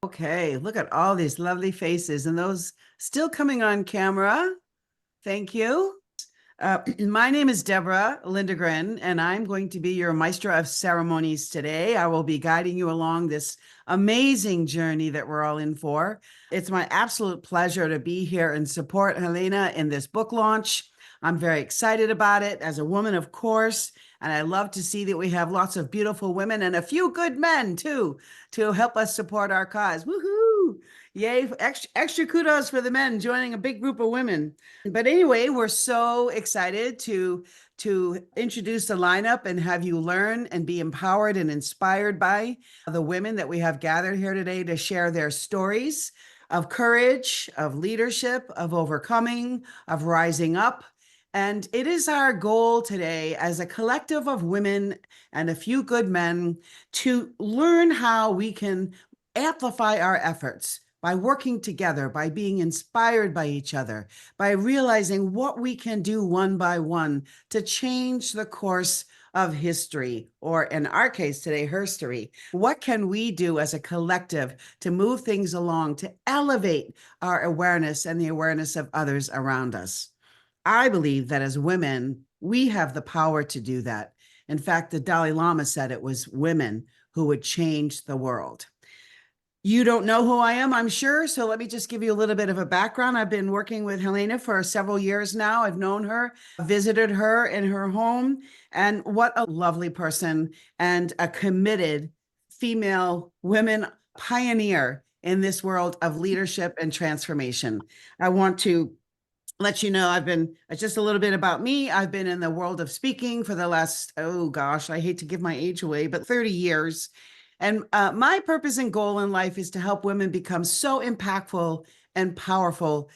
Okay, look at all these lovely faces and those still coming on camera. Thank you. My name is Deborah Lindegren, and I'm going to be your maestra of ceremonies today. I will be guiding you along this amazing journey that we're all in for. It's my absolute pleasure to be here and support Helena in this book launch. I'm very excited about it as a woman, of course, and I love to see that we have lots of beautiful women and a few good men too to help us support our cause. Woohoo! Yay, extra kudos for the men joining a big group of women. But anyway, we're so excited to introduce the lineup and have you learn and be empowered and inspired by the women that we have gathered here today to share their stories of courage, of leadership, of overcoming, of rising up. And it is our goal today as a collective of women and a few good men to learn how we can amplify our efforts by working together, by being inspired by each other, by realizing what we can do one by one to change the course of history, or in our case today, herstory. What can we do as a collective to move things along, to elevate our awareness and the awareness of others around us? I believe that as women, we have the power to do that. In fact, the Dalai Lama said it was women who would change the world. You don't know who I am, I'm sure. So let me just give you a little bit of a background. I've been working with Helena for several years now. I've known her, visited her in her home, and what a lovely person and a committed female women pioneer in this world of leadership and transformation. I want to let you know I've been just a little bit about me. I've been in the world of speaking for the last, oh gosh, I hate to give my age away, but 30 years. And my purpose and goal in life is to help women become so impactful and powerful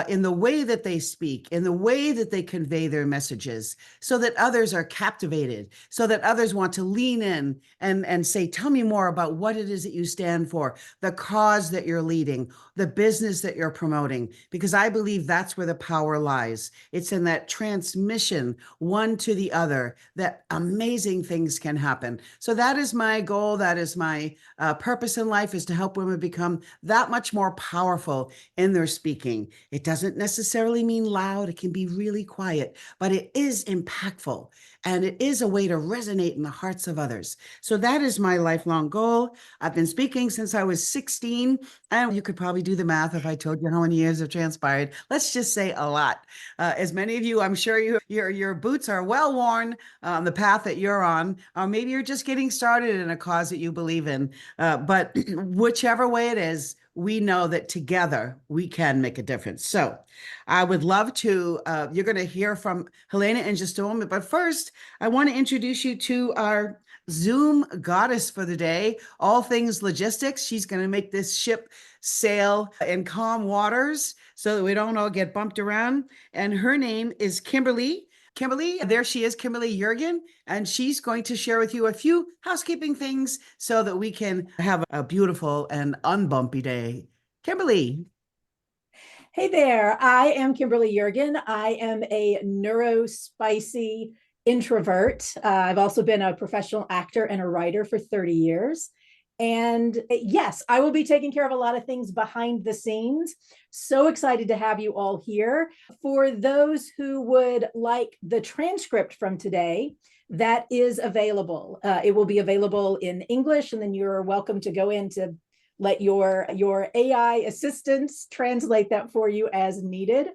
in the way that they speak, in the way that they convey their messages, so that others are captivated, so that others want to lean in and say, tell me more about what it is that you stand for, the cause that you're leading, the business that you're promoting, because I believe that's where the power lies. It's in that transmission one to the other that amazing things can happen. So that is my goal. That is my purpose in life, is to help women become that much more powerful in their speaking. It doesn't necessarily mean loud. It can be really quiet, but it is impactful. And it is a way to resonate in the hearts of others. So that is my lifelong goal. I've been speaking since I was 16. And you could probably do the math if I told you how many years have transpired. Let's just say a lot. As many of you, I'm sure your boots are well worn on the path that you're on. Or maybe you're just getting started in a cause that you believe in. But whichever way it is, we know that together we can make a difference. So I would love to, you're going to hear from Helena in just a moment. But first, I want to introduce you to our Zoom goddess for the day, all things logistics. She's going to make this ship sail in calm waters so that we don't all get bumped around. And her name is Kimberly. Kimberly, there she is, Kimberly Jurgen, and she's going to share with you a few housekeeping things so that we can have a beautiful and unbumpy day. Kimberly. Hey there, I am Kimberly Jurgen. I am a neurospicy introvert. I've also been a professional actor and a writer for 30 years. And yes, I will be taking care of a lot of things behind the scenes. So excited to have you all here. For those who would like the transcript from today, that is available. It will be available in English, and then you're welcome to go in to let your AI assistants translate that for you as needed.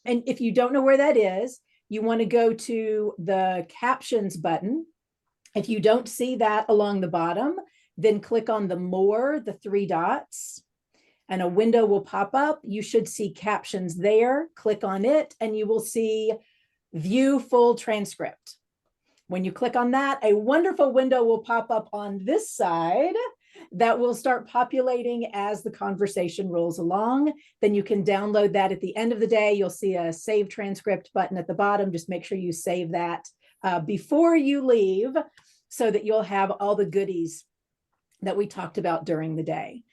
And if you don't know where that is, you want to go to the captions button. If you don't see that along the bottom, then click on the more, the three dots, and a window will pop up. You should see captions there. Click on it, and you will see view full transcript. When you click on that, a wonderful window will pop up on this side that will start populating as the conversation rolls along. Then you can download that at the end of the day. You'll see a save transcript button at the bottom. Just make sure you save that before you leave so that you'll have all the goodies that we talked about during the day.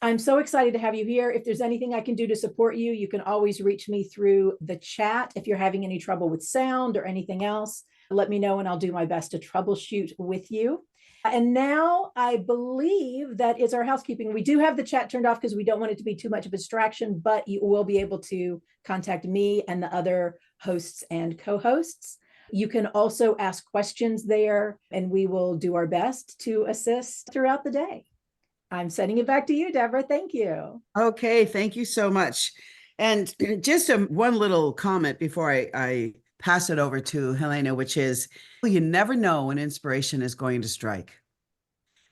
I'm so excited to have you here. If there's anything I can do to support you, you can always reach me through the chat. If you're having any trouble with sound or anything else, let me know and I'll do my best to troubleshoot with you. And now I believe that is our housekeeping. We do have the chat turned off because we don't want it to be too much of a distraction, but you will be able to contact me and the other hosts and co-hosts. You can also ask questions there, and we will do our best to assist throughout the day. I'm sending it back to you, Deborah. Thank you. Okay, thank you so much. And just one little comment before I pass it over to Helena, which is you never know when inspiration is going to strike.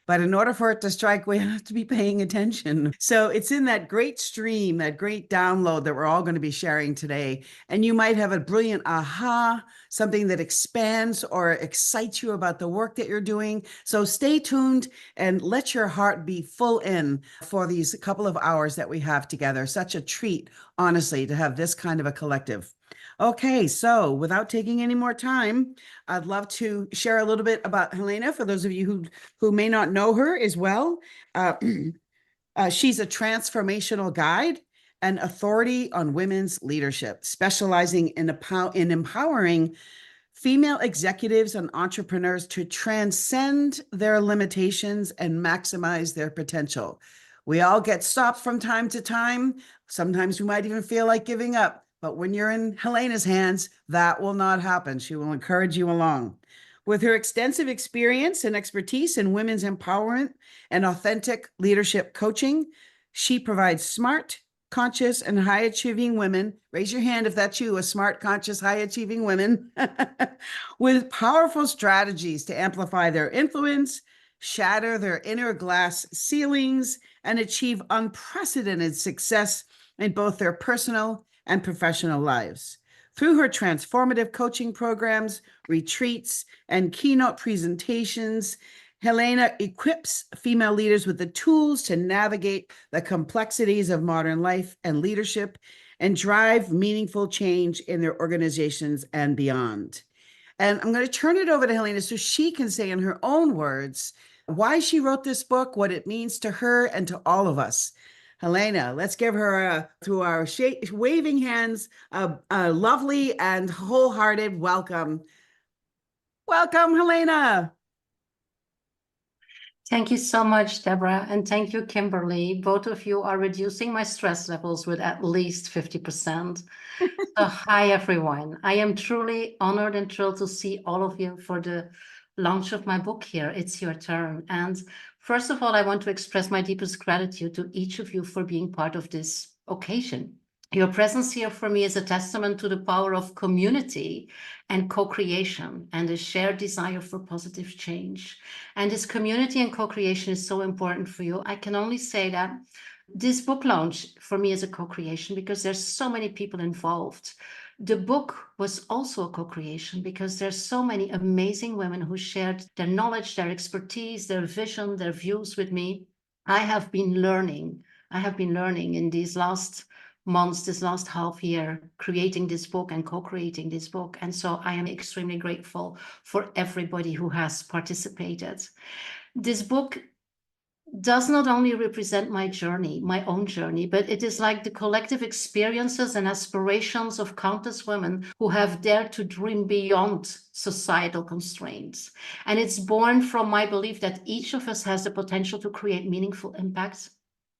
But in order for it to strike, we have to be paying attention. So it's in that great stream, that great download that we're all going to be sharing today. And you might have a brilliant aha, something that expands or excites you about the work that you're doing. So stay tuned and let your heart be full in for these couple of hours that we have together. Such a treat, honestly, to have this kind of a collective. Okay, so without taking any more time, I'd love to share a little bit about Helena for those of you who may not know her as well. She's a transformational guide and authority on women's leadership, specializing in empowering female executives and entrepreneurs to transcend their limitations and maximize their potential. We all get stopped from time to time. Sometimes we might even feel like giving up. But when you're in Helena's hands, that will not happen. She will encourage you along. With her extensive experience and expertise in women's empowerment and authentic leadership coaching, she provides smart, conscious, and high-achieving women, raise your hand if that's you, a smart, conscious, high-achieving women, with powerful strategies to amplify their influence, shatter their inner glass ceilings, and achieve unprecedented success in both their personal and professional lives. Through her transformative coaching programs, retreats, and keynote presentations, Helena equips female leaders with the tools to navigate the complexities of modern life and leadership and drive meaningful change in their organizations and beyond. And I'm going to turn it over to Helena so she can say in her own words why she wrote this book, what it means to her and to all of us. Helena, let's give her, through our waving hands, a lovely and wholehearted welcome. Welcome, Helena. Thank you so much, Deborah, and thank you, Kimberly. Both of you are reducing my stress levels with at least 50%. So hi, everyone. I am truly honored and thrilled to see all of you for the launch of my book here. It's your turn. And first of all, I want to express my deepest gratitude to each of you for being part of this occasion. Your presence here for me is a testament to the power of community and co-creation and a shared desire for positive change. And this community and co-creation is so important for you. I can only say that this book launch for me is a co-creation because there's so many people involved. The book was also a co-creation because there's so many amazing women who shared their knowledge, their expertise, their vision, their views with me. I have been learning in these last months, this last half year, creating this book and co-creating this book. And so I am extremely grateful for everybody who has participated. This book does not only represent my journey, my own journey, but it is like the collective experiences and aspirations of countless women who have dared to dream beyond societal constraints. And it's born from my belief that each of us has the potential to create meaningful impact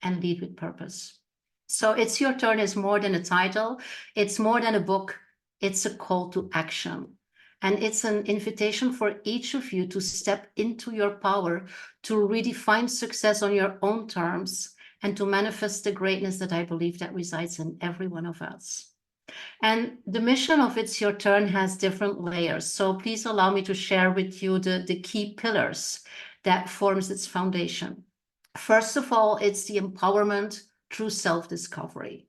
and lead with purpose. So It's Your Turn is more than a title. It's more than a book. It's a call to action. And it's an invitation for each of you to step into your power, to redefine success on your own terms, and to manifest the greatness that I believe that resides in every one of us. And the mission of It's Your Turn has different layers. So please allow me to share with you the key pillars that forms its foundation. First of all, it's the empowerment through self-discovery.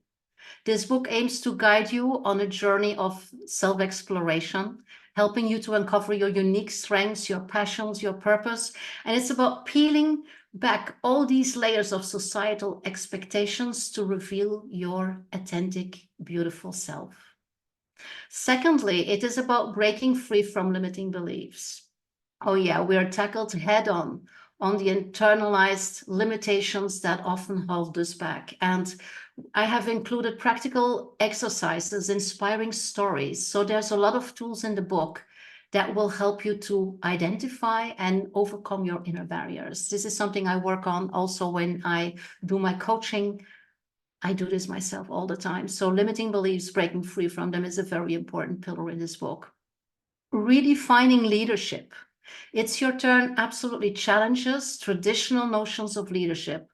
This book aims to guide you on a journey of self-exploration, helping you to uncover your unique strengths, your passions, your purpose. And it's about peeling back all these layers of societal expectations to reveal your authentic, beautiful self. Secondly, it is about breaking free from limiting beliefs. Oh yeah, we are tackled head on the internalized limitations that often hold us back. And I have included practical exercises, inspiring stories. So there's a lot of tools in the book that will help you to identify and overcome your inner barriers. This is something I work on also when I do my coaching. I do this myself all the time. So limiting beliefs, breaking free from them is a very important pillar in this book. Redefining leadership. It's your turn absolutely challenges traditional notions of leadership,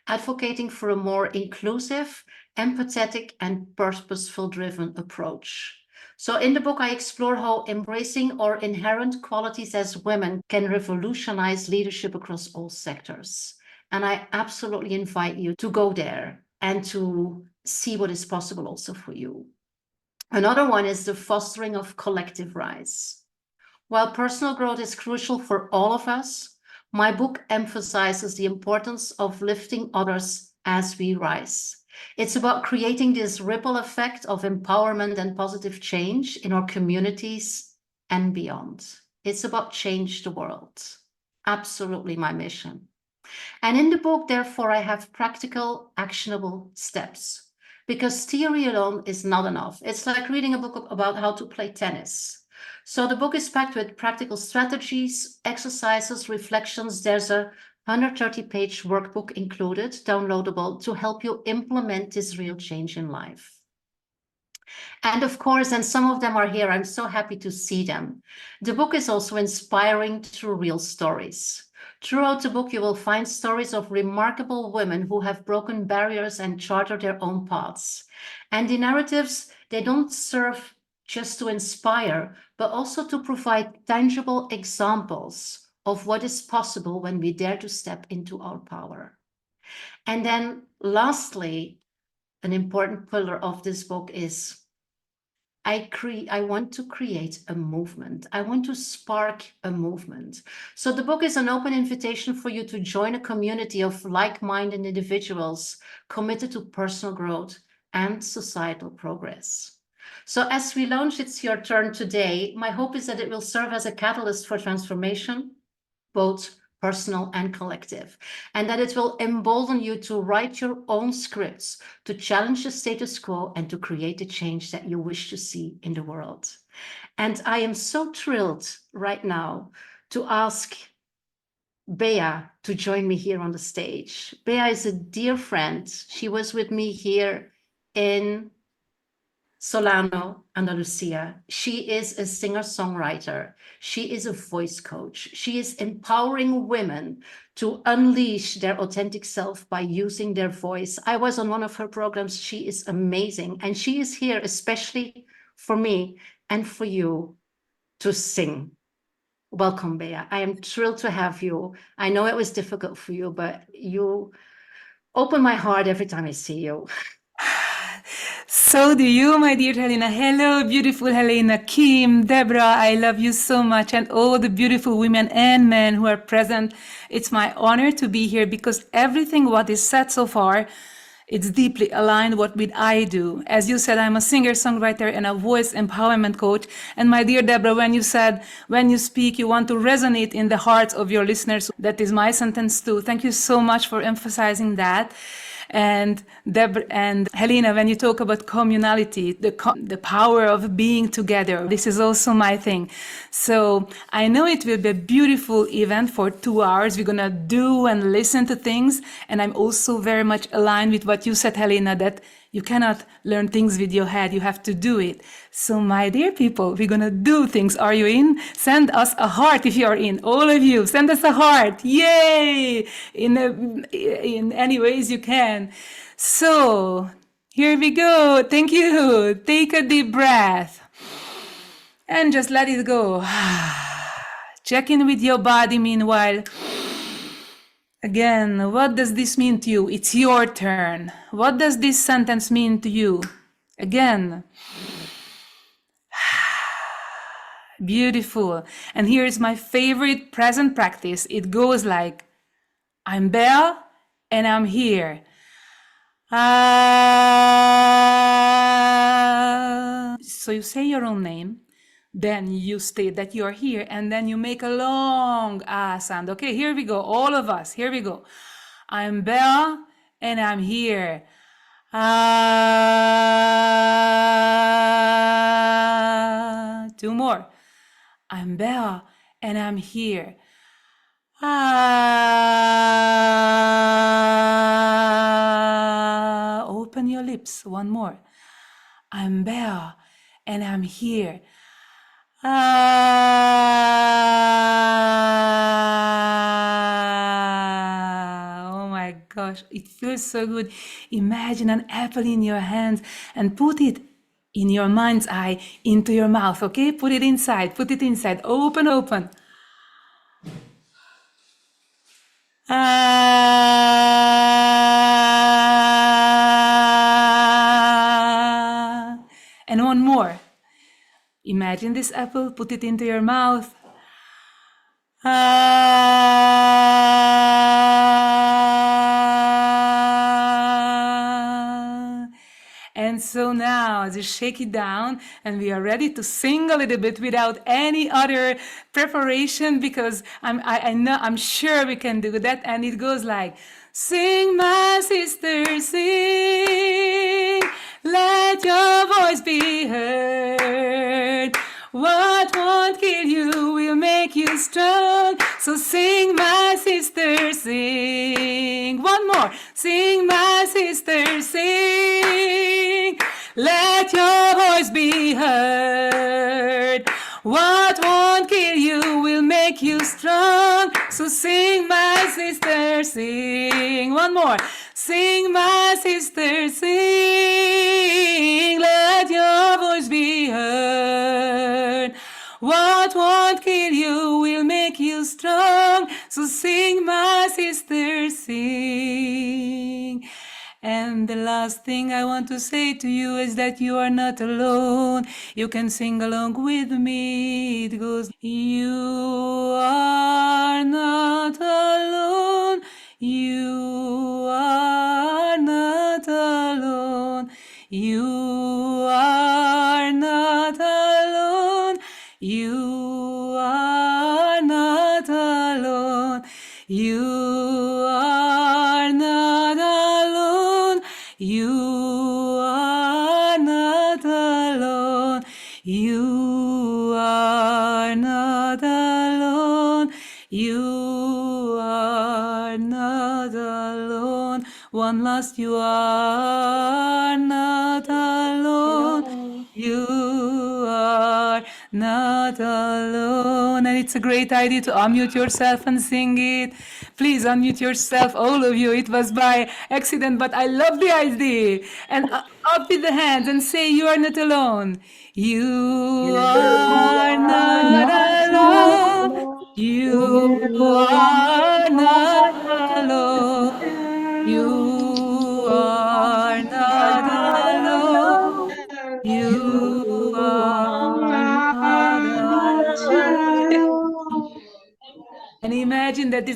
advocating for a more inclusive, empathetic, and purposeful-driven approach. So in the book, I explore how embracing our inherent qualities as women can revolutionize leadership across all sectors. And I absolutely invite you to go there and to see what is possible also for you. Another one is the fostering of collective rise. While personal growth is crucial for all of us, my book emphasizes the importance of lifting others as we rise. It's about creating this ripple effect of empowerment and positive change in our communities and beyond. It's about change the world. Absolutely my mission. And in the book, therefore, I have practical, actionable steps, because theory alone is not enough. It's like reading a book about how to play tennis. So the book is packed with practical strategies, exercises, reflections. There's a 130-page workbook included, downloadable, to help you implement this real change in life. And of course, and some of them are here, I'm so happy to see them. The book is also inspiring through real stories. Throughout the book, you will find stories of remarkable women who have broken barriers and charted their own paths. And the narratives, they don't serve just to inspire, but also to provide tangible examples of what is possible when we dare to step into our power. And then lastly, an important pillar of this book is I want to create a movement. I want to spark a movement. So the book is an open invitation for you to join a community of like-minded individuals committed to personal growth and societal progress. So as we launch It's Your Turn today, my hope is that it will serve as a catalyst for transformation, both personal and collective, and that it will embolden you to write your own scripts, to challenge the status quo, and to create the change that you wish to see in the world. And I am so thrilled right now to ask Bea to join me here on the stage. Bea is a dear friend. She was with me here in Solano, Andalusia. She is a singer-songwriter. She is a voice coach. She is empowering women to unleash their authentic self by using their voice. I was on one of her programs. She is amazing. And she is here especially for me and for you to sing. Welcome, Bea. I am thrilled to have you. I know it was difficult for you, but you open my heart every time I see you. So do you, my dear Helena. Hello, beautiful Helena, Kim, Deborah, I love you so much, and all the beautiful women and men who are present. It's my honor to be here because everything what is said so far, it's deeply aligned what with I do. As you said, I'm a singer-songwriter and a voice empowerment coach. And my dear Deborah, when you said, when you speak, you want to resonate in the hearts of your listeners, that is my sentence too. Thank you so much for emphasizing that. And Deborah and Helena, when you talk about communality, the power of being together, this is also my thing. So I know it will be a beautiful event for 2 hours. We're gonna do and listen to things. And I'm also very much aligned with what you said, Helena, that you cannot learn things with your head. You have to do it. So my dear people, we're gonna do things. Are you in? Send us a heart if you are in. All of you, send us a heart. Yay! In any ways you can. So here we go. Thank you. Take a deep breath and just let it go. Check in with your body meanwhile. Again, what does this mean to you? It's your turn. What does this sentence mean to you? Again. Beautiful. And here is my favorite present practice. It goes like, I'm Bea and I'm here. So you say your own name, then you state that you're here, and then you make a long sound. Okay, here we go, all of us, here we go. I'm Bea and I'm here. 2 more. I'm Bea, and I'm here. Open your lips, one more. I'm Bea, and I'm here. Oh my gosh, it feels so good. Imagine an apple in your hands and put it in your mind's eye into your mouth, okay? Put it inside, open, open. And one more. Imagine this apple, put it into your mouth. And so now just shake it down, and we are ready to sing a little bit without any other preparation, because I'm sure we can do that. And it goes like, sing my sister, sing, let your voice be heard. What won't kill you will make you strong. So sing, my sister, sing. One more. Sing, my sister, sing. Let your voice be heard. What won't kill you will make you strong. So sing, my sister, sing. One more. Sing, my sister, sing. Let your voice be heard. What won't kill you will make you strong. So sing, my sister, sing. And the last thing I want to say to you is that you are not alone. You can sing along with me. It goes, you are not alone. You are not alone. You are not alone. You are not alone. You are not alone. You are not alone. You are not alone. You are not alone. One last, you are not alone. You are not alone. And it's a great idea to unmute yourself and sing it. Please unmute yourself, all of you. It was by accident, but I love the idea. And up with the hands and say, you are not alone. You are not alone. You are not alone. You are not alone. You are not alone. And imagine that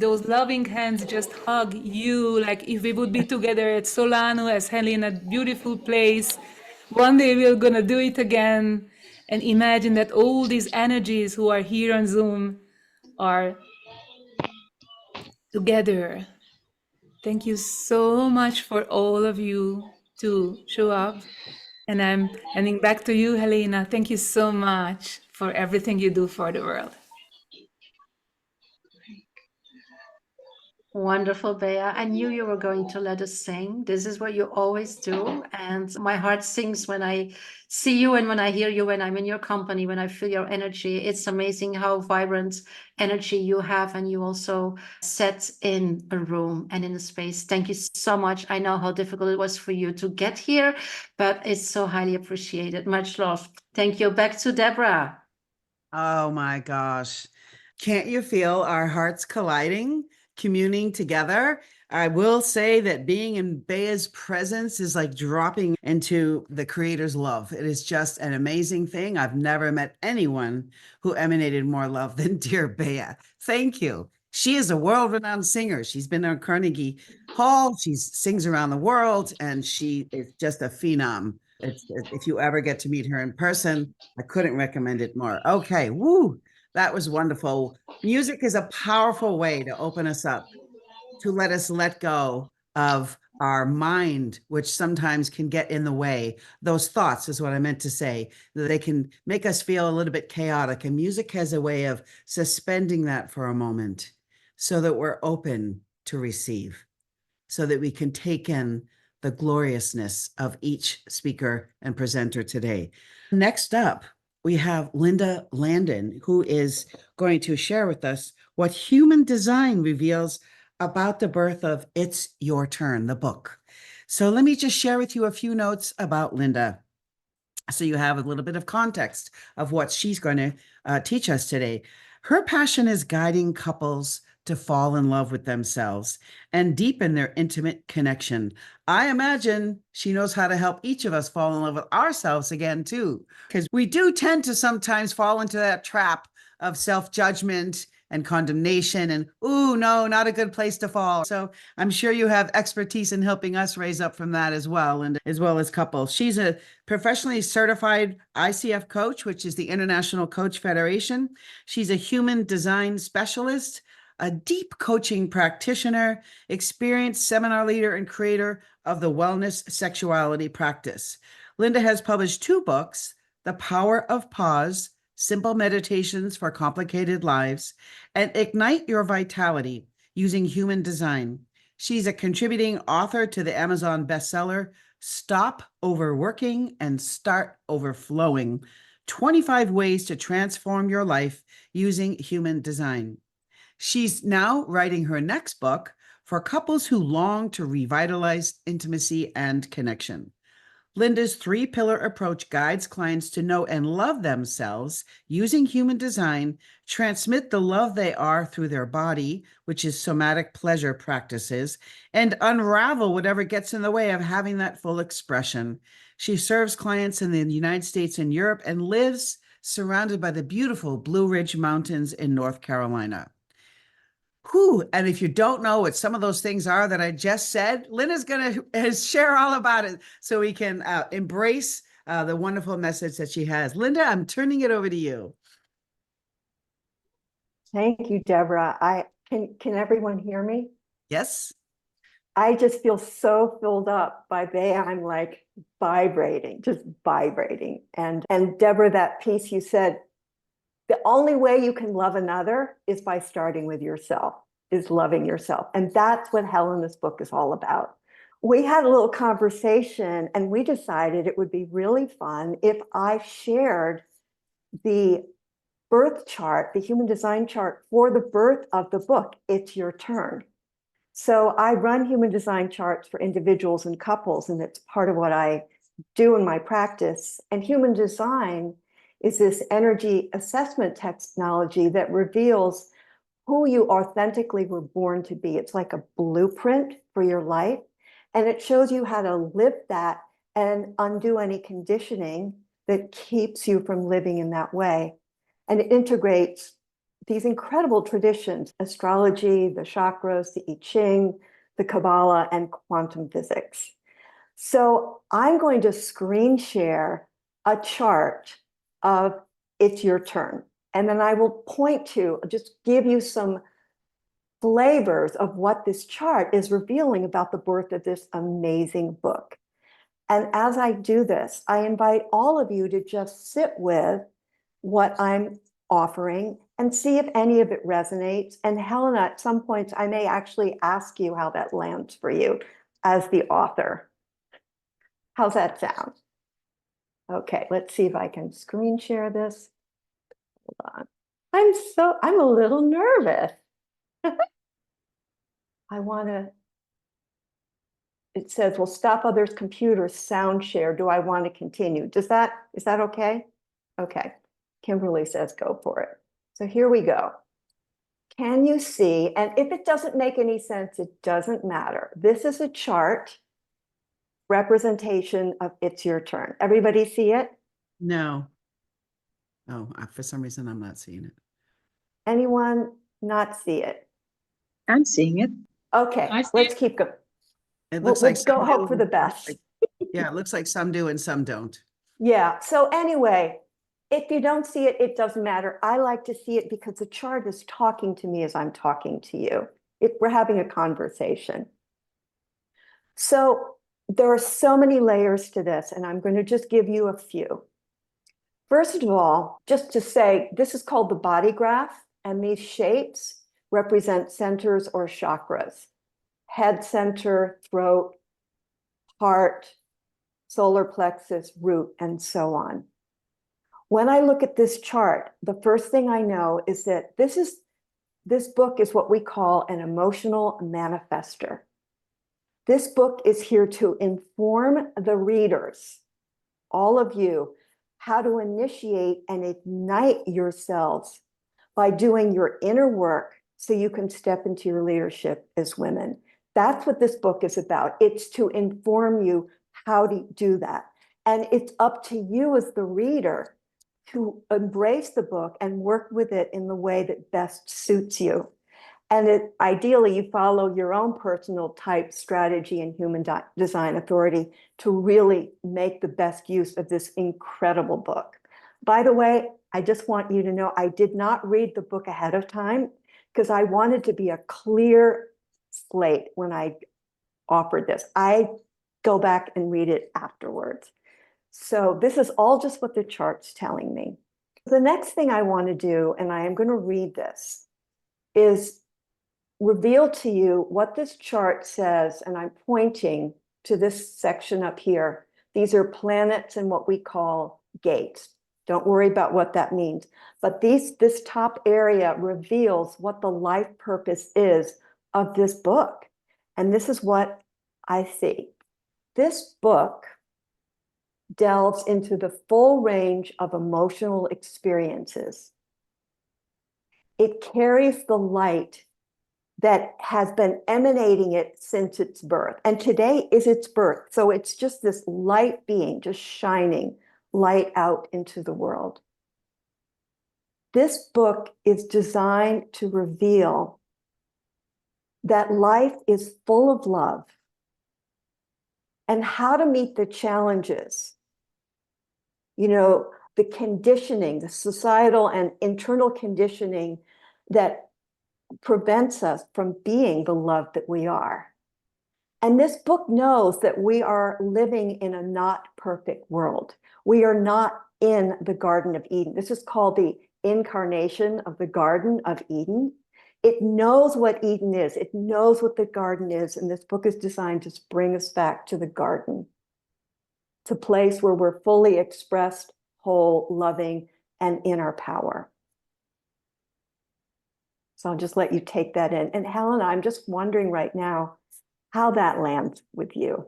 those loving hands just hug you, like if we would be together at Solano, as Helena, beautiful place. One day we're gonna do it again. And imagine that all these energies who are here on Zoom are together. Thank you so much for all of you to show up. And I'm handing back to you, Helena. Thank you so much for everything you do for the world. Wonderful, Bea. I knew you were going to let us sing. This is what you always do. And my heart sings when I see you and when I hear you, when I'm in your company, when I feel your energy. It's amazing how vibrant energy you have, and you also set in a room and in a space. Thank you so much. I know how difficult it was for you to get here, but it's so highly appreciated. Much love. Thank you. Back to Deborah. Oh my gosh. Can't you feel our hearts colliding, communing together? I will say that being in Bea's presence is like dropping into the Creator's love. It is just an amazing thing. I've never met anyone who emanated more love than dear Bea. Thank you. She is a world-renowned singer. She's been on Carnegie Hall. She sings around the world, and she is just a phenom. If you ever get to meet her in person, I couldn't recommend it more. Okay, woo, that was wonderful. Music is a powerful way to open us up, to let us let go of our mind, which sometimes can get in the way. Those thoughts is what I meant to say. They can make us feel a little bit chaotic, and music has a way of suspending that for a moment so that we're open to receive, so that we can take in the gloriousness of each speaker and presenter today. Next up, we have Linda Landon, who is going to share with us what human design reveals about the birth of It's Your Turn, the book. So let me just share with you a few notes about Linda, so you have a little bit of context of what she's going to teach us today. Her passion is guiding couples to fall in love with themselves and deepen their intimate connection. I imagine she knows how to help each of us fall in love with ourselves again, too, because we do tend to sometimes fall into that trap of self-judgment and condemnation and, ooh, no, not a good place to fall. So I'm sure you have expertise in helping us raise up from that as well, and as well as couples. She's a professionally certified ICF coach, which is the International Coach Federation. She's a human design specialist, a deep coaching practitioner, experienced seminar leader and creator of the wellness sexuality practice. Linda has published 2 books, The Power of Pause, Simple Meditations for Complicated Lives, and Ignite Your Vitality Using Human Design. She's a contributing author to the Amazon bestseller, Stop Overworking and Start Overflowing, 25 Ways to Transform Your Life Using Human Design. She's now writing her next book for couples who long to revitalize intimacy and connection. Linda's 3-pillar approach guides clients to know and love themselves using human design, transmit the love they are through their body, which is somatic pleasure practices, and unravel whatever gets in the way of having that full expression. She serves clients in the United States and Europe and lives surrounded by the beautiful Blue Ridge Mountains in North Carolina. Whew. And if you don't know what some of those things are that I just said, Linda's going to share all about it so we can embrace the wonderful message that she has. Linda, I'm turning it over to you. Thank you, Deborah. Can everyone hear me? Yes. I just feel so filled up by Bea. I'm like vibrating, just vibrating. And Deborah, that piece you said, the only way you can love another is by starting with yourself, is loving yourself. And that's what Helena's book is all about. We had a little conversation and we decided it would be really fun if I shared the birth chart, the human design chart for the birth of the book, It's Your Turn. So I run human design charts for individuals and couples, and it's part of what I do in my practice. And human design is this energy assessment technology that reveals who you authentically were born to be. It's like a blueprint for your life, and it shows you how to live that and undo any conditioning that keeps you from living in that way. And it integrates these incredible traditions, astrology, the chakras, the I Ching, the Kabbalah, and quantum physics. So I'm going to screen share a chart of It's Your Turn. And then I will point to, just give you some flavors of what this chart is revealing about the birth of this amazing book. And as I do this, I invite all of you to just sit with what I'm offering and see if any of it resonates. And Helena, at some points, I may actually ask you how that lands for you as the author. How's that sound? Okay, let's see if I can screen share this. Hold on. I'm a little nervous. It says, well, stop others' computers, sound share. Do I want to continue? Is that okay? Okay. Kimberly says, go for it. So here we go. Can you see? And if it doesn't make any sense, it doesn't matter. This is a chart representation of It's Your Turn. Everybody see it? No. Oh, for some reason, I'm not seeing it. Anyone not see it? I'm seeing it. Okay, let's keep going. It looks like We'll go some hope do. for the best. Yeah, it looks like some do and some don't. Yeah, so anyway, if you don't see it, it doesn't matter. I like to see it because the chart is talking to me as I'm talking to you. We're having a conversation. So there are so many layers to this, and I'm going to just give you a few. First of all, just to say, this is called the body graph, and these shapes represent centers or chakras: head center, throat, heart, solar plexus, root, and so on. When I look at this chart, the first thing I know is that this book is what we call an emotional manifester. This book is here to inform the readers, all of you, how to initiate and ignite yourselves by doing your inner work so you can step into your leadership as women. That's what this book is about. It's to inform you how to do that. And it's up to you as the reader to embrace the book and work with it in the way that best suits you. And ideally, you follow your own personal type, strategy, and human design authority to really make the best use of this incredible book. By the way, I just want you to know I did not read the book ahead of time because I wanted to be a clear slate when I offered this. I go back and read it afterwards. So this is all just what the chart's telling me. The next thing I want to do, and I am going to read this, is reveal to you what this chart says, and I'm pointing to this section up here. These are planets and what we call gates. Don't worry about what that means. But this top area reveals what the life purpose is of this book. And this is what I see. This book delves into the full range of emotional experiences. It carries the light that has been emanating it since its birth. And today is its birth. So it's just this light being, just shining light out into the world. This book is designed to reveal that life is full of love and how to meet the challenges. You know, the conditioning, the societal and internal conditioning that prevents us from being the love that we are. And this book knows that we are living in a not perfect world. We are not in the Garden of Eden. This is called the incarnation of the Garden of Eden. It knows what Eden is. It knows what the garden is. And this book is designed to bring us back to the garden. It's a place where we're fully expressed, whole, loving, and in our power. So I'll just let you take that in. And Helena, I'm just wondering right now how that lands with you.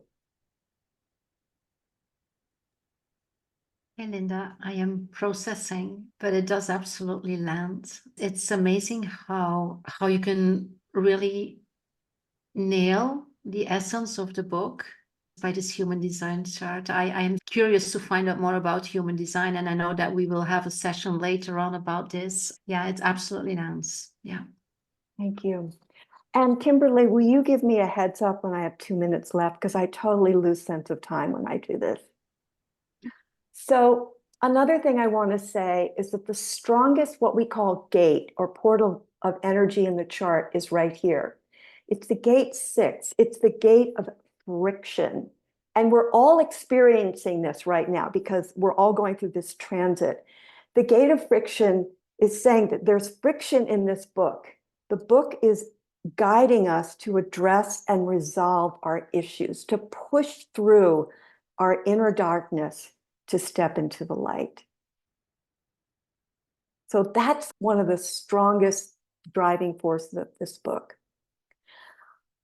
Hey, Linda, I am processing, but it does absolutely land. It's amazing how you can really nail the essence of the book by this human design chart. I am curious to find out more about human design, and I know that we will have a session later on about this. Yeah, it absolutely lands. Yeah. Thank you. And Kimberly, will you give me a heads up when I have 2 minutes left? Because I totally lose sense of time when I do this. So another thing I want to say is that the strongest, what we call gate or portal of energy in the chart is right here. It's the gate 6. It's the gate of friction. And we're all experiencing this right now because we're all going through this transit. The gate of friction is saying that there's friction in this book. The book is guiding us to address and resolve our issues, to push through our inner darkness to step into the light. So that's one of the strongest driving forces of this book.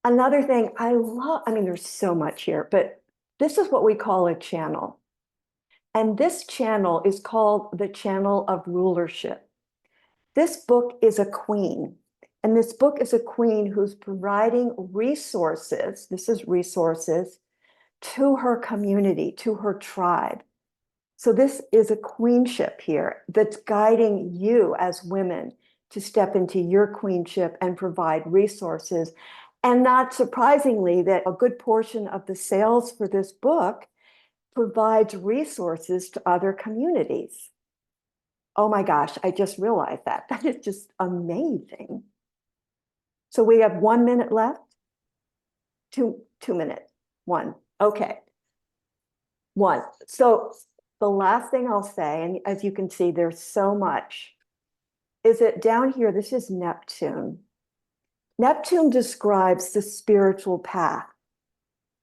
Another thing I love, I mean, there's so much here, but this is what we call a channel. And this channel is called the channel of rulership. This book is a queen. And this book is a queen who's providing resources, this is resources, to her community, to her tribe. So this is a queenship here that's guiding you as women to step into your queenship and provide resources. And not surprisingly, that a good portion of the sales for this book provides resources to other communities. Oh my gosh, I just realized that. That is just amazing. So we have 1 minute left. Two minutes. One. Okay. One. So the last thing I'll say, and as you can see, there's so much, is that down here, this is Neptune. Neptune describes the spiritual path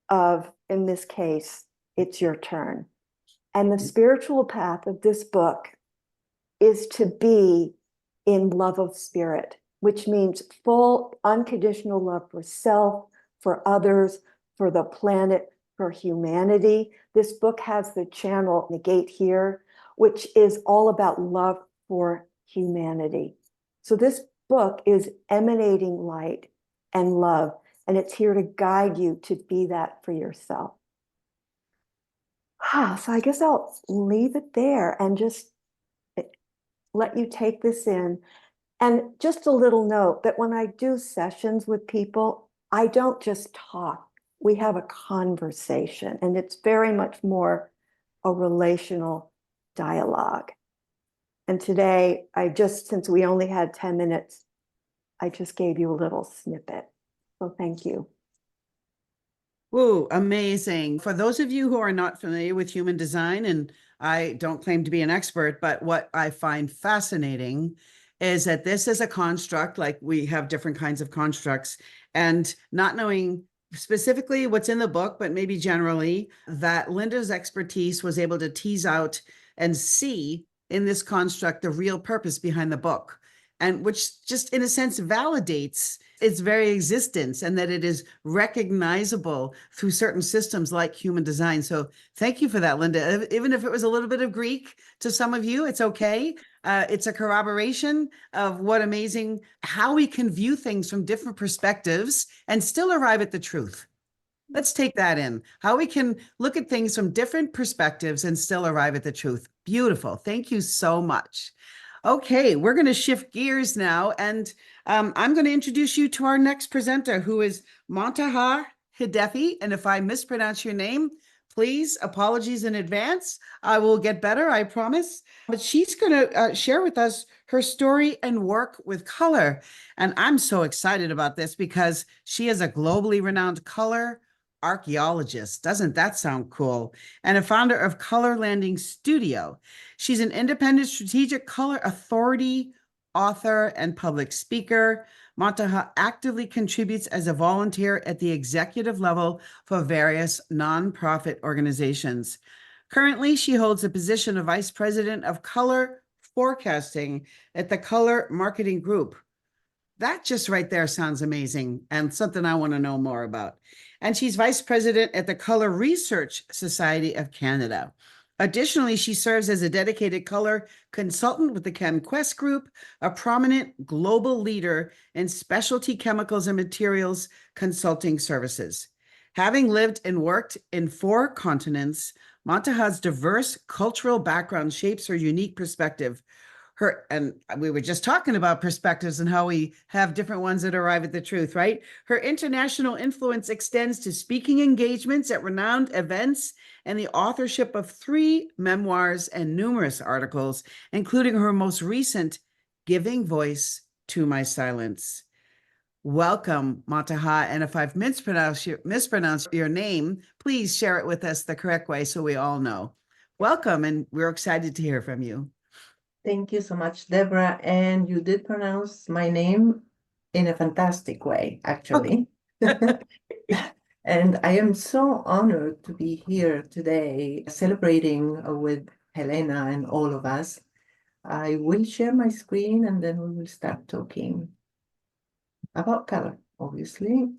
of, in this case, it's your turn. And the spiritual path of this book is to be in love of spirit, which means full unconditional love for self, for others, for the planet, for humanity. This book has the channel, the gate here, which is all about love for humanity. So this book is emanating light and love, and it's here to guide you to be that for yourself. So I guess I'll leave it there and just let you take this in. And just a little note that when I do sessions with people, I don't just talk. We have a conversation, and it's very much more a relational dialogue. And today, since we only had 10 minutes, I just gave you a little snippet. So thank you. Ooh, amazing. For those of you who are not familiar with human design, and I don't claim to be an expert, but what I find fascinating is that this is a construct, like we have different kinds of constructs, and not knowing specifically what's in the book, but maybe generally, that Linda's expertise was able to tease out and see in this construct the real purpose behind the book, and which just in a sense validates its very existence and that it is recognizable through certain systems like human design. So thank you for that, Linda. Even if it was a little bit of Greek to some of you, it's okay. It's a corroboration of what amazing, how we can view things from different perspectives and still arrive at the truth. Let's take that in, how we can look at things from different perspectives and still arrive at the truth. Beautiful. Thank you so much. Okay, we're going to shift gears now, and I'm going to introduce you to our next presenter, who is Montaha Hidefi. And if I mispronounce your name, please, apologies in advance. I will get better, I promise. But she's going to share with us her story and work with color. And I'm so excited about this because she is a globally renowned color archaeologist. Doesn't that sound cool? And a founder of Color Landing Studio. She's an independent strategic color authority, author, and public speaker. Montaha actively contributes as a volunteer at the executive level for various nonprofit organizations. Currently, she holds the position of Vice President of Color Forecasting at the Color Marketing Group. That just right there sounds amazing and something I want to know more about. And she's Vice President at the Color Research Society of Canada. Additionally, she serves as a dedicated color consultant with the ChemQuest Group, a prominent global leader in specialty chemicals and materials consulting services. Having lived and worked in 4 continents, Montaha's diverse cultural background shapes her unique perspective. And we were just talking about perspectives and how we have different ones that arrive at the truth, right? Her international influence extends to speaking engagements at renowned events and the authorship of 3 memoirs and numerous articles, including her most recent, Giving Voice to My Silence. Welcome, Montaha. And if I've mispronounced your name, please share it with us the correct way so we all know. Welcome, and we're excited to hear from you. Thank you so much, Deborah. And you did pronounce my name in a fantastic way, actually. And I am so honored to be here today celebrating with Helena and all of us. I will share my screen and then we will start talking about color, obviously.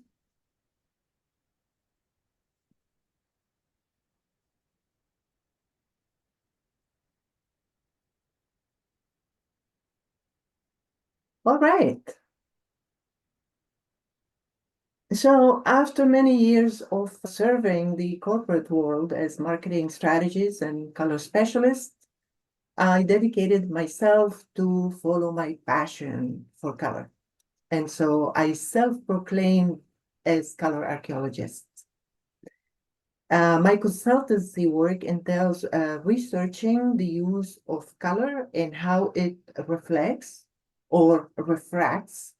All right. So after many years of serving the corporate world as marketing strategist and color specialist, I dedicated myself to follow my passion for color. And so I self-proclaimed as color archaeologist. My consultancy work entails researching the use of color and how it reflects or refracts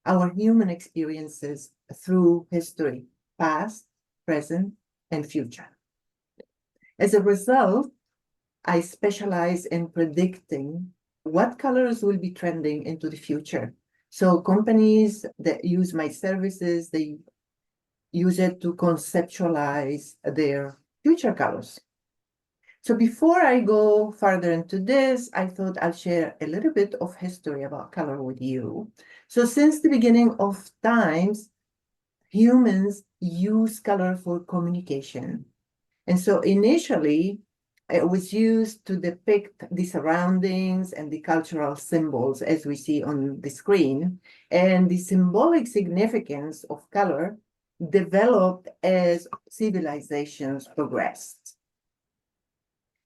our human experiences through history, past, present, and future. As a result, I specialize in predicting what colors will be trending into the future. So companies that use my services, they use it to conceptualize their future colors. So before I go further into this, I thought I'll share a little bit of history about color with you. So since the beginning of times, humans use color for communication. And so initially, it was used to depict the surroundings and the cultural symbols as we see on the screen. And the symbolic significance of color developed as civilizations progressed.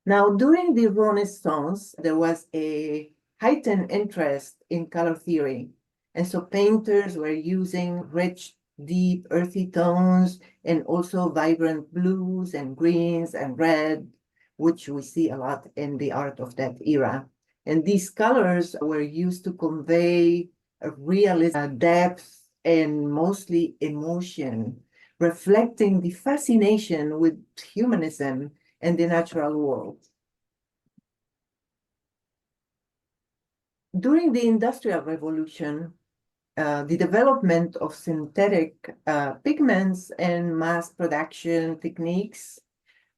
Now, during the Renaissance, there was a heightened interest in color theory. And so painters were using rich, deep, earthy tones, and also vibrant blues and greens and red, which we see a lot in the art of that era. And these colors were used to convey a realism, depth, and mostly emotion, reflecting the fascination with humanism and the natural world. During the Industrial Revolution, the development of synthetic pigments and mass production techniques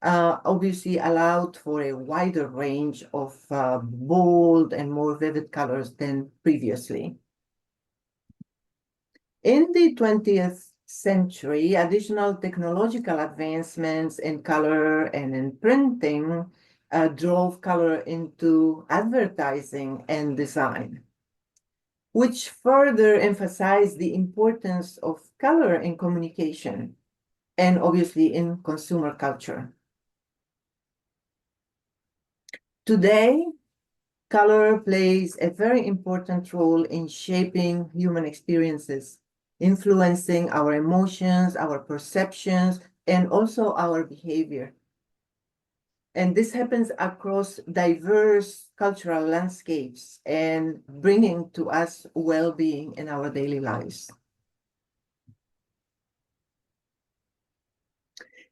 obviously allowed for a wider range of bold and more vivid colors than previously. In the 20th century, additional technological advancements in color and in printing drove color into advertising and design, which further emphasized the importance of color in communication and obviously in consumer culture. Today, color plays a very important role in shaping human experiences, influencing our emotions, our perceptions, and also our behavior. And this happens across diverse cultural landscapes and bringing to us well-being in our daily lives.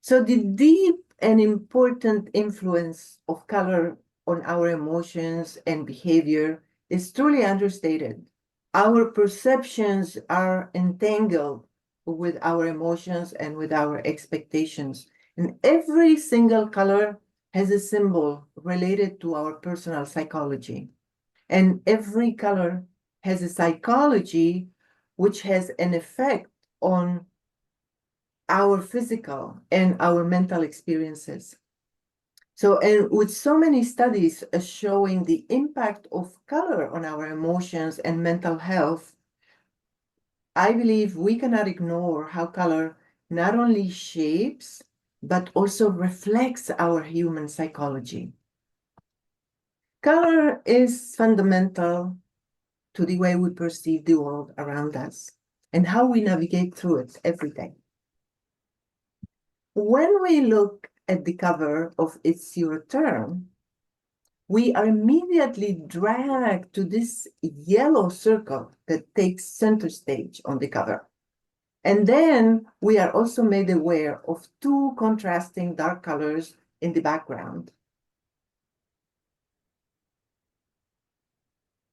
So the deep and important influence of color on our emotions and behavior is truly understated. Our perceptions are entangled with our emotions and with our expectations. And every single color has a symbol related to our personal psychology. And every color has a psychology which has an effect on our physical and our mental experiences. So, and with so many studies showing the impact of color on our emotions and mental health, I believe we cannot ignore how color not only shapes, but also reflects our human psychology. Color is fundamental to the way we perceive the world around us and how we navigate through it every day. When we look at the cover of It's Your Turn, we are immediately dragged to this yellow circle that takes center stage on the cover. And then we are also made aware of two contrasting dark colors in the background.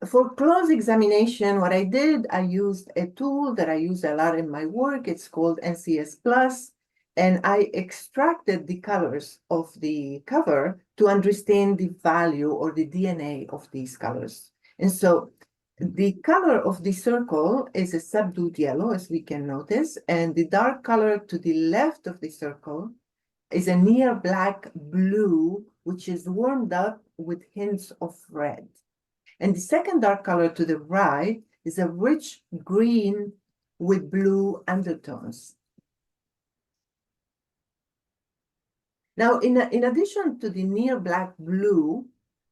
For close examination, what I did, I used a tool that I use a lot in my work. It's called NCS Plus, and I extracted the colors of the cover to understand the value or the DNA of these colors. And so the color of the circle is a subdued yellow, as we can notice, and the dark color to the left of the circle is a near black blue, which is warmed up with hints of red. And the second dark color to the right is a rich green with blue undertones. Now, in addition to the near black blue,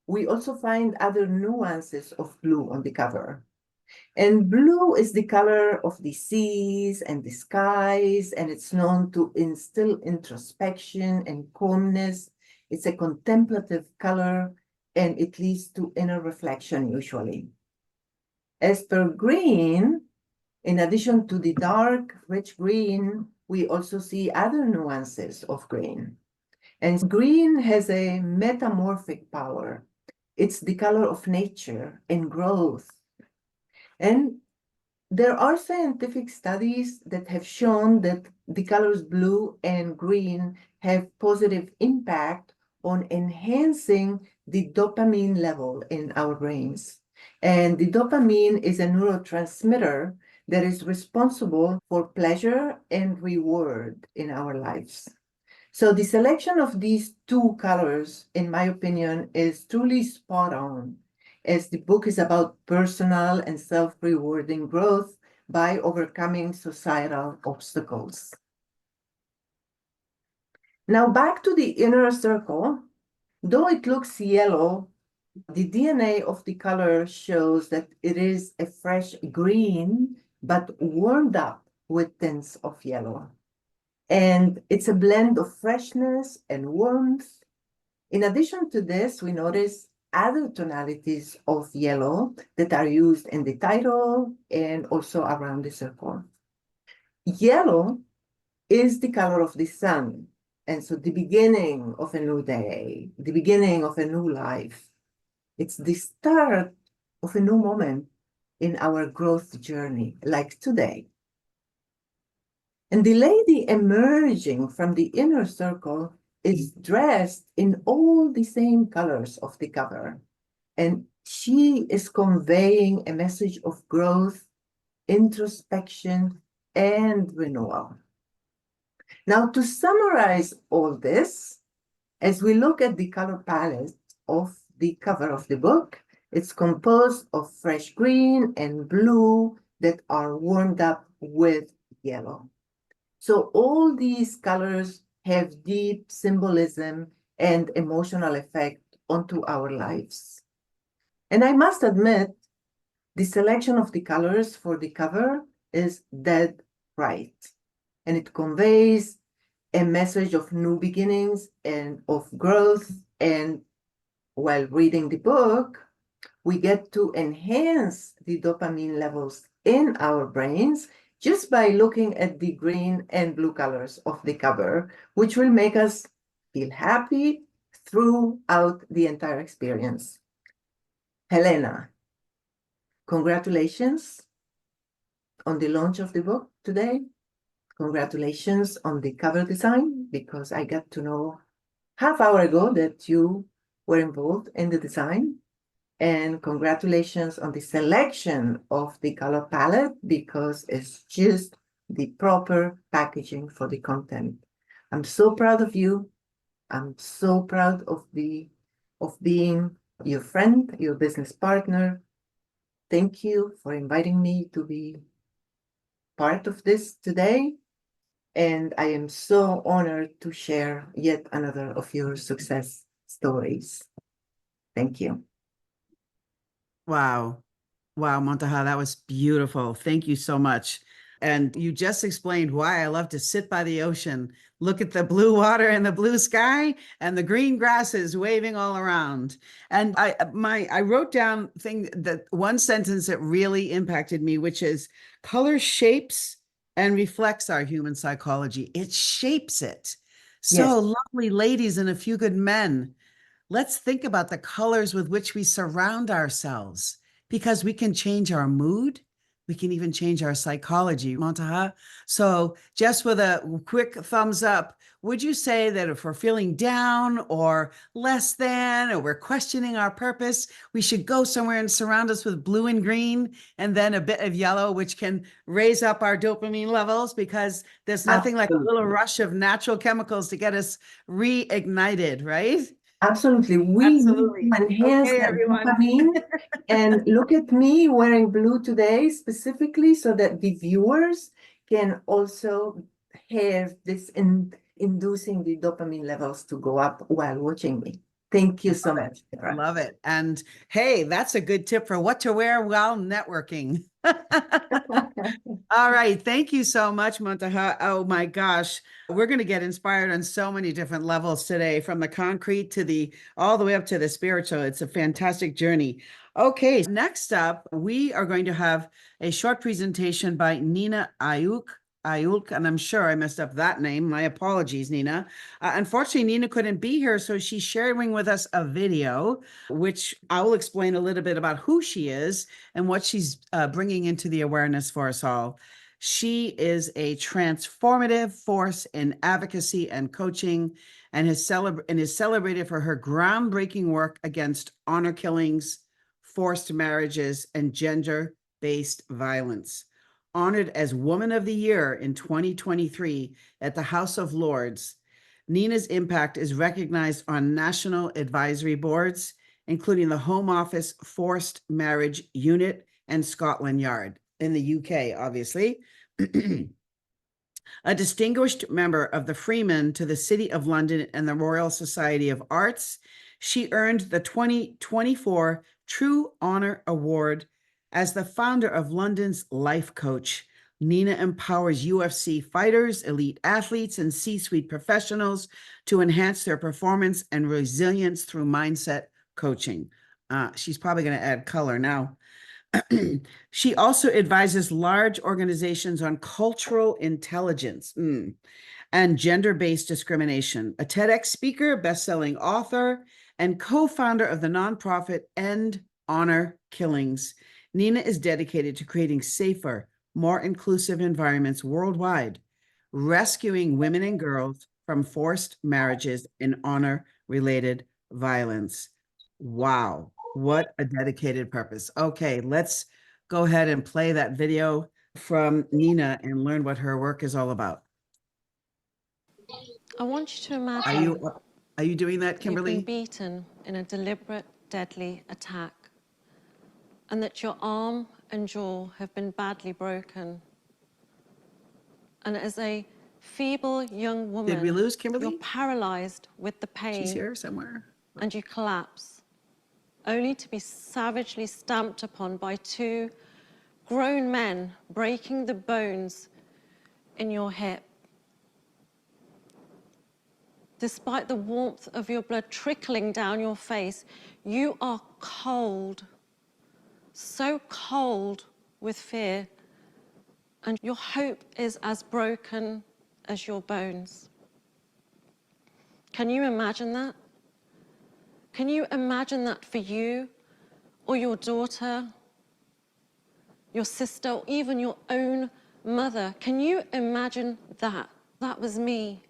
we also find other nuances of blue on the cover. And blue is the color of the seas and the skies, and it's known to instill introspection and calmness. It's a contemplative color, and it leads to inner reflection usually. As per green, in addition to the dark, rich green, we also see other nuances of green. And green has a metamorphic power. It's the color of nature and growth. And there are scientific studies that have shown that the colors blue and green have positive impact on enhancing the dopamine level in our brains. And the dopamine is a neurotransmitter that is responsible for pleasure and reward in our lives. So the selection of these two colors, in my opinion, is truly spot on, as the book is about personal and self-rewarding growth by overcoming societal obstacles. Now back to the inner circle. Though it looks yellow, the DNA of the color shows that it is a fresh green, but warmed up with tints of yellow. And it's a blend of freshness and warmth. In addition to this, we notice other tonalities of yellow that are used in the title and also around the circle. Yellow is the color of the sun. And so the beginning of a new day, the beginning of a new life. It's the start of a new moment in our growth journey, like today. And the lady emerging from the inner circle is dressed in all the same colors of the cover. And she is conveying a message of growth, introspection, and renewal. Now, to summarize all this, as we look at the color palette of the cover of the book, it's composed of fresh green and blue that are warmed up with yellow. So all these colors have deep symbolism and emotional effect onto our lives. And I must admit, the selection of the colors for the cover is dead right. And it conveys a message of new beginnings and of growth. And while reading the book, we get to enhance the dopamine levels in our brains just by looking at the green and blue colors of the cover, which will make us feel happy throughout the entire experience. Helena, congratulations on the launch of the book today. Congratulations on the cover design, because I got to know half hour ago that you were involved in the design. And congratulations on the selection of the color palette, because it's just the proper packaging for the content. I'm so proud of you. I'm so proud of being your friend, your business partner. Thank you for inviting me to be part of this today. And I am so honored to share yet another of your success stories. Thank you. Wow. Wow, Montaha, that was beautiful. Thank you so much. And you just explained why I love to sit by the ocean, look at the blue water and the blue sky and the green grasses waving all around. And I wrote down that one sentence that really impacted me, which is color shapes and reflects our human psychology. It shapes it. So Yes. lovely ladies and a few good men. Let's think about the colors with which we surround ourselves, because we can change our mood. We can even change our psychology, Montaha. So just with a quick thumbs up, would you say that if we're feeling down or less than, or we're questioning our purpose, we should go somewhere and surround us with blue and green and then a bit of yellow, which can raise up our dopamine levels, because there's nothing like a little rush of natural chemicals to get us reignited, right? Absolutely. We Absolutely. need to enhance Okay, that everyone. dopamine. And look at me wearing blue today specifically so that the viewers can also have this inducing the dopamine levels to go up while watching me. Thank you so much, Sarah. Love it. And hey, that's a good tip for what to wear while networking. All right. Thank you so much, Montaha. Oh my gosh. We're going to get inspired on so many different levels today, from the concrete to all the way up to the spiritual. It's a fantastic journey. Okay. Next up, we are going to have a short presentation by Nina Ayuk. Ayulk, and I'm sure I messed up that name. My apologies, Nina. Unfortunately, Nina couldn't be here, so she's sharing with us a video, which I will explain a little bit about who she is and what she's bringing into the awareness for us all. She is a transformative force in advocacy and coaching, and is celebrated for her groundbreaking work against honor killings, forced marriages, and gender-based violence. Honored as Woman of the Year in 2023 at the House of Lords, Nina's impact is recognized on national advisory boards, including the Home Office Forced Marriage Unit and Scotland Yard in the UK, obviously. A distinguished member of the Freemen to the City of London and the Royal Society of Arts, she earned the 2024 True Honor Award. As the founder of London's Life Coach, Nina empowers UFC fighters, elite athletes, and C-suite professionals to enhance their performance and resilience through mindset coaching. She's probably going to add color now. She also advises large organizations on cultural intelligence and gender-based discrimination. A TEDx speaker, best-selling author, and co-founder of the nonprofit End Honor Killings, Nina is dedicated to creating safer, more inclusive environments worldwide, rescuing women and girls from forced marriages and honor-related violence. Wow, what a dedicated purpose. Okay, let's go ahead and play that video from Nina and learn what her work is all about. I want you to imagine Are you doing that, you've Kimberly? been beaten in a deliberate, deadly attack, and that your arm and jaw have been badly broken. And as a feeble young woman, Did we lose Kimberly? you're paralyzed with the pain. She's here somewhere. And you collapse, only to be savagely stamped upon by two grown men breaking the bones in your hip. Despite the warmth of your blood trickling down your face, you are cold, so cold with fear, and your hope is as broken as your bones. Can you imagine that? Can you imagine that for you, or your daughter, your sister, or even your own mother? Can you imagine that? That was me.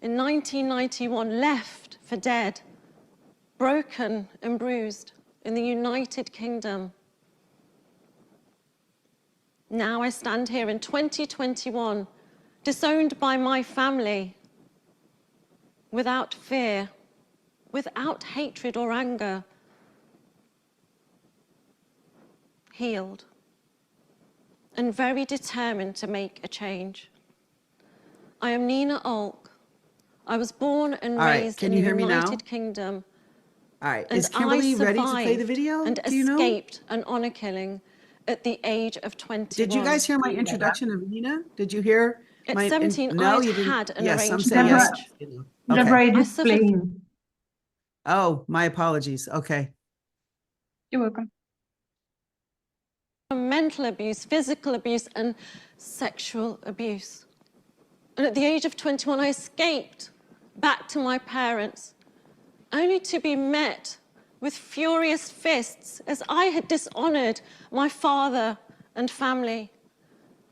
In 1991, left for dead, broken and bruised in the United Kingdom. Now I stand here in 2021, disowned by my family, without fear, without hatred or anger, healed, and very determined to make a change. I am Nina Demuynck. I was born and raised in the United Kingdom. All right, is Kimberly ready to play the video? And escaped an honor killing at the age of 21. Did you guys hear my introduction of Nina? Did you hear? At 17, no, I'd you didn't. had an Yes, some arranged say yes. marriage. Okay. I suffered Oh, my apologies. Okay. You're welcome. from mental abuse, physical abuse, and sexual abuse. And at the age of 21, I escaped back to my parents, only to be met with furious fists as I had dishonored my father and family.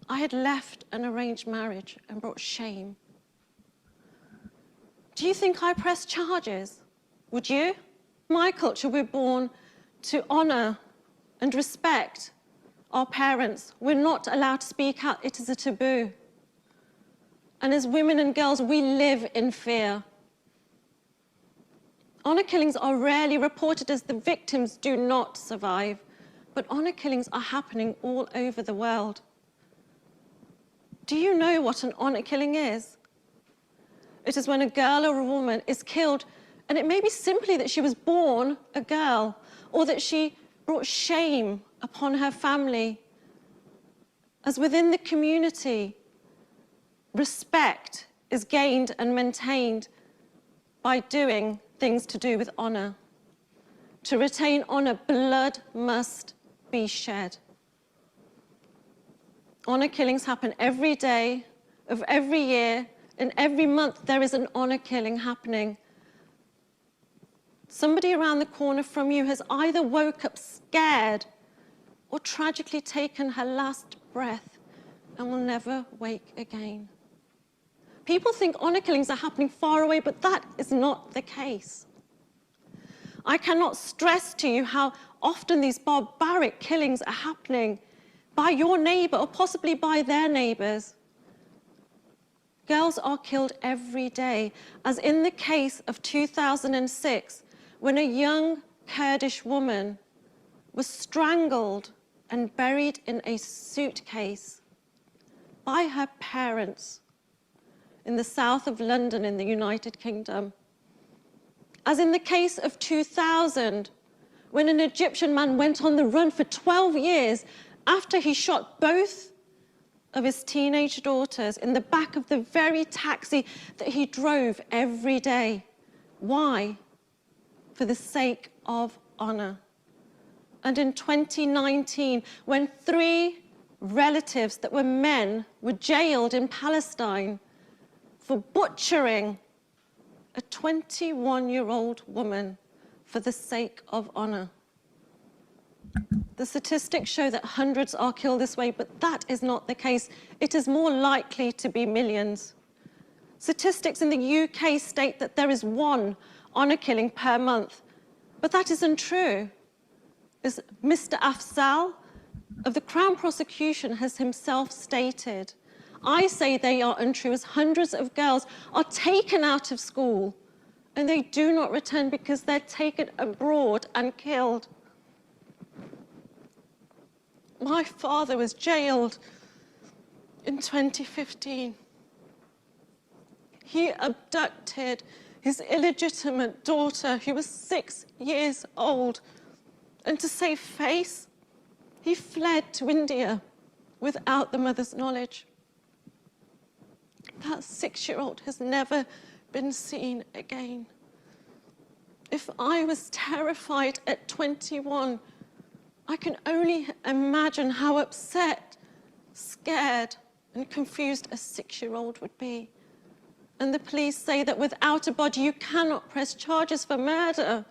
I had left an arranged marriage and brought shame. Do you think I pressed charges? Would you? In my culture, we're born to honor and respect our parents. We're not allowed to speak out. It is a taboo. And as women and girls, we live in fear. Honor killings are rarely reported as the victims do not survive, but honor killings are happening all over the world. Do you know what an honor killing is? It is when a girl or a woman is killed, and it may be simply that she was born a girl, or that she brought shame upon her family. As within the community, respect is gained and maintained by doing things to do with honor. To retain honor, blood must be shed. Honor killings happen every day of every year and every month there is an honor killing happening. Somebody around the corner from you has either woke up scared or tragically taken her last breath and will never wake again. People think honor killings are happening far away, but that is not the case. I cannot stress to you how often these barbaric killings are happening by your neighbor or possibly by their neighbors. Girls are killed every day, as in the case of 2006, when a young Kurdish woman was strangled and buried in a suitcase by her parents in the south of London in the United Kingdom. As in the case of 2000, when an Egyptian man went on the run for 12 years after he shot both of his teenage daughters in the back of the very taxi that he drove every day. Why? For the sake of honor. And in 2019, when 3 relatives that were men were jailed in Palestine for butchering a 21-year-old woman for the sake of honor. The statistics show that hundreds are killed this way, but that is not the case. It is more likely to be millions. Statistics in the UK state that there is 1 honor killing per month, but that isn't true. As Mr. Afzal of the Crown Prosecution has himself stated, I say they are untrue, as hundreds of girls are taken out of school and they do not return because they're taken abroad and killed. My father was jailed in 2015. He abducted his illegitimate daughter, who was 6 years old, and to save face, he fled to India without the mother's knowledge. That 6-year-old has never been seen again. If I was terrified at 21, I can only imagine how upset, scared, and confused a 6-year-old would be. And the police say that without a body, you cannot press charges for murder.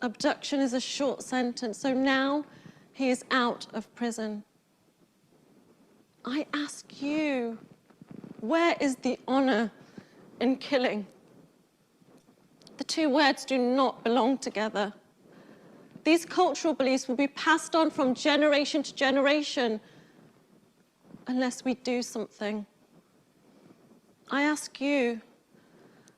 Abduction is a short sentence, so now he is out of prison. I ask you, where is the honor in killing? The 2 words do not belong together. These cultural beliefs will be passed on from generation to generation unless we do something. I ask you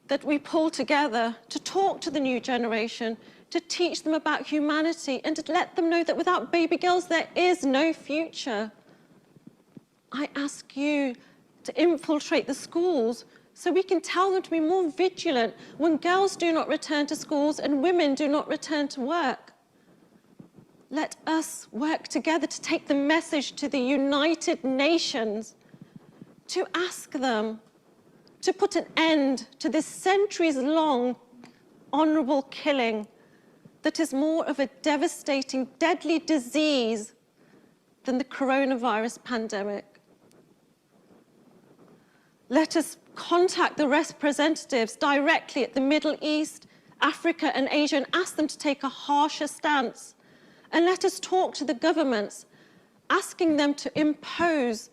that we pull together to talk to the new generation, to teach them about humanity, and to let them know that without baby girls, there is no future. I ask you to infiltrate the schools so we can tell them to be more vigilant when girls do not return to schools and women do not return to work. Let us work together to take the message to the United Nations, to ask them to put an end to this centuries-long honorable killing that is more of a devastating, deadly disease than the coronavirus pandemic. Let us contact the representatives directly at the Middle East, Africa, and Asia and ask them to take a harsher stance. And let us talk to the governments, asking them to impose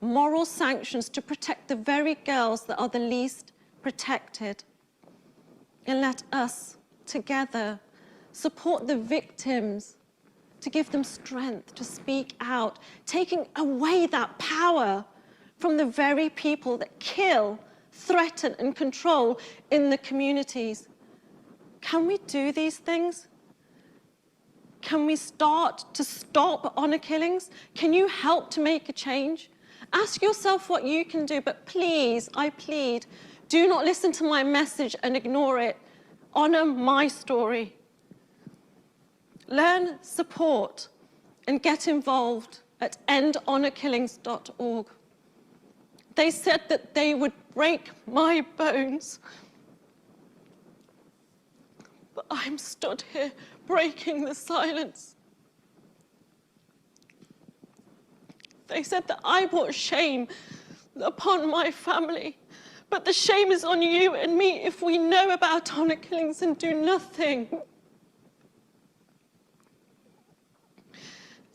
moral sanctions to protect the very girls that are the least protected. And let us, together, support the victims, to give them strength to speak out, taking away that power from the very people that kill, threaten, and control in the communities. Can we do these things? Can we start to stop honor killings? Can you help to make a change? Ask yourself what you can do, but please, I plead, do not listen to my message and ignore it. Honor my story. Learn, support, and get involved at endhonorkillings.org. They said that they would break my bones, but I'm stood here breaking the silence. They said that I brought shame upon my family. But the shame is on you and me if we know about honor killings and do nothing.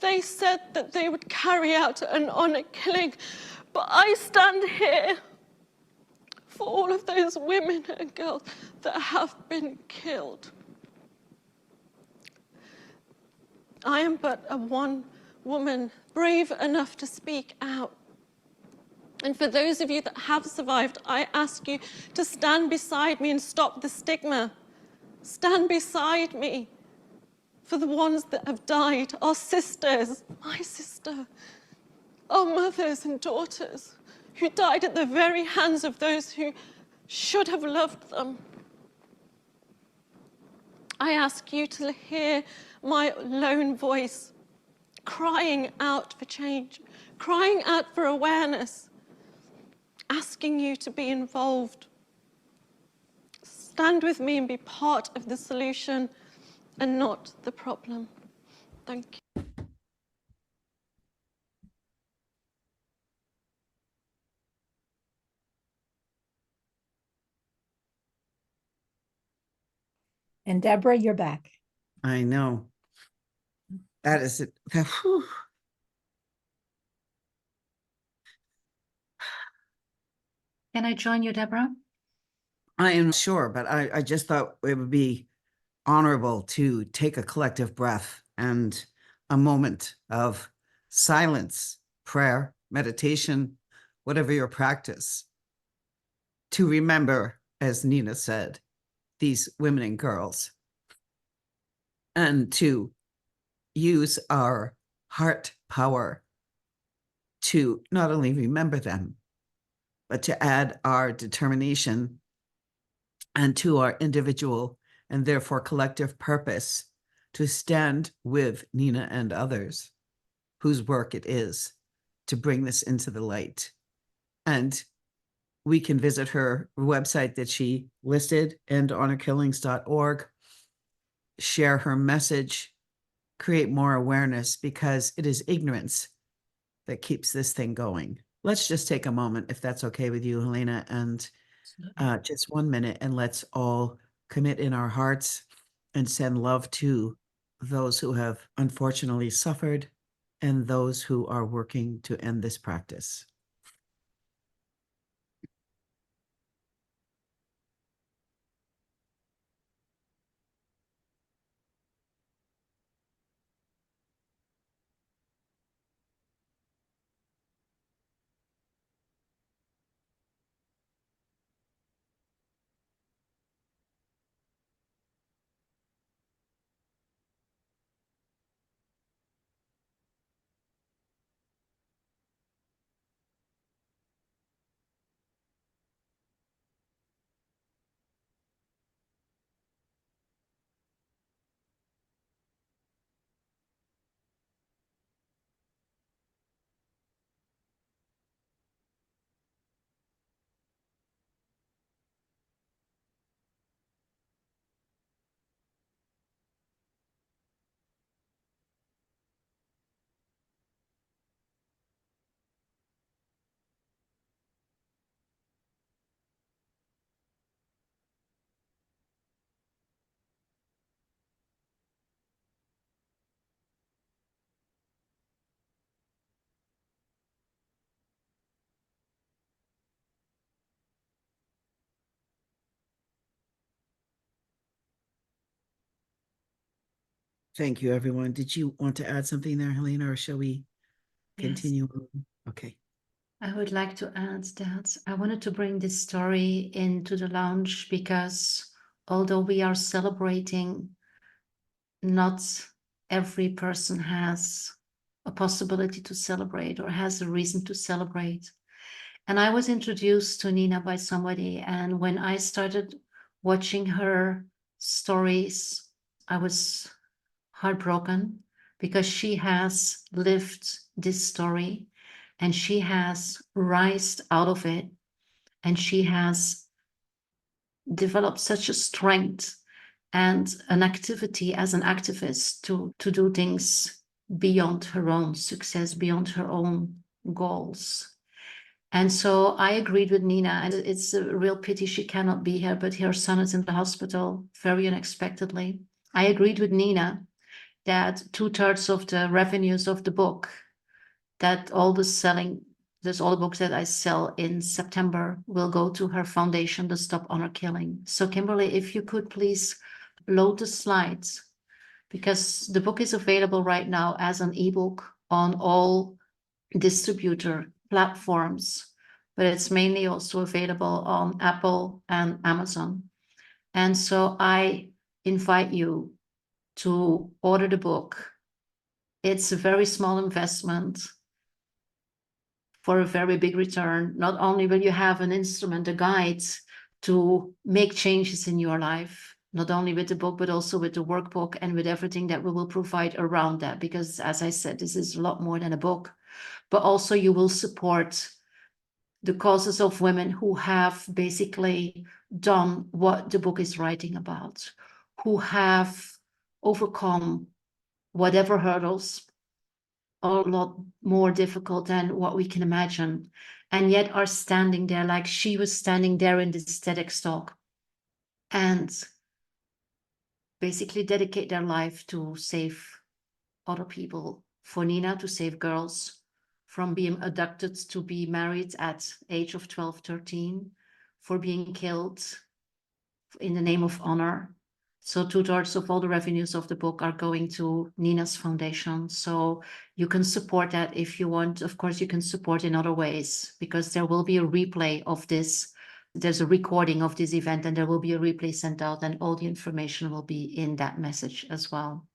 They said that they would carry out an honor killing, but I stand here for all of those women and girls that have been killed. I am but a one woman, brave enough to speak out. And for those of you that have survived, I ask you to stand beside me and stop the stigma. Stand beside me for the ones that have died, our sisters, my sister, our mothers and daughters who died at the very hands of those who should have loved them. I ask you to hear my lone voice crying out for change, crying out for awareness, asking you to be involved. Stand with me and be part of the solution and not the problem. Thank you. And Deborah, you're back. I know. That is it. Whew. Can I join you, Deborah? I am sure, but I just thought it would be honorable to take a collective breath and a moment of silence, prayer, meditation, whatever your practice, to remember, as Nina said, these women and girls, and to use our heart power to not only remember them, but to add our determination and to our individual and therefore collective purpose to stand with Nina and others whose work it is to bring this into the light. And we can visit her website that she listed, endhonorkillings.org, share her message, create more awareness, because it is ignorance that keeps this thing going. Let's just take a moment, if that's okay with you, Helena, and just 1 minute, and let's all commit in our hearts and send love to those who have unfortunately suffered and those who are working to end this practice. Thank you, everyone. Did you want to add something there, Helena, or shall we continue? Yes. Okay. I would like to add that I wanted to bring this story into the lounge because although we are celebrating, not every person has a possibility to celebrate or has a reason to celebrate. And I was introduced to Nina by somebody, and when I started watching her stories, I was heartbroken because she has lived this story and she has rised out of it, and she has developed such a strength and an activity as an activist to do things beyond her own success, beyond her own goals. And so I agreed with Nina, and it's a real pity she cannot be here, but her son is in the hospital very unexpectedly. I agreed with Nina that 2/3 of the revenues of the book, that all the books that I sell in September will go to her foundation to stop honor killing. So Kimberly, if you could please load the slides, because the book is available right now as an ebook on all distributor platforms, but it's mainly also available on Apple and Amazon. And so I invite you to order the book. It's a very small investment for a very big return. Not only will you have an instrument, a guide to make changes in your life, not only with the book, but also with the workbook and with everything that we will provide around that. Because as I said, this is a lot more than a book, but also you will support the causes of women who have basically done what the book is writing about, who have overcome whatever hurdles are a lot more difficult than what we can imagine, and yet are standing there like she was standing there in this TEDx talk, and basically dedicate their life to save other people. For Nina, to save girls from being abducted to be married at age of 12, 13, for being killed in the name of honor. So 2/3 of all the revenues of the book are going to Nina's foundation. So you can support that if you want. Of course, you can support in other ways, because there will be a replay of this. There's a recording of this event, and there will be a replay sent out, and all the information will be in that message as well.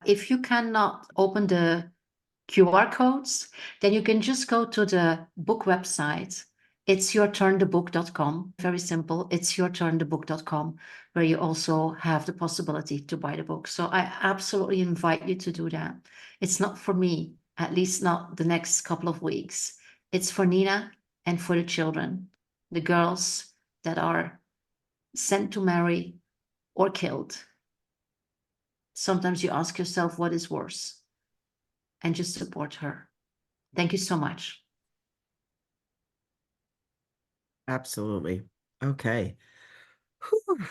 If you cannot open the QR codes, then you can just go to the book website. It's yourturnthebook.com. Very simple. It's yourturnthebook.com, where you also have the possibility to buy the book. So I absolutely invite you to do that. It's not for me, at least not the next couple of weeks. It's for Nina and for the children, the girls that are sent to marry or killed. Sometimes you ask yourself, what is worse? And just support her. Thank you so much. Absolutely. Okay. Whew.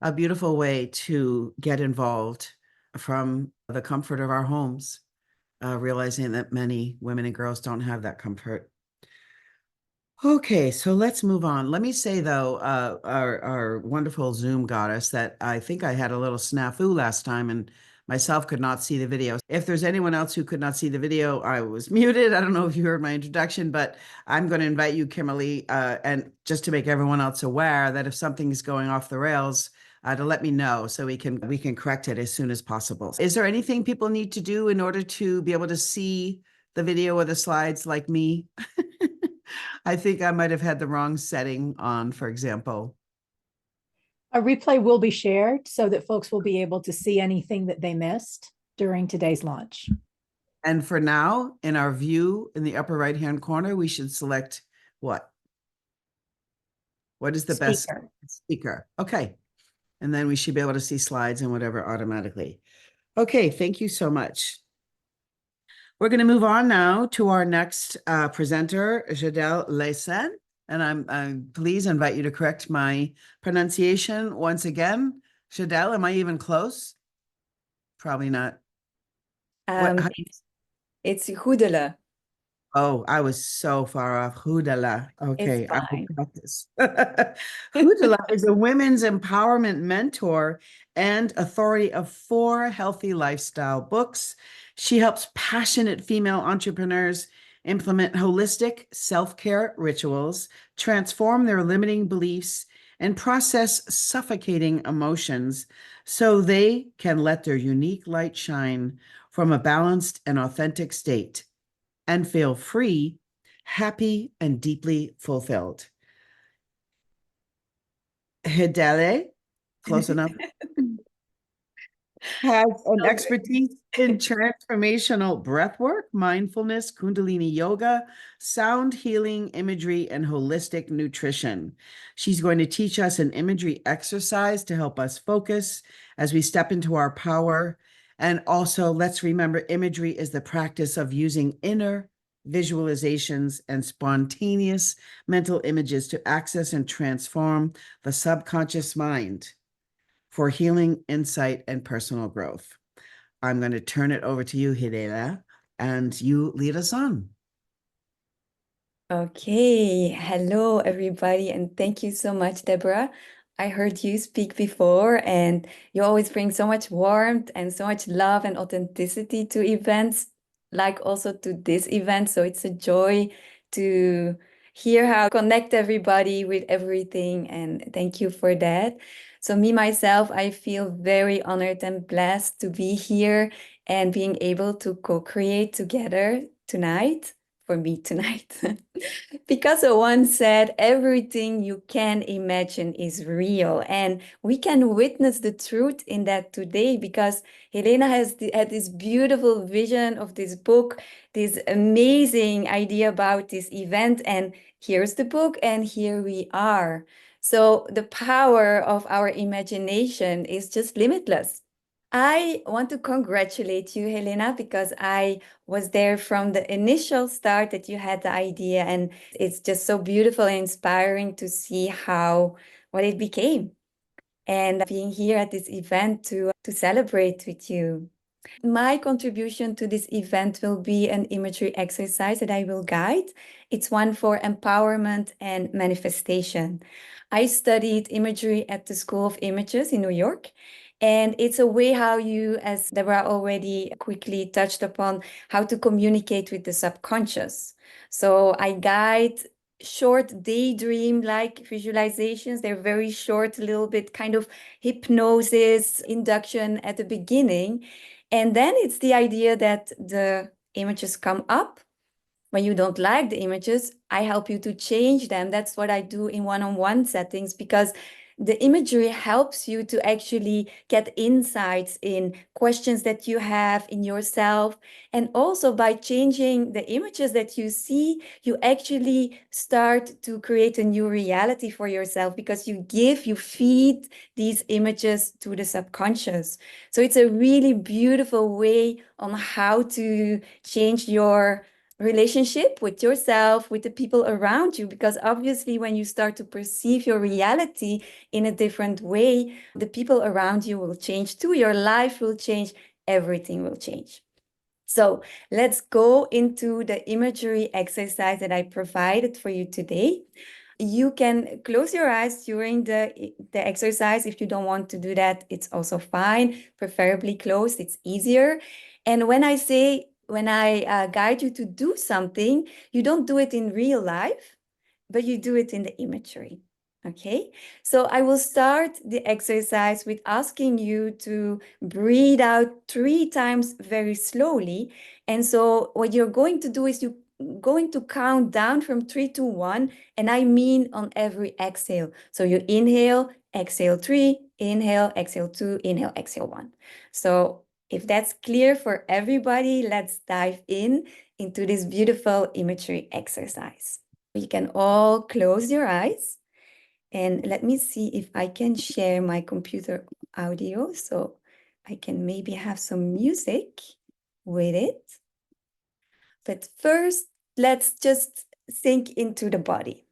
A beautiful way to get involved from the comfort of our homes, realizing that many women and girls don't have that comfort. Okay, so let's move on. Let me say, though, our wonderful Zoom goddess, that I think I had a little snafu last time and myself could not see the video. If there's anyone else who could not see the video, I was muted. I don't know if you heard my introduction, but I'm going to invite you, Kimberly, and just to make everyone else aware that if something is going off the rails, to let me know so we can correct it as soon as possible. Is there anything people need to do in order to be able to see the video or the slides like me? I think I might have had the wrong setting on, for example. A replay will be shared so that folks will be able to see anything that they missed during today's launch. And for now, in our view in the upper right-hand corner, we should select what? What is the best Speaker. speaker? Okay. And then we should be able to see slides and whatever automatically. Okay, thank you so much. We're going to move on now to our next presenter, Jadelle Leysen. And I'm please invite you to correct my pronunciation once again. Jadelle, am I even close? Probably not. What, It's Goedele. oh, I was so far off. Hudala. Okay, It's I will fine. practice. Hudala is a women's empowerment mentor and authority of 4 healthy lifestyle books. She helps passionate female entrepreneurs implement holistic self-care rituals, transform their limiting beliefs, and process suffocating emotions so they can let their unique light shine from a balanced and authentic state and feel free, happy, and deeply fulfilled. Hidele, close enough? has an expertise in transformational breath work, mindfulness, Kundalini yoga, sound healing, imagery, and holistic nutrition. She's going to teach us an imagery exercise to help us focus as we step into our power. And also, let's remember imagery is the practice of using inner visualizations and spontaneous mental images to access and transform the subconscious mind for healing, insight, and personal growth. I'm going to turn it over to you, Helena, and you lead us on. Okay, hello everybody, and thank you so much, Deborah. I heard you speak before, and you always bring so much warmth and so much love and authenticity to events, like also to this event. So it's a joy to hear how you connect everybody with everything, and thank you for that. So me, myself, I feel very honored and blessed to be here and being able to co-create together tonight, for me tonight. Picasso once said, everything you can imagine is real. And we can witness the truth in that today because Helena had this beautiful vision of this book, this amazing idea about this event. And here's the book, and here we are. So the power of our imagination is just limitless. I want to congratulate you, Helena, because I was there from the initial start that you had the idea, and it's just so beautiful and inspiring to see what it became, and being here at this event to celebrate with you. My contribution to this event will be an imagery exercise that I will guide. It's one for empowerment and manifestation. I studied imagery at the School of Images in New York. And it's a way how you, as Deborah already quickly touched upon, how to communicate with the subconscious. So I guide short daydream-like visualizations. They're very short, a little bit kind of hypnosis induction at the beginning. And then it's the idea that the images come up. When you don't like the images, I help you to change them. That's what I do in one-on-one settings, because the imagery helps you to actually get insights in questions that you have in yourself. And also by changing the images that you see, you actually start to create a new reality for yourself, because you feed these images to the subconscious. So it's a really beautiful way on how to change your relationship with yourself, with the people around you, because obviously when you start to perceive your reality in a different way, the people around you will change too, your life will change, everything will change. So let's go into the imagery exercise that I provided for you today. You can close your eyes during the exercise. If you don't want to do that, it's also fine, preferably closed, it's easier. And when I guide you to do something, you don't do it in real life, but you do it in the imagery. Okay, so I will start the exercise with asking you to breathe out 3 times very slowly. And so what you're going to do is you're going to count down from 3 to 1, and I mean on every exhale. So you inhale, exhale 3, inhale, exhale 2, inhale, exhale 1. So if that's clear for everybody, let's dive into this beautiful imagery exercise. You can all close your eyes, and let me see if I can share my computer audio so I can maybe have some music with it. But first, let's just sink into the body.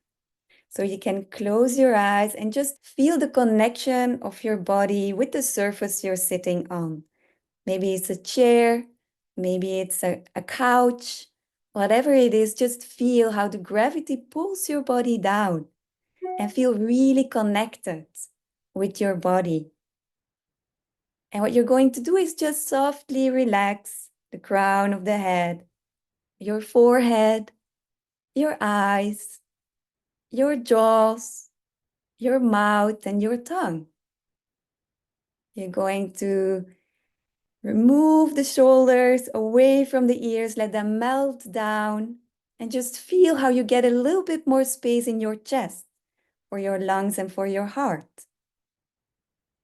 So you can close your eyes and just feel the connection of your body with the surface you're sitting on. Maybe it's a chair, maybe it's a couch, whatever it is, just feel how the gravity pulls your body down and feel really connected with your body. And what you're going to do is just softly relax the crown of the head, your forehead, your eyes, your jaws, your mouth, and your tongue. You're going to remove the shoulders away from the ears, let them melt down, and just feel how you get a little bit more space in your chest for your lungs and for your heart.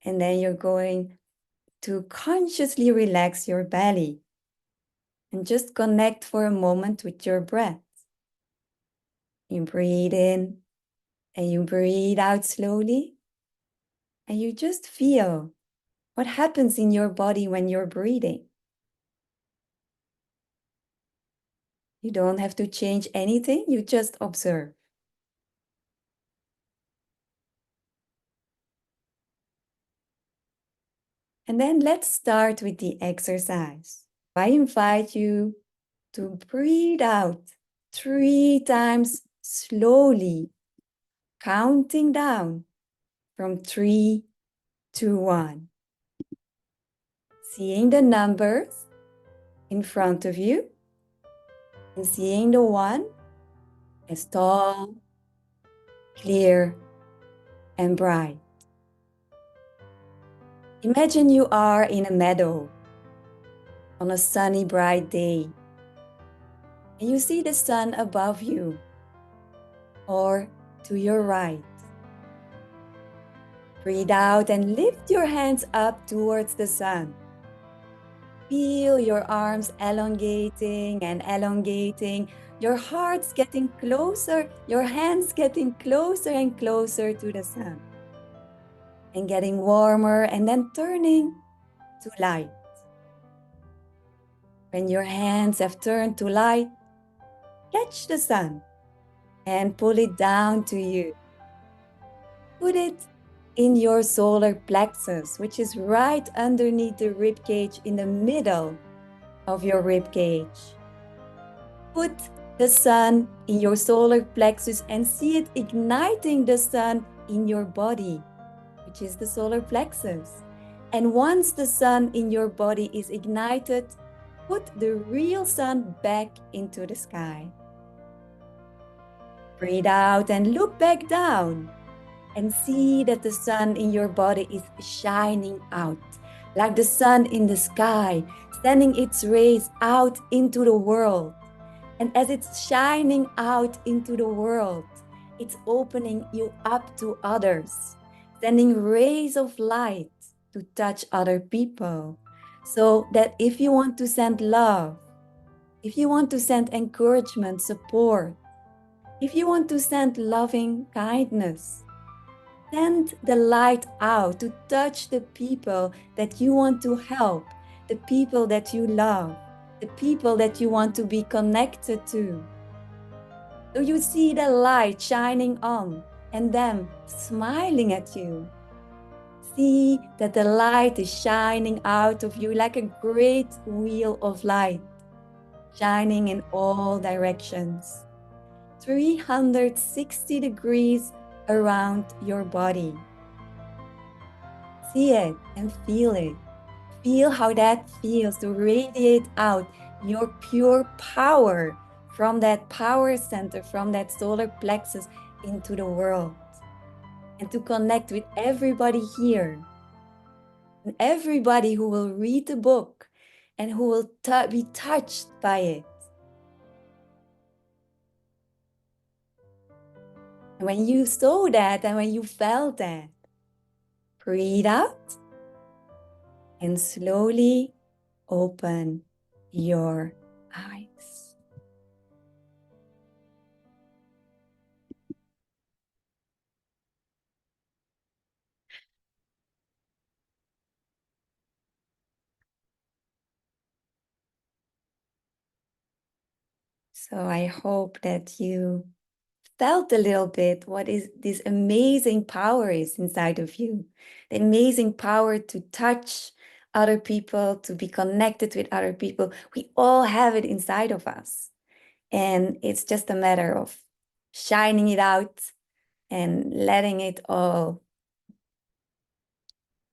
And then you're going to consciously relax your belly and just connect for a moment with your breath. You breathe in and you breathe out slowly, and you just feel what happens in your body when you're breathing. You don't have to change anything, you just observe. And then let's start with the exercise. I invite you to breathe out 3 times slowly, counting down from 3 to 1. Seeing the numbers in front of you and seeing the 1 as tall, clear, and bright. Imagine you are in a meadow on a sunny, bright day, and you see the sun above you or to your right. Breathe out and lift your hands up towards the sun. Feel your arms elongating and elongating, your heart's getting closer, your hands getting closer and closer to the sun, and getting warmer and then turning to light. When your hands have turned to light, catch the sun and pull it down to you. Put it in your solar plexus, which is right underneath the rib cage, in the middle of your rib cage. Put the sun in your solar plexus and see it igniting the sun in your body, which is the solar plexus. And once the sun in your body is ignited, put the real sun back into the sky. Breathe out and look back down and see that the sun in your body is shining out, like the sun in the sky, sending its rays out into the world. And as it's shining out into the world, it's opening you up to others, sending rays of light to touch other people. So that if you want to send love, if you want to send encouragement, support, if you want to send loving kindness, send the light out to touch the people that you want to help, the people that you love, the people that you want to be connected to. So you see the light shining on and them smiling at you. See that the light is shining out of you like a great wheel of light, shining in all directions, 360 degrees around your body. See it and feel it. Feel how that feels to radiate out your pure power from that power center, from that solar plexus into the world. And to connect with everybody here. And everybody who will read the book and who will be touched by it. And when you saw that and when you felt that, breathe out and slowly open your eyes. So I hope that you felt a little bit what is this amazing power is inside of you. The amazing power to touch other people, to be connected with other people. We all have it inside of us. And it's just a matter of shining it out and letting it all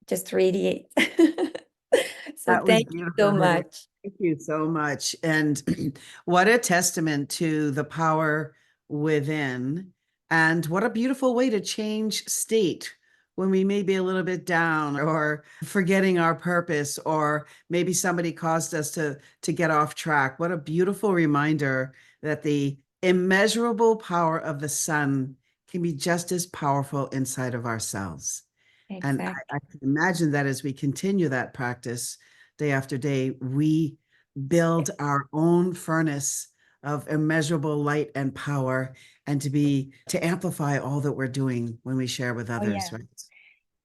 just radiate. So That was thank you so beautiful, Helena. much. Thank you so much. And what a testament to the power within, and what a beautiful way to change state when we may be a little bit down or forgetting our purpose, or maybe somebody caused us to get off track. What a beautiful reminder that the immeasurable power of the sun can be just as powerful inside of ourselves. And Exactly. I can imagine that as we continue that practice day after day, we build our own furnace of immeasurable light and power, and to amplify all that we're doing when we share with others, yeah. right?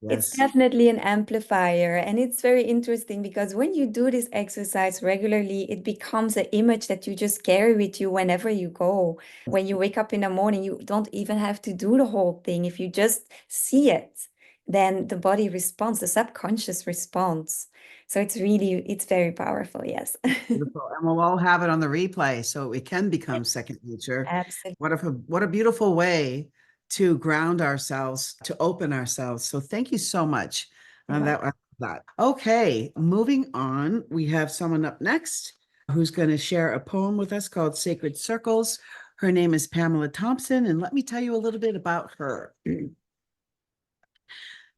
It's Yes. definitely an amplifier, and it's very interesting because when you do this exercise regularly, it becomes an image that you just carry with you whenever you go. When you wake up in the morning, you don't even have to do the whole thing. If you just see it, then the body responds, the subconscious responds. So it's very powerful, yes. Beautiful. And we'll all have it on the replay so it can become second nature. Absolutely. What a beautiful way to ground ourselves, to open ourselves. So thank you so much on that. Okay, moving on. We have someone up next who's going to share a poem with us called Sacred Circles. Her name is Pamela Thompson, and let me tell you a little bit about her.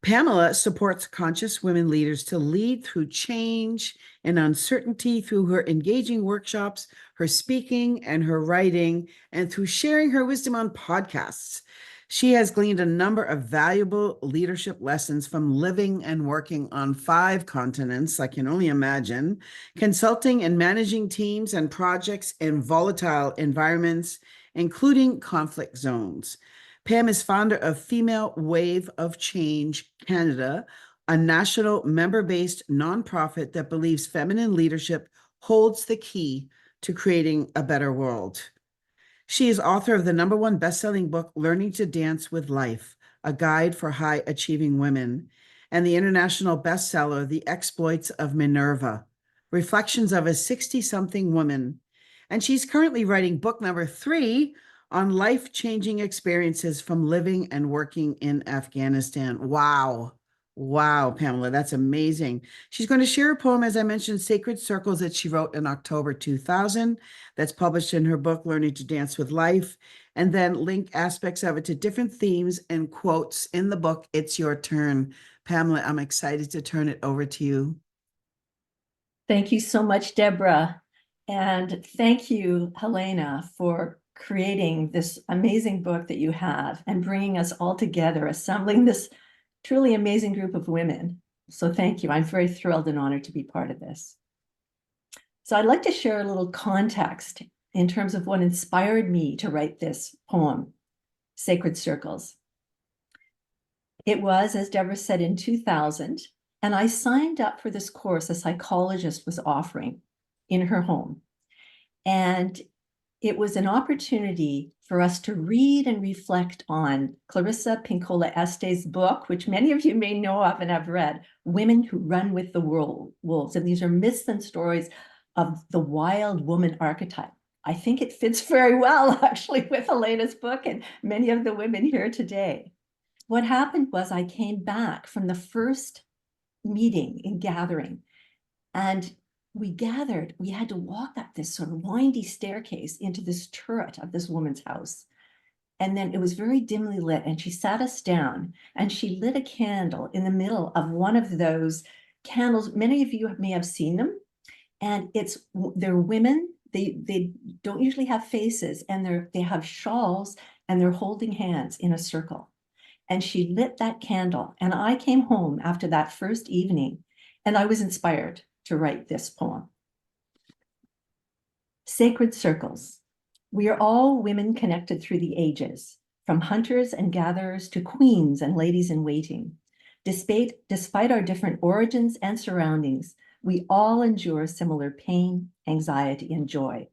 Pamela supports conscious women leaders to lead through change and uncertainty through her engaging workshops, her speaking, and her writing, and through sharing her wisdom on podcasts. She has gleaned a number of valuable leadership lessons from living and working on 5 continents, I can only imagine, consulting and managing teams and projects in volatile environments, including conflict zones. Pam is founder of Female Wave of Change Canada, a national member-based nonprofit that believes feminine leadership holds the key to creating a better world. She is author of the #1 best-selling book, Learning to Dance with Life, a guide for high-achieving women, and the international bestseller, The Exploits of Minerva, Reflections of a 60-something Woman. And she's currently writing book #3 on life-changing experiences from living and working in Afghanistan. Wow. Wow, Pamela, that's amazing. She's going to share a poem, as I mentioned, Sacred Circles, that she wrote in October 2000. That's published in her book, Learning to Dance with Life, and then link aspects of it to different themes and quotes in the book. It's your turn. Pamela, I'm excited to turn it over to you. Thank you so much, Deborah. And thank you, Helena, for creating this amazing book that you have and bringing us all together, assembling this truly amazing group of women. So thank you. I'm very thrilled and honored to be part of this. So I'd like to share a little context in terms of what inspired me to write this poem, Sacred Circles. It was, as Deborah said, in 2000, and I signed up for this course a psychologist was offering in her home. And it was an opportunity for us to read and reflect on Clarissa Pinkola Estes' book, which many of you may know of and have read, Women Who Run with the Wolves. And these are myths and stories of the wild woman archetype. I think it fits very well, actually, with Helena's book and many of the women here today. What happened was I came back from the first meeting and gathering, and we had to walk up this sort of windy staircase into this turret of this woman's house. And then it was very dimly lit, and she sat us down and she lit a candle in the middle of one of those candles. Many of you may have seen them, and they're women. They don't usually have faces, and they have shawls, and they're holding hands in a circle. And she lit that candle, and I came home after that first evening, and I was inspired to write this poem. Sacred Circles. We are all women connected through the ages, from hunters and gatherers to queens and ladies in waiting. Despite our different origins and surroundings, we all endure similar pain, anxiety, and joy.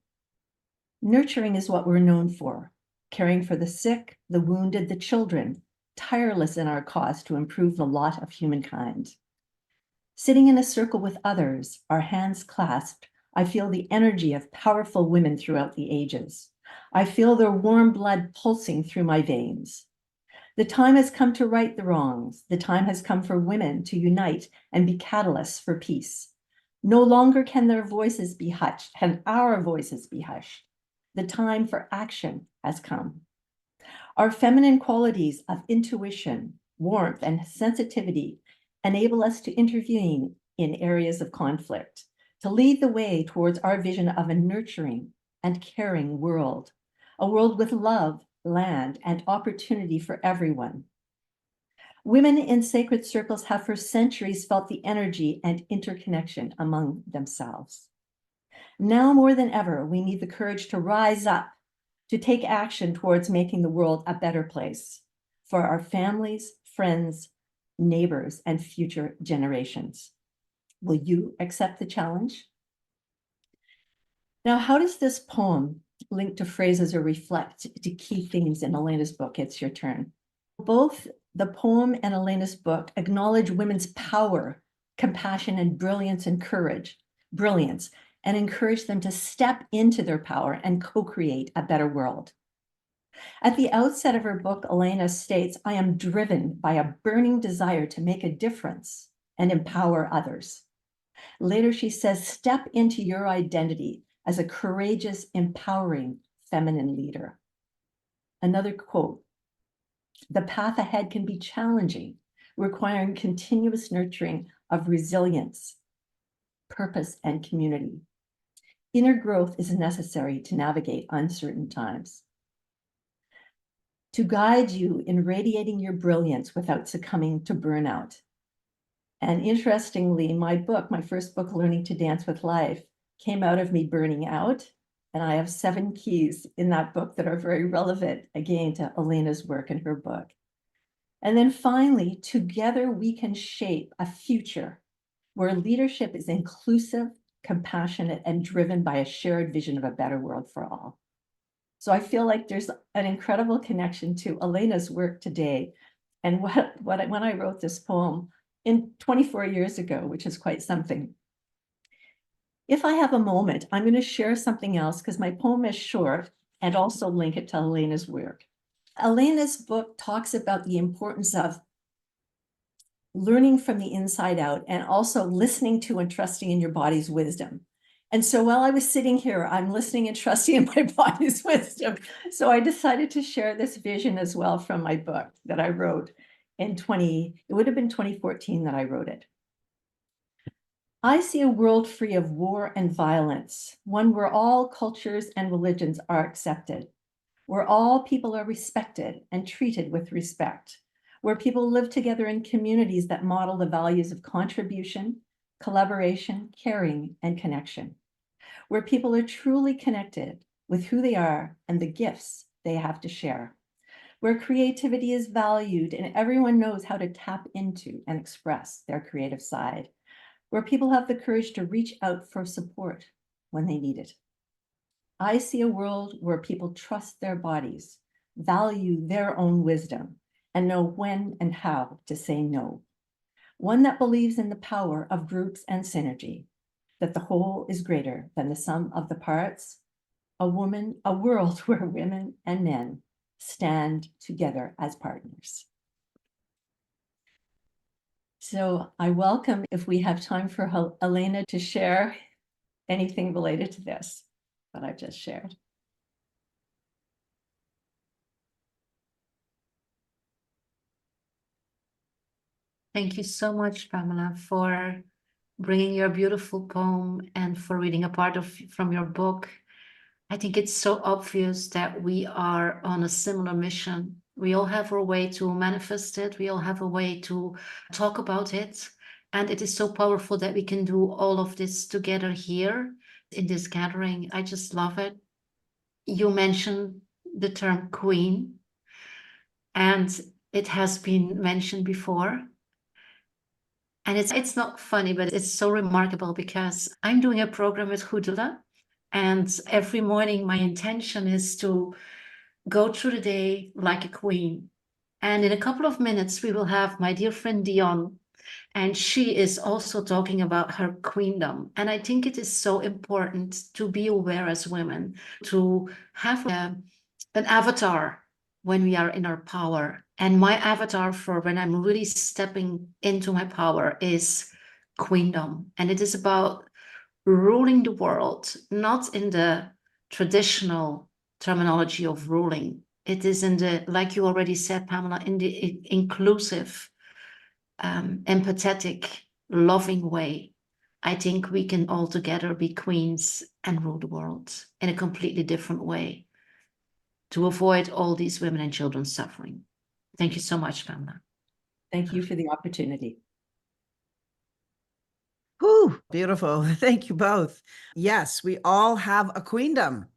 Nurturing is what we're known for, caring for the sick, the wounded, the children, tireless in our cause to improve the lot of humankind. Sitting in a circle with others, our hands clasped, I feel the energy of powerful women throughout the ages. I feel their warm blood pulsing through my veins. The time has come to right the wrongs. The time has come for women to unite and be catalysts for peace. No longer can their voices be hushed, can our voices be hushed. The time for action has come. Our feminine qualities of intuition, warmth, and sensitivity enable us to intervene in areas of conflict, to lead the way towards our vision of a nurturing and caring world, a world with love, land, and opportunity for everyone. Women in sacred circles have for centuries felt the energy and interconnection among themselves. Now more than ever, we need the courage to rise up, to take action towards making the world a better place for our families, friends, neighbors, and future generations. Will you accept the challenge? Now, how does this poem link to phrases or reflect to key themes in Helena's book? It's your turn. Both the poem and Helena's book acknowledge women's power, compassion, and brilliance and courage, and encourage them to step into their power and co-create a better world. At the outset of her book, Helena states, "I am driven by a burning desire to make a difference and empower others." Later, she says, "Step into your identity as a courageous, empowering feminine leader." Another quote, "The path ahead can be challenging, requiring continuous nurturing of resilience, purpose, and community. Inner growth is necessary to navigate uncertain times. To guide you in radiating your brilliance without succumbing to burnout." And interestingly, my first book, Learning to Dance with Life, came out of me burning out. And I have 7 keys in that book that are very relevant, again, to Helena's work in her book. And then finally, together we can shape a future where leadership is inclusive, compassionate, and driven by a shared vision of a better world for all. So I feel like there's an incredible connection to Helena's work today. And when I wrote this poem in 24 years ago, which is quite something. If I have a moment, I'm going to share something else because my poem is short and also link it to Helena's work. Helena's book talks about the importance of learning from the inside out and also listening to and trusting in your body's wisdom. And so while I was sitting here, I'm listening and trusting in my body's wisdom. So I decided to share this vision as well from my book that I wrote in it would have been 2014 that I wrote it. "I see a world free of war and violence, one where all cultures and religions are accepted, where all people are respected and treated with respect, where people live together in communities that model the values of contribution, collaboration, caring, and connection, where people are truly connected with who they are and the gifts they have to share, where creativity is valued and everyone knows how to tap into and express their creative side, where people have the courage to reach out for support when they need it. I see a world where people trust their bodies, value their own wisdom, and know when and how to say no. One that believes in the power of groups and synergy, that the whole is greater than the sum of the parts, a world where women and men stand together as partners." So I welcome if we have time for Helena to share anything related to this that I've just shared. Thank you so much, Pamela, for bringing your beautiful poem and for reading a part from your book. I think it's so obvious that we are on a similar mission. We all have our way to manifest it. We all have a way to talk about it. And it is so powerful that we can do all of this together here in this gathering. I just love it. You mentioned the term queen, and it has been mentioned before. And it's not funny, but it's so remarkable because I'm doing a program with Hudula. And every morning, my intention is to go through the day like a queen. And in a couple of minutes, we will have my dear friend Dion. And she is also talking about her queendom. And I think it is so important to be aware as women, to have an avatar when we are in our power. And my avatar for when I'm really stepping into my power is queendom. And it is about ruling the world, not in the traditional terminology of ruling. It is in the, like you already said, Pamela, in the inclusive, empathetic, loving way. I think we can all together be queens and rule the world in a completely different way to avoid all these women and children suffering. Thank you so much, Pamela. Thank you for the opportunity. Whew, beautiful. Thank you both. Yes, we all have a queendom.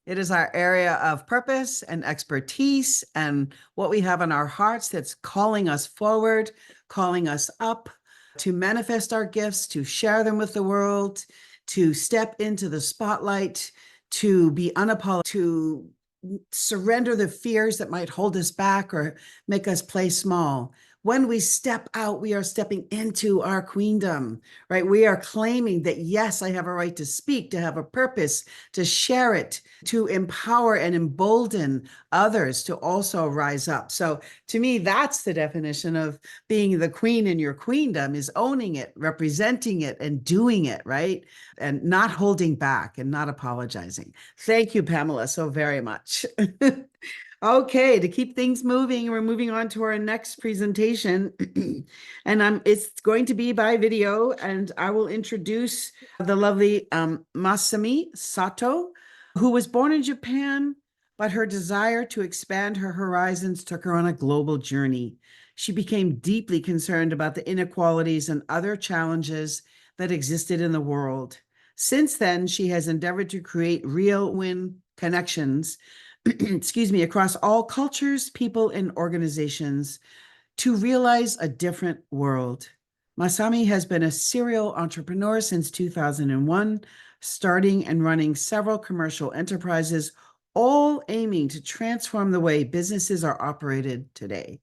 It is our area of purpose and expertise and what we have in our hearts that's calling us forward, calling us up to manifest our gifts, to share them with the world, to step into the spotlight, to be unapologetic, to surrender the fears that might hold us back or make us play small. When we step out, we are stepping into our queendom, right? We are claiming that, yes, I have a right to speak, to have a purpose, to share it, to empower and embolden others to also rise up. So to me, that's the definition of being the queen in your queendom, is owning it, representing it, and doing it, right? And not holding back and not apologizing. Thank you, Pamela, so very much. Okay, to keep things moving, we're moving on to our next presentation. And it's going to be by video, and I will introduce the lovely Masami Sato, who was born in Japan, but her desire to expand her horizons took her on a global journey. She became deeply concerned about the inequalities and other challenges that existed in the world. Since then, she has endeavored to create real win connections across all cultures, people, and organizations to realize a different world. Masami has been a serial entrepreneur since 2001, starting and running several commercial enterprises, all aiming to transform the way businesses are operated today.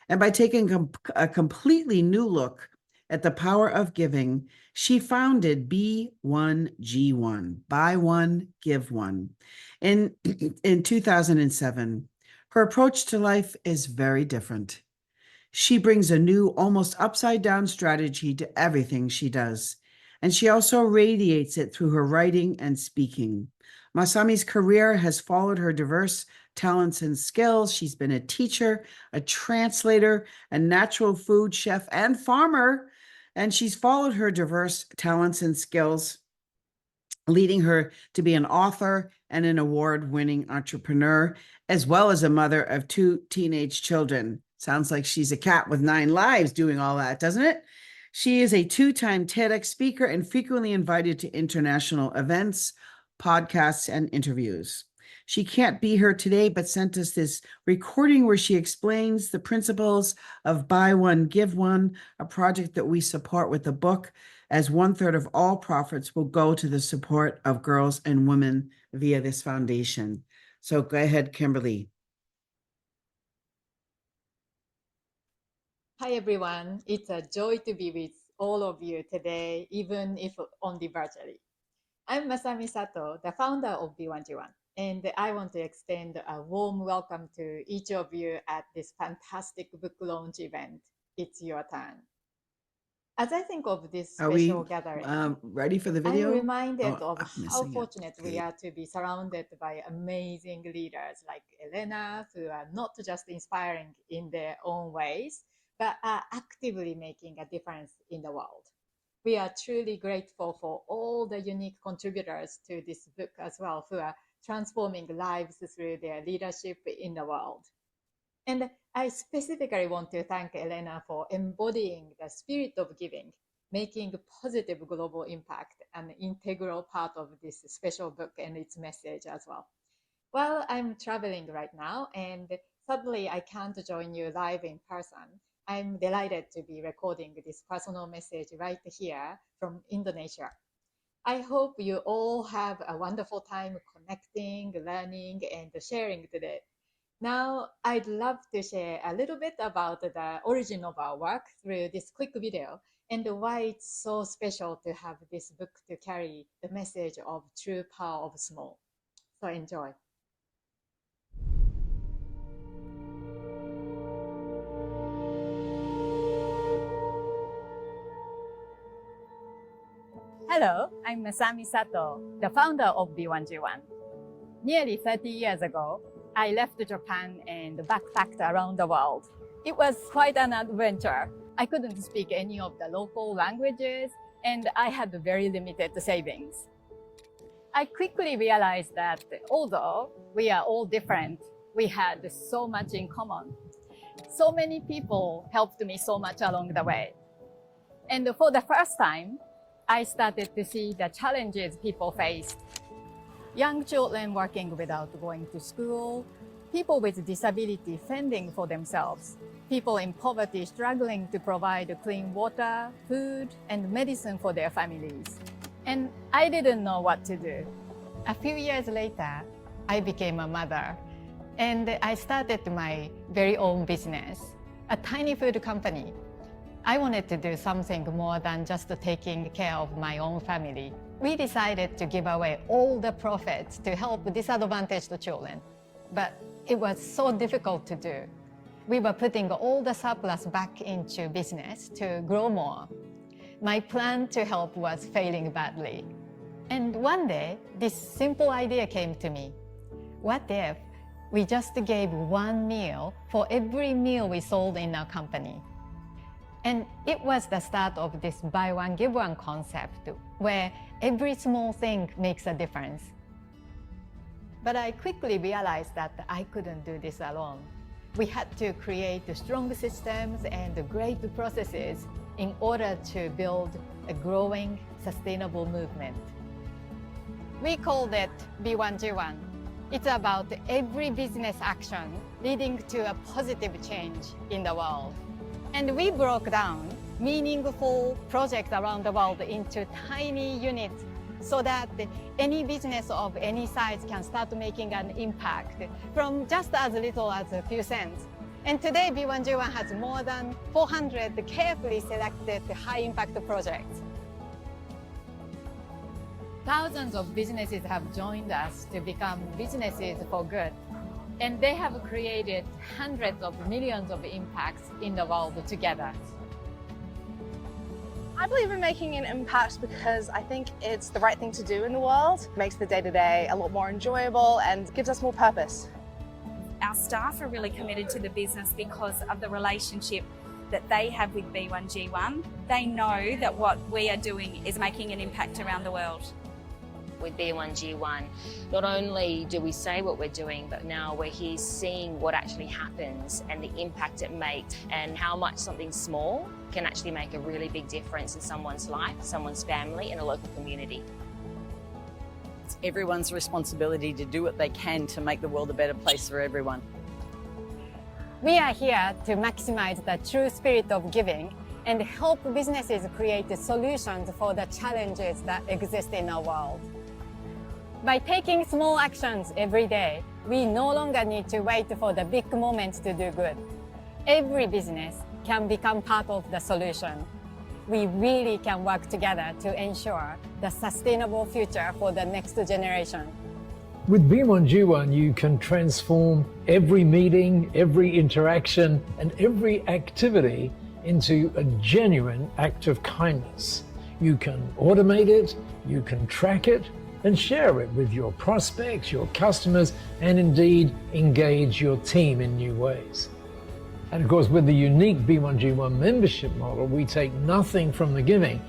And by taking a completely new look at the power of giving, she founded B1G1, Buy One, Give One, in 2007. Her approach to life is very different. She brings a new, almost upside down strategy to everything she does. And she also radiates it through her writing and speaking. Masami's career has followed her diverse talents and skills. She's been a teacher, a translator, a natural food chef, and farmer. And she's followed her diverse talents and skills, leading her to be an author and an award-winning entrepreneur, as well as a mother of 2 teenage children. Sounds like she's a cat with 9 lives doing all that, doesn't it? She is a 2-time TEDx speaker and frequently invited to international events, podcasts, and interviews. She can't be here today, but sent us this recording where she explains the principles of Buy One, Give One, a project that we support with the book, as 1/3 of all profits will go to the support of girls and women via this foundation. So go ahead, Kimberly. Hi, everyone. It's a joy to be with all of you today, even if only virtually. I'm Masami Sato, the founder of B1G1, and I want to extend a warm welcome to each of you at this fantastic book launch event. It's your turn. As I think of this special gathering, ready for the I'm video? reminded of I'm how missing it. fortunate we are to be surrounded by amazing leaders like Helena, who are not just inspiring in their own ways, but are actively making a difference in the world. We are truly grateful for all the unique contributors to this book as well, who are transforming lives through their leadership in the world. And I specifically want to thank Helena for embodying the spirit of giving, making positive global impact an integral part of this special book and its message as well. Well, I'm traveling right now, and sadly I can't join you live in person. I'm delighted to be recording this personal message right here from Indonesia. I hope you all have a wonderful time connecting, learning, and sharing today. Now, I'd love to share a little bit about the origin of our work through this quick video and why it's so special to have this book to carry the message of true power of small. So enjoy. Hello, I'm Masami Sato, the founder of B1G1. Nearly 30 years ago, I left Japan and backpacked around the world. It was quite an adventure. I couldn't speak any of the local languages, and I had very limited savings. I quickly realized that although we are all different, we had so much in common. So many people helped me so much along the way. And for the first time, I started to see the challenges people faced. Young children working without going to school, people with disability fending for themselves, people in poverty struggling to provide clean water, food, and medicine for their families. And I didn't know what to do. A few years later, I became a mother, and I started my very own business, a tiny food company. I wanted to do something more than just taking care of my own family. We decided to give away all the profits to help disadvantaged children, but it was so difficult to do. We were putting all the surplus back into business to grow more. My plan to help was failing badly. And one day, this simple idea came to me. What if we just gave one meal for every meal we sold in our company? And it was the start of this buy one, give one concept, where every small thing makes a difference. But I quickly realized that I couldn't do this alone. We had to create strong systems and great processes in order to build a growing, sustainable movement. We called it B1G1. It's about every business action leading to a positive change in the world. And we broke down meaningful projects around the world into tiny units so that any business of any size can start making an impact from just as little as a few cents. And today, B1G1 has more than 400 carefully selected high-impact projects. Thousands of businesses have joined us to become businesses for good. And they have created hundreds of millions of impacts in the world together. I believe in making an impact because I think it's the right thing to do in the world. It makes the day-to-day a lot more enjoyable and gives us more purpose. Our staff are really committed to the business because of the relationship that they have with B1G1. They know that what we are doing is making an impact around the world. With B1G1, not only do we say what we're doing, but now we're here seeing what actually happens and the impact it makes and how much something small can actually make a really big difference in someone's life, someone's family, and a local community. It's everyone's responsibility to do what they can to make the world a better place for everyone. We are here to maximize the true spirit of giving and help businesses create solutions for the challenges that exist in our world. By taking small actions every day, we no longer need to wait for the big moments to do good. Every business can become part of the solution. We really can work together to ensure the sustainable future for the next generation. With B1G1, you can transform every meeting, every interaction, and every activity into a genuine act of kindness. You can automate it, you can track it, and share it with your prospects, your customers, and indeed engage your team in new ways. And of course, with the unique B1G1 membership model, we take nothing from the giving,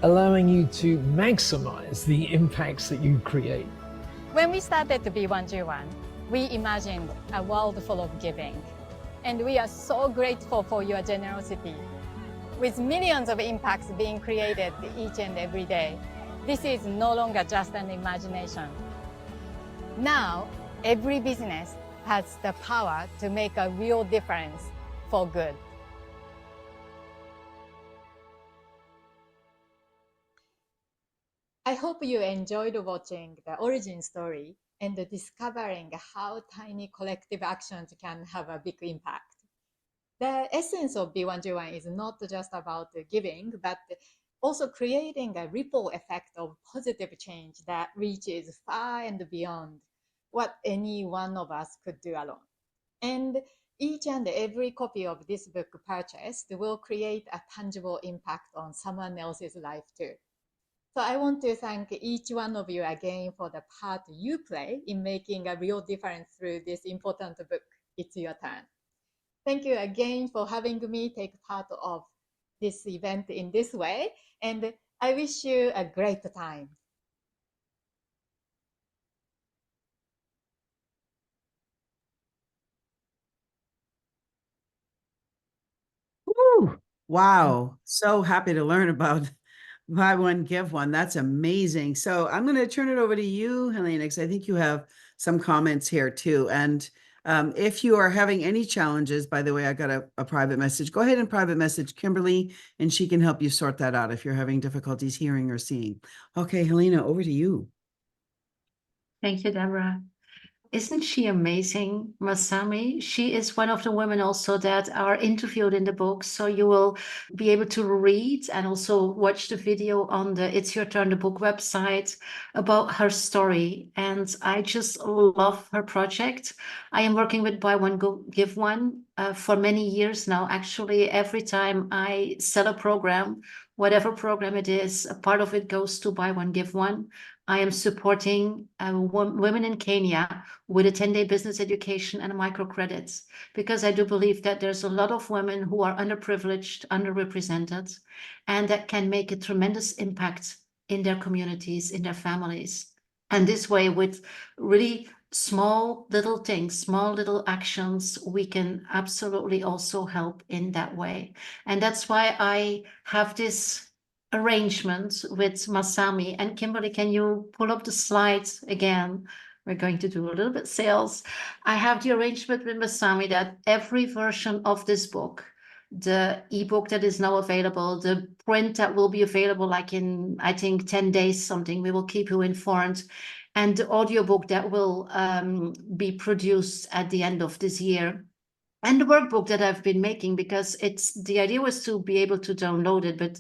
allowing you to maximize the impacts that you create. When we started B1G1, we imagined a world full of giving. And we are so grateful for your generosity. With millions of impacts being created each and every day, this is no longer just an imagination. Now, every business has the power to make a real difference for good. I hope you enjoyed watching the origin story and discovering how tiny collective actions can have a big impact. The essence of B1G1 is not just about giving, but also creating a ripple effect of positive change that reaches far and beyond what any one of us could do alone. And each and every copy of this book purchased will create a tangible impact on someone else's life too. So I want to thank each one of you again for the part you play in making a real difference through this important book. It's your turn. Thank you again for having me take part of this event in this way, and I wish you a great time. Wow. So happy to learn about buy one, give one. That's amazing. So I'm going to turn it over to you, Helena, because I think you have some comments here too. And if you are having any challenges, by the way, I got a private message. Go ahead and private message Kimberly, and she can help you sort that out if you're having difficulties hearing or seeing. Okay, Helena, over to you. Thank you, Deborah. Isn't she amazing, Masami? She is one of the women also that are interviewed in the book. So you will be able to read and also watch the video on the It's Your Turn, the book website about her story. And I just love her project. I am working with Buy One, Give One for many years now. Actually, every time I sell a program, whatever program it is, a part of it goes to Buy One, Give One. I am supporting women in Kenya with a 10-day business education and microcredits, because I do believe that there's a lot of women who are underprivileged, underrepresented, and that can make a tremendous impact in their communities, in their families. And this way, with really small little things, small little actions, we can absolutely also help in that way. And that's why I have this arrangement with Masami. And Kimberly, can you pull up the slides again? We're going to do a little bit sales. I have the arrangement with Masami that every version of this book, the ebook that is now available, the print that will be available like in, I think, 10 days something, we will keep you informed, and the audiobook that will be produced at the end of this year. And the workbook that I've been making, because the idea was to be able to download it, but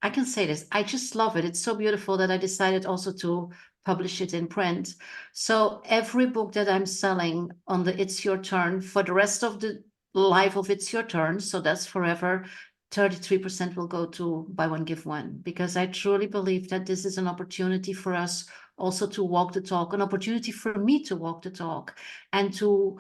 I can say this, I just love it. It's so beautiful that I decided also to publish it in print. So every book that I'm selling on the It's Your Turn for the rest of the life of It's Your Turn, so that's forever, 33% will go to Buy One, Give One, because I truly believe that this is an opportunity for us also to walk the talk, an opportunity for me to walk the talk and to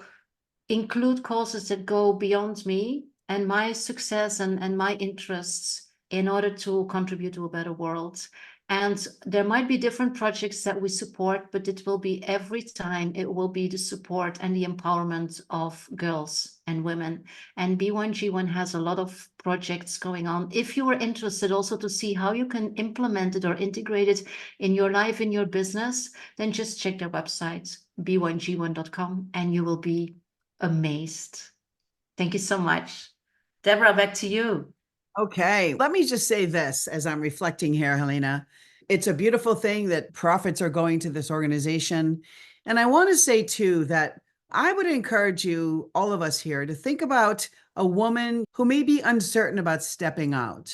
include causes that go beyond me and my success and my interests in order to contribute to a better world. And there might be different projects that we support, but it will be every time it will be the support and the empowerment of girls and women. And B1G1 has a lot of projects going on. If you are interested also to see how you can implement it or integrate it in your life, in your business, then just check their website, b1g1.com, and you will be amazed. Thank you so much. Deborah, back to you. Okay, let me just say this as I'm reflecting here, Helena. It's a beautiful thing that profits are going to this organization. And I want to say too that I would encourage you, all of us here, to think about a woman who may be uncertain about stepping out,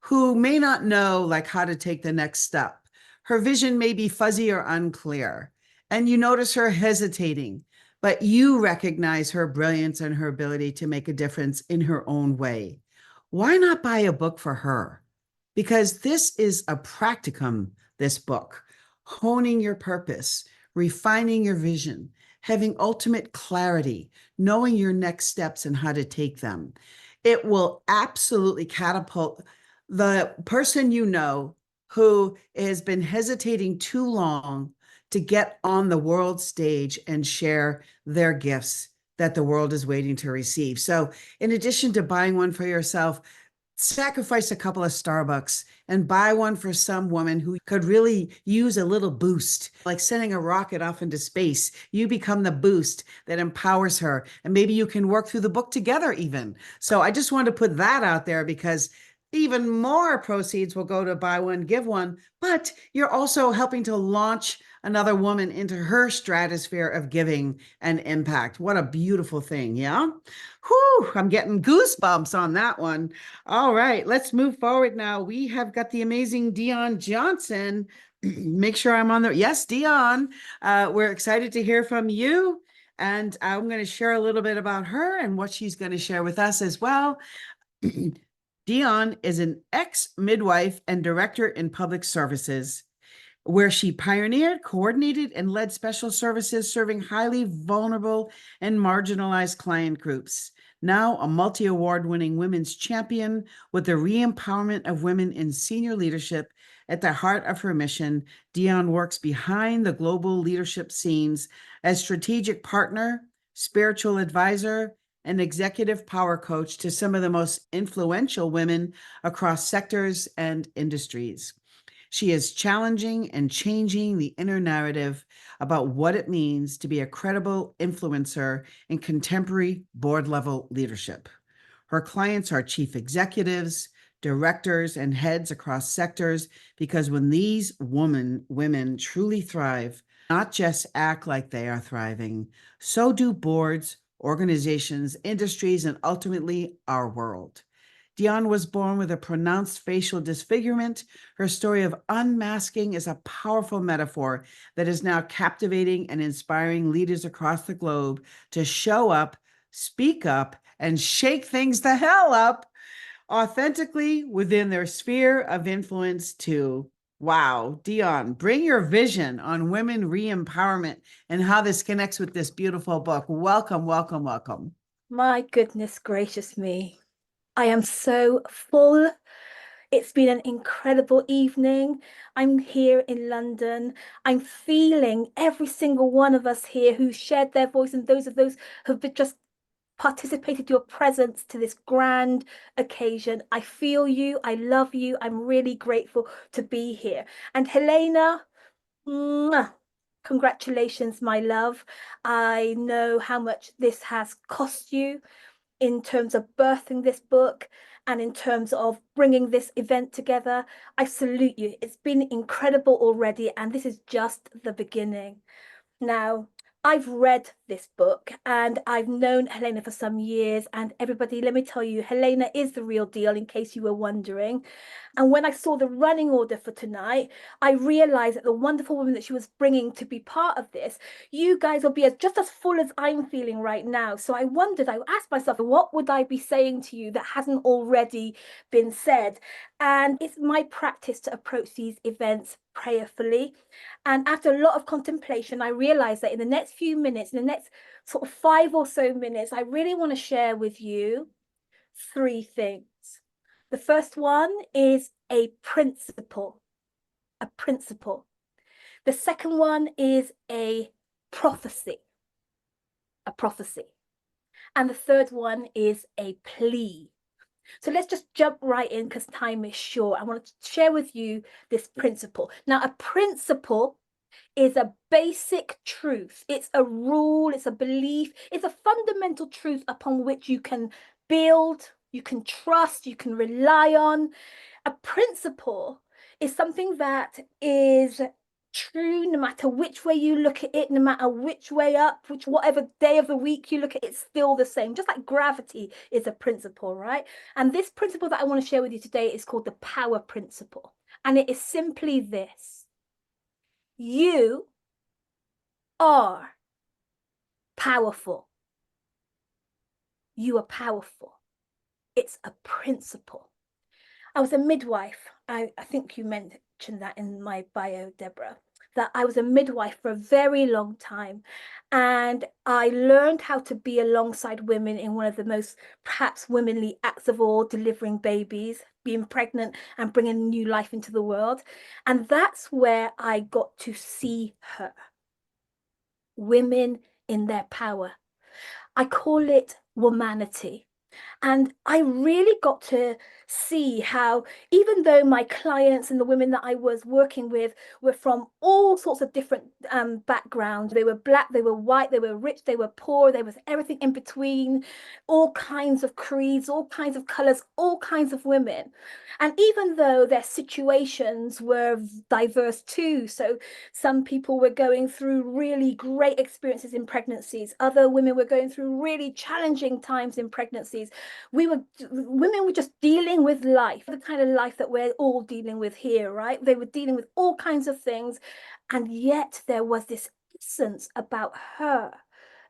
who may not know like how to take the next step. Her vision may be fuzzy or unclear, and you notice her hesitating, but you recognize her brilliance and her ability to make a difference in her own way. Why not buy a book for her? Because this is a practicum, this book, honing your purpose, refining your vision, having ultimate clarity, knowing your next steps and how to take them. It will absolutely catapult the person you know who has been hesitating too long to get on the world stage and share their gifts that the world is waiting to receive. So in addition to buying one for yourself, sacrifice a couple of Starbucks and buy one for some woman who could really use a little boost, like sending a rocket off into space. You become the boost that empowers her. And maybe you can work through the book together even. So I just wanted to put that out there because even more proceeds will go to Buy One, Give One, but you're also helping to launch another woman into her stratosphere of giving and impact. What a beautiful thing, yeah? Whew, I'm getting goosebumps on that one. All right, let's move forward now. We have got the amazing Dion Johnson. Make sure I'm on there. Yes, Dion, we're excited to hear from you. And I'm going to share a little bit about her and what she's going to share with us as well. Dion is an ex-midwife and director in public services, where she pioneered, coordinated, and led special services serving highly vulnerable and marginalized client groups. Now a multi-award-winning women's champion with the re-empowerment of women in senior leadership at the heart of her mission, Dion works behind the global leadership scenes as strategic partner, spiritual advisor, an executive power coach to some of the most influential women across sectors and industries. She is challenging and changing the inner narrative about what it means to be a credible influencer in contemporary board-level leadership. Her clients are chief executives, directors, and heads across sectors, because when these women truly thrive, not just act like they are thriving, so do boards, organizations, industries, and ultimately our world. Dion was born with a pronounced facial disfigurement. Her story of unmasking is a powerful metaphor that is now captivating and inspiring leaders across the globe to show up, speak up, and shake things the hell up authentically within their sphere of influence too. Wow, Dion, bring your vision on women re-empowerment and how this connects with this beautiful book. Welcome, welcome, welcome. My goodness gracious me. I am so full. It's been an incredible evening. I'm here in London. I'm feeling every single one of us here who shared their voice, and those who've just participated your presence to this grand occasion. I feel you. I love you. I'm really grateful to be here. And Helena, congratulations, my love. I know how much this has cost you in terms of birthing this book and in terms of bringing this event together. I salute you. It's been incredible already, and this is just the beginning. Now, I've read this book and I've known Helena for some years, and everybody, let me tell you, Helena is the real deal, in case you were wondering. And when I saw the running order for tonight, I realized that the wonderful women that she was bringing to be part of this, you guys will be just as full as I'm feeling right now. So I asked myself, what would I be saying to you that hasn't already been said? And it's my practice to approach these events prayerfully. And after a lot of contemplation, I realized that in the next few minutes, in the next sort of 5 or so minutes, I really want to share with you 3 things. The first one is a principle. A principle. The second one is a prophecy. A prophecy. And the third one is a plea. So let's just jump right in, because time is short. I want to share with you this principle. Now, a principle is a basic truth. It's a rule, it's a belief, it's a fundamental truth upon which you can build, you can trust, you can rely on. A principle is something that is true no matter which way you look at it, no matter which way up, whatever day of the week you look at it, it's still the same. Just like gravity is a principle, right? And this principle that I want to share with you today is called the power principle. And it is simply this: you are powerful. You are powerful. It's a principle. I was a midwife. I think you mentioned that in my bio, Deborah, that I was a midwife for a very long time. And I learned how to be alongside women in one of the most perhaps womanly acts of all, delivering babies, being pregnant and bringing new life into the world. And that's where I got to see her. Women in their power. I call it womanity. And I really got to see how, even though my clients and the women that I was working with were from all sorts of different backgrounds, they were Black, they were white, they were rich, they were poor, there was everything in between, all kinds of creeds, all kinds of colors, all kinds of women. And even though their situations were diverse too, so some people were going through really great experiences in pregnancies, other women were going through really challenging times in pregnancies. Women were just dealing with life, the kind of life that we're all dealing with here, right? They were dealing with all kinds of things. And yet there was this essence about her,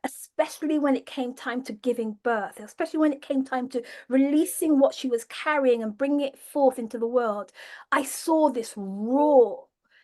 especially when it came time to giving birth, especially when it came time to releasing what she was carrying and bringing it forth into the world. I saw this raw,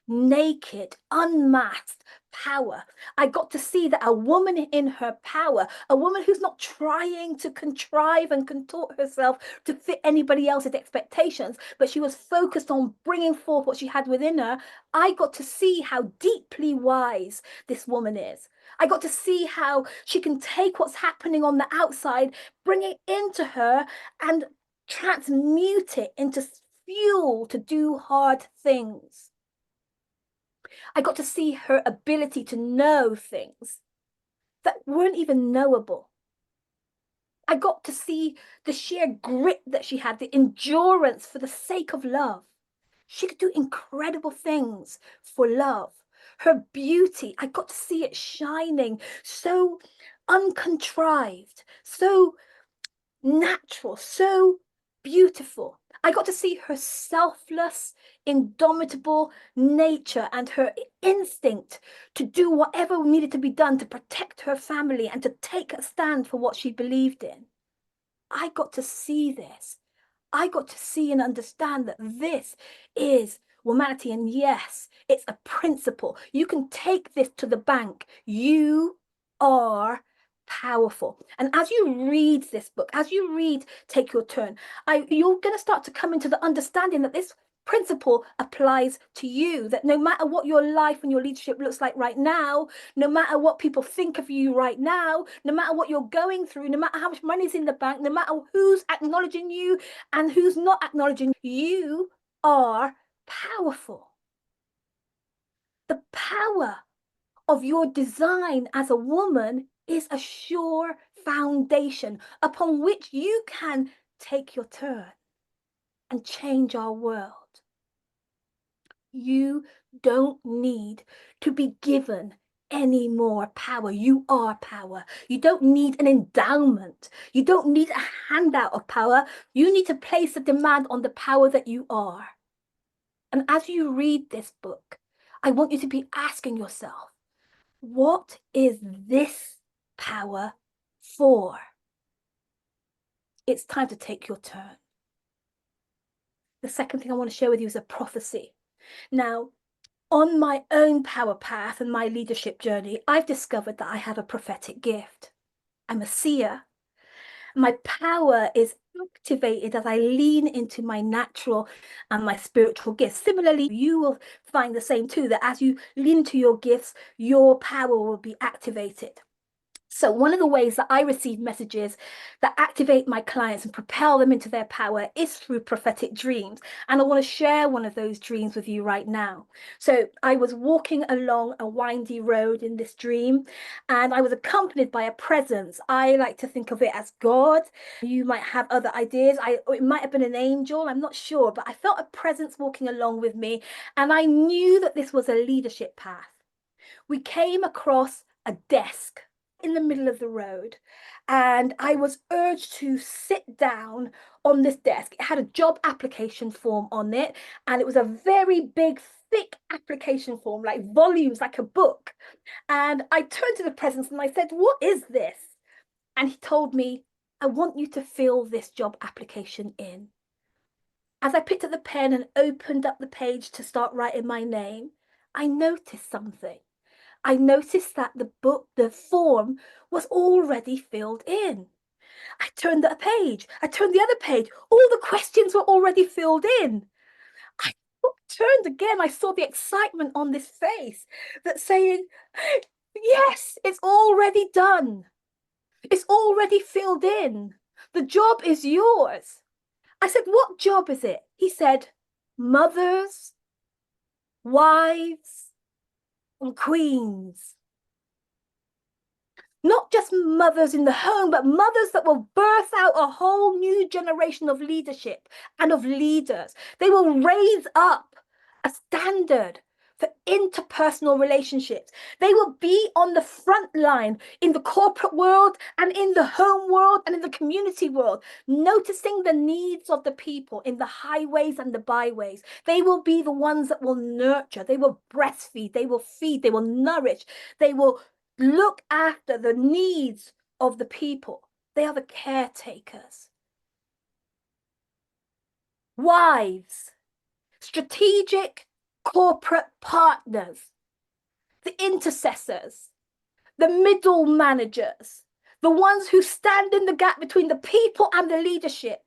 naked, unmasked, power. I got to see that a woman in her power, a woman who's not trying to contrive and contort herself to fit anybody else's expectations, but she was focused on bringing forth what she had within her. I got to see how deeply wise this woman is. I got to see how she can take what's happening on the outside, bring it into her, and transmute it into fuel to do hard things. I got to see her ability to know things that weren't even knowable. I got to see the sheer grit that she had, the endurance for the sake of love. She could do incredible things for love. Her beauty, I got to see it shining so uncontrived, so natural, so beautiful. I got to see her selfless, indomitable nature and her instinct to do whatever needed to be done to protect her family and to take a stand for what she believed in. I got to see this. I got to see and understand that this is womanity. And yes, it's a principle. You can take this to the bank. You are powerful. And as you read this book, as you read Take Your Turn, you're going to start to come into the understanding that this principle applies to you, that no matter what your life and your leadership looks like right now, no matter what people think of you right now, no matter what you're going through, no matter how much money is in the bank, no matter who's acknowledging you and who's not acknowledging you, are powerful. The power of your design as a woman is a sure foundation upon which you can take your turn and change our world. You don't need to be given any more power. You are power. You don't need an endowment. You don't need a handout of power. You need to place a demand on the power that you are. And as you read this book, I want you to be asking yourself, what is this power for? It's time to take your turn. The second thing I want to share with you is a prophecy. Now, on my own power path and my leadership journey, I've discovered that I have a prophetic gift. I'm a seer. My power is activated as I lean into my natural and my spiritual gifts. Similarly, you will find the same too, that as you lean into your gifts, your power will be activated. So one of the ways that I receive messages that activate my clients and propel them into their power is through prophetic dreams. And I want to share one of those dreams with you right now. So I was walking along a windy road in this dream, and I was accompanied by a presence. I like to think of it as God. You might have other ideas. It might have been an angel, I'm not sure, but I felt a presence walking along with me, and I knew that this was a leadership path. We came across a desk in the middle of the road, and I was urged to sit down on this desk. It had a job application form on it, and it was a very big, thick application form, like volumes, like a book. And I turned to the presence and I said, "What is this?" And he told me, "I want you to fill this job application in." As I picked up the pen and opened up the page to start writing my name, I noticed something. I noticed that the form was already filled in. I turned the page, I turned the other page, all the questions were already filled in. I turned again, I saw the excitement on this face that's saying, "Yes, it's already done. It's already filled in. The job is yours." I said, "What job is it?" He said, "Mothers, wives, and queens." Not just mothers in the home, but mothers that will birth out a whole new generation of leadership and of leaders. They will raise up a standard for interpersonal relationships. They will be on the front line in the corporate world and in the home world and in the community world, noticing the needs of the people in the highways and the byways. They will be the ones that will nurture, they will breastfeed, they will feed, they will nourish, they will look after the needs of the people. They are the caretakers. Wives, strategic corporate partners. the intercessors, the middle managers, the ones who stand in the gap between the people and the leadership,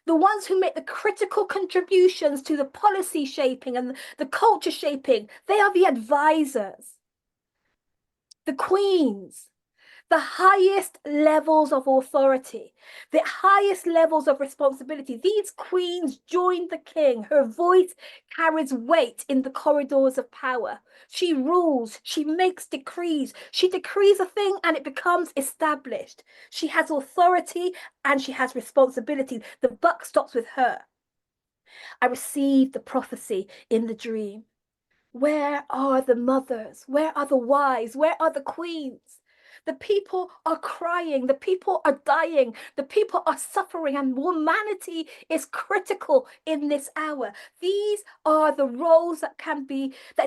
the ones who make the critical contributions to the policy shaping and the culture shaping. They are the advisors, the queens, the highest levels of authority, the highest levels of responsibility. These queens joined the king. Her voice carries weight in the corridors of power. She rules, she makes decrees. She decrees a thing and it becomes established. She has authority and she has responsibility. The buck stops with her. I received the prophecy in the dream. Where are the mothers? Where are the wives? Where are the queens? The people are crying, the people are dying, the people are suffering, and humanity is critical in this hour. These are the roles that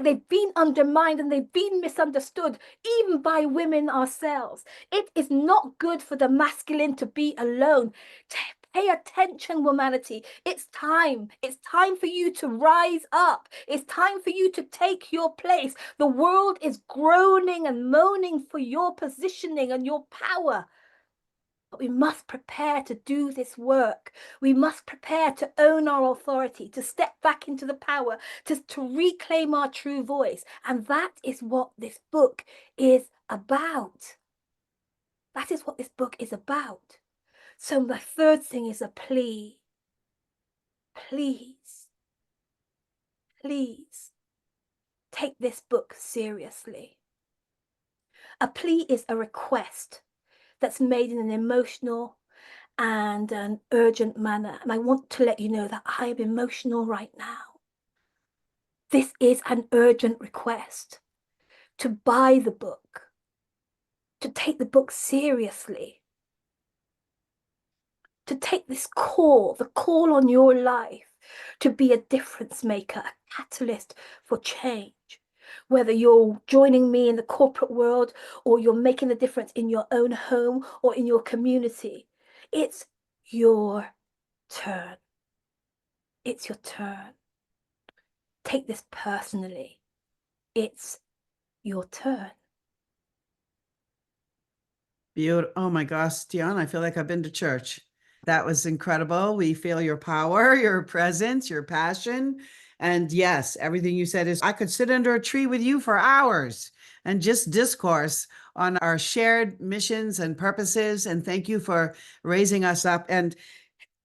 they've been undermined and they've been misunderstood, even by women ourselves. It is not good for the masculine to be alone. Pay attention, humanity. It's time. It's time for you to rise up. It's time for you to take your place. The world is groaning and moaning for your positioning and your power. But we must prepare to do this work. We must prepare to own our authority, to step back into the power, to reclaim our true voice. And that is what this book is about. That is what this book is about. So my third thing is a plea. Please, please take this book seriously. A plea is a request that's made in an emotional and an urgent manner. And I want to let you know that I am emotional right now. This is an urgent request to buy the book, to take the book seriously, to take this call, the call on your life, to be a difference maker, a catalyst for change. Whether you're joining me in the corporate world or you're making a difference in your own home or in your community, it's your turn. It's your turn. Take this personally. It's your turn. Beautiful. Oh my gosh, Dion, I feel like I've been to church. That was incredible. We feel your power, your presence, your passion. And yes, everything you said is, I could sit under a tree with you for hours and just discourse on our shared missions and purposes. And thank you for raising us up. And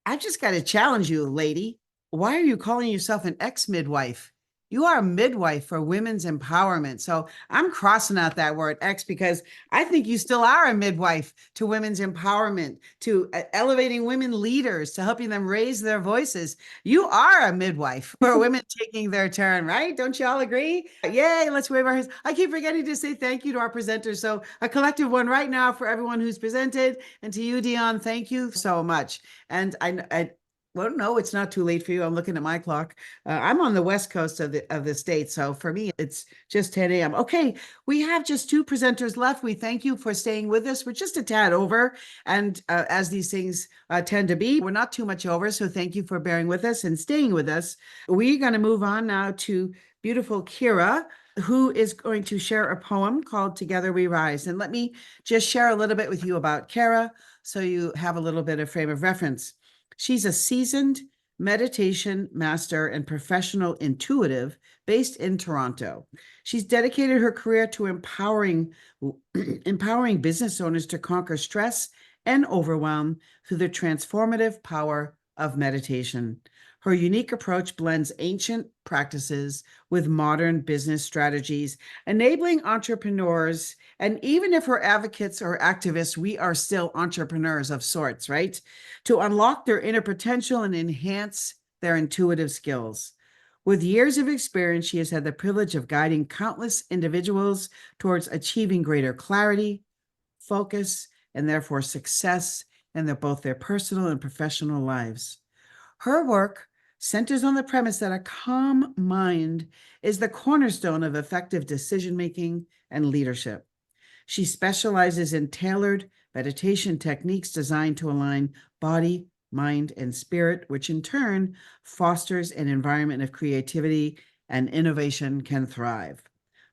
I just got to challenge you, lady. Why are you calling yourself an ex-midwife? You are a midwife for women's empowerment. So I'm crossing out that word ex because I think you still are a midwife to women's empowerment, to elevating women leaders, to helping them raise their voices. You are a midwife for women taking their turn, right? Don't you all agree? Yay, let's wave our hands. I keep forgetting to say thank you to our presenters. So a collective one right now for everyone who's presented. And to you, Dion, thank you so much. And I well, no, it's not too late for you. I'm looking at my clock. I'm on the west coast of the state. So for me, it's just 10 a.m. Okay, we have just two presenters left. We thank you for staying with us. We're just a tad over. And as these things tend to be, we're not too much over. So thank you for bearing with us and staying with us. We're going to move on now to beautiful Kira, who is going to share a poem called Together We Rise. And let me just share a little bit with you about Kira so you have a little bit of frame of reference. She's a seasoned meditation master and professional intuitive based in Toronto. She's dedicated her career to empowering business owners to conquer stress and overwhelm through the transformative power of meditation. Her unique approach blends ancient practices with modern business strategies, enabling entrepreneurs, and even if we're advocates or activists, we are still entrepreneurs of sorts, right? To unlock their inner potential and enhance their intuitive skills. With years of experience, she has had the privilege of guiding countless individuals towards achieving greater clarity, focus, and therefore success in both their personal and professional lives. Her work centers on the premise that a calm mind is the cornerstone of effective decision-making and leadership. She specializes in tailored meditation techniques designed to align body, mind, and spirit, which in turn fosters an environment of creativity and innovation can thrive.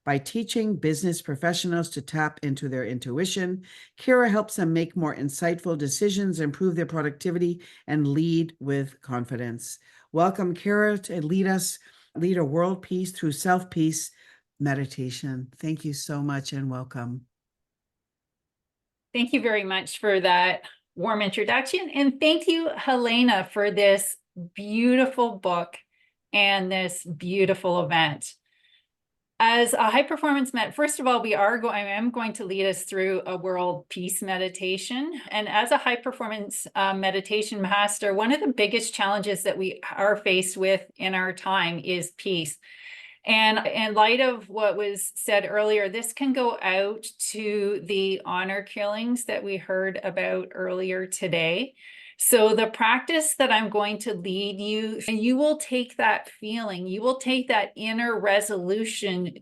By teaching business professionals to tap into their intuition, Kira helps them make more insightful decisions, improve their productivity, and lead with confidence. Welcome, Kira, to lead a world peace through self-peace meditation. Thank you so much and welcome. Thank you very much for that warm introduction. And thank you, Helena, for this beautiful book and this beautiful event. As a high performance first of all, I am going to lead us through a world peace meditation. And as a high performance meditation master, one of the biggest challenges that we are faced with in our time is peace. And in light of what was said earlier, this can go out to the honor killings that we heard about earlier today. So the practice that I'm going to lead you, you will take that feeling, you will take that inner resolution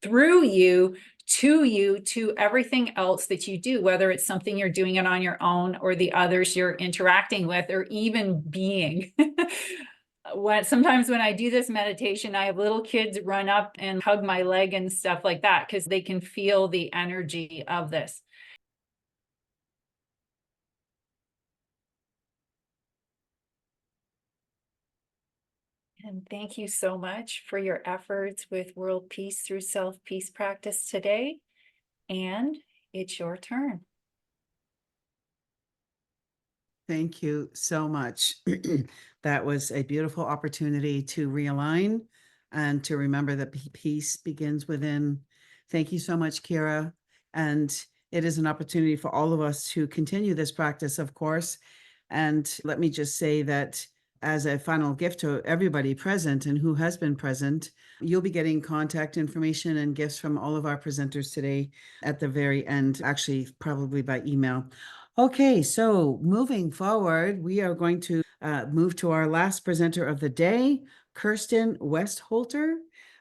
through you to everything else that you do, whether it's something you're doing it on your own or the others you're interacting with, or even being. Sometimes when I do this meditation, I have little kids run up and hug my leg and stuff like that because they can feel the energy of this. And thank you so much for your efforts with world peace through self-peace practice today. And it's your turn. Thank you so much. That was a beautiful opportunity to realign and to remember that peace begins within. Thank you so much, Kira. And it is an opportunity for all of us to continue this practice, of course. And let me just say that as a final gift to everybody present and who has been present, you'll be getting contact information and gifts from all of our presenters today at the very end, actually probably by email. Okay, so moving forward, we are going to move to our last presenter of the day, Kirsten Westholter.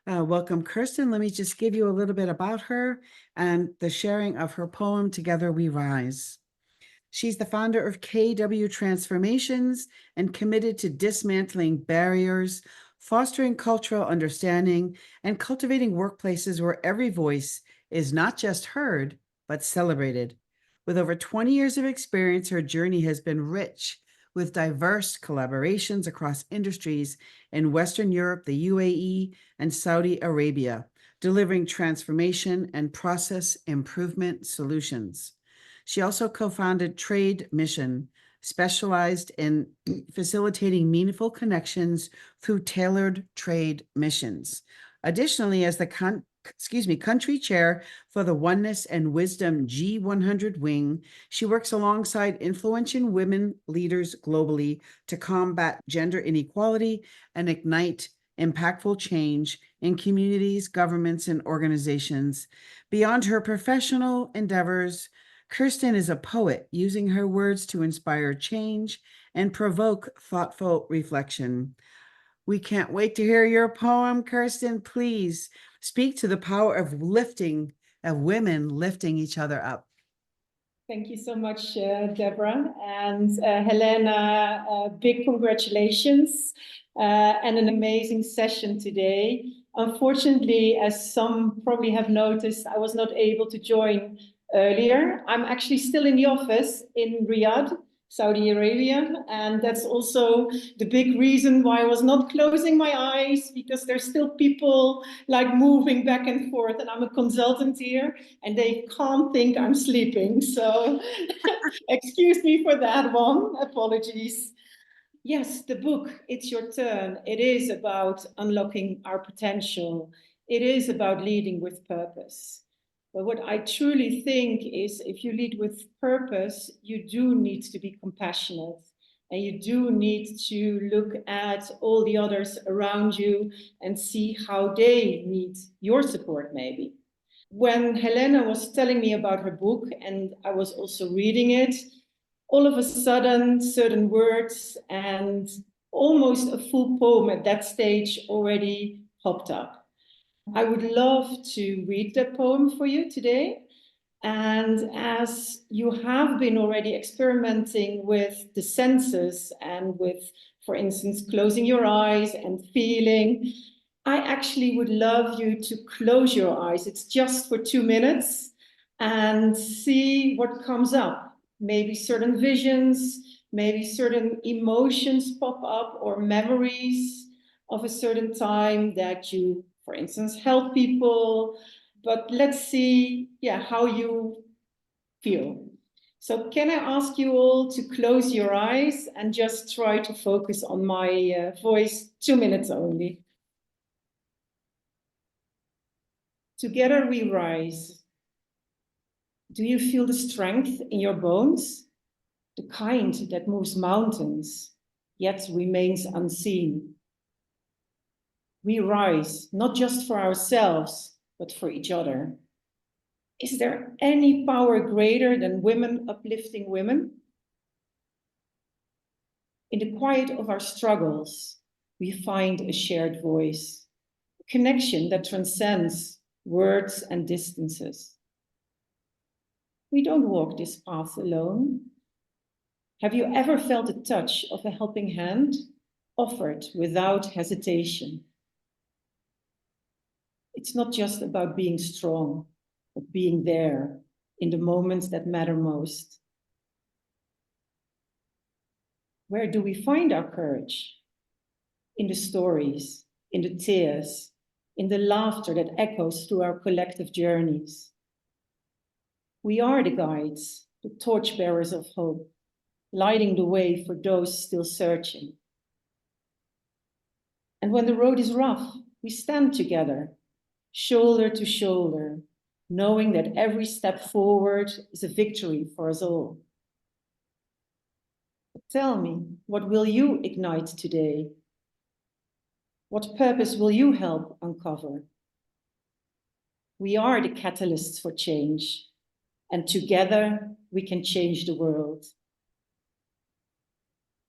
Welcome, Kirsten. Let me just give you a little bit about her and the sharing of her poem, Together We Rise. She's the founder of KW Transformations and committed to dismantling barriers, fostering cultural understanding, and cultivating workplaces where every voice is not just heard, but celebrated. With over 20 years of experience, her journey has been rich with diverse collaborations across industries in Western Europe, the UAE, and Saudi Arabia, delivering transformation and process improvement solutions. She also co-founded Trade Mission, specialized in facilitating meaningful connections through tailored trade missions. Additionally, as the country chair for the Oneness and Wisdom G100 wing, she works alongside influential women leaders globally to combat gender inequality and ignite impactful change in communities, governments, and organizations. Beyond her professional endeavors, Kirsten is a poet, using her words to inspire change and provoke thoughtful reflection. We can't wait to hear your poem, Kirsten. Please speak to the power of women lifting each other up. Thank you so much, Deborah. And Helena, big congratulations and an amazing session today. Unfortunately, as some probably have noticed, I was not able to join earlier. I'm actually still in the office in Riyadh, Saudi Arabia, and that's also the big reason why I was not closing my eyes, because there's still people like moving back and forth, and I'm a consultant here and they can't think I'm sleeping, so excuse me for that one, apologies. Yes, the book, It's Your Turn. It is about unlocking our potential. It is about leading with purpose. But what I truly think is, if you lead with purpose, you do need to be compassionate, and you do need to look at all the others around you and see how they need your support, maybe. When Helena was telling me about her book, and I was also reading it, all of a sudden, certain words and almost a full poem at that stage already popped up. I would love to read that poem for you today. And as you have been already experimenting with the senses and with, for instance, closing your eyes and feeling, I actually would love you to close your eyes. It's just for 2 minutes and see what comes up. Maybe certain visions, maybe certain emotions pop up, or memories of a certain time that you, for instance, help people. But let's see, how you feel. So can I ask you all to close your eyes and just try to focus on my voice, 2 minutes only. Together we rise. Do you feel the strength in your bones? The kind that moves mountains, yet remains unseen. We rise, not just for ourselves, but for each other. Is there any power greater than women uplifting women? In the quiet of our struggles, we find a shared voice, a connection that transcends words and distances. We don't walk this path alone. Have you ever felt the touch of a helping hand offered without hesitation? It's not just about being strong, but being there in the moments that matter most. Where do we find our courage? In the stories, in the tears, in the laughter that echoes through our collective journeys. We are the guides, the torchbearers of hope, lighting the way for those still searching. And when the road is rough, we stand together, shoulder to shoulder, knowing that every step forward is a victory for us all. Tell me, what will you ignite today? What purpose will you help uncover? We are the catalysts for change, and together we can change the world.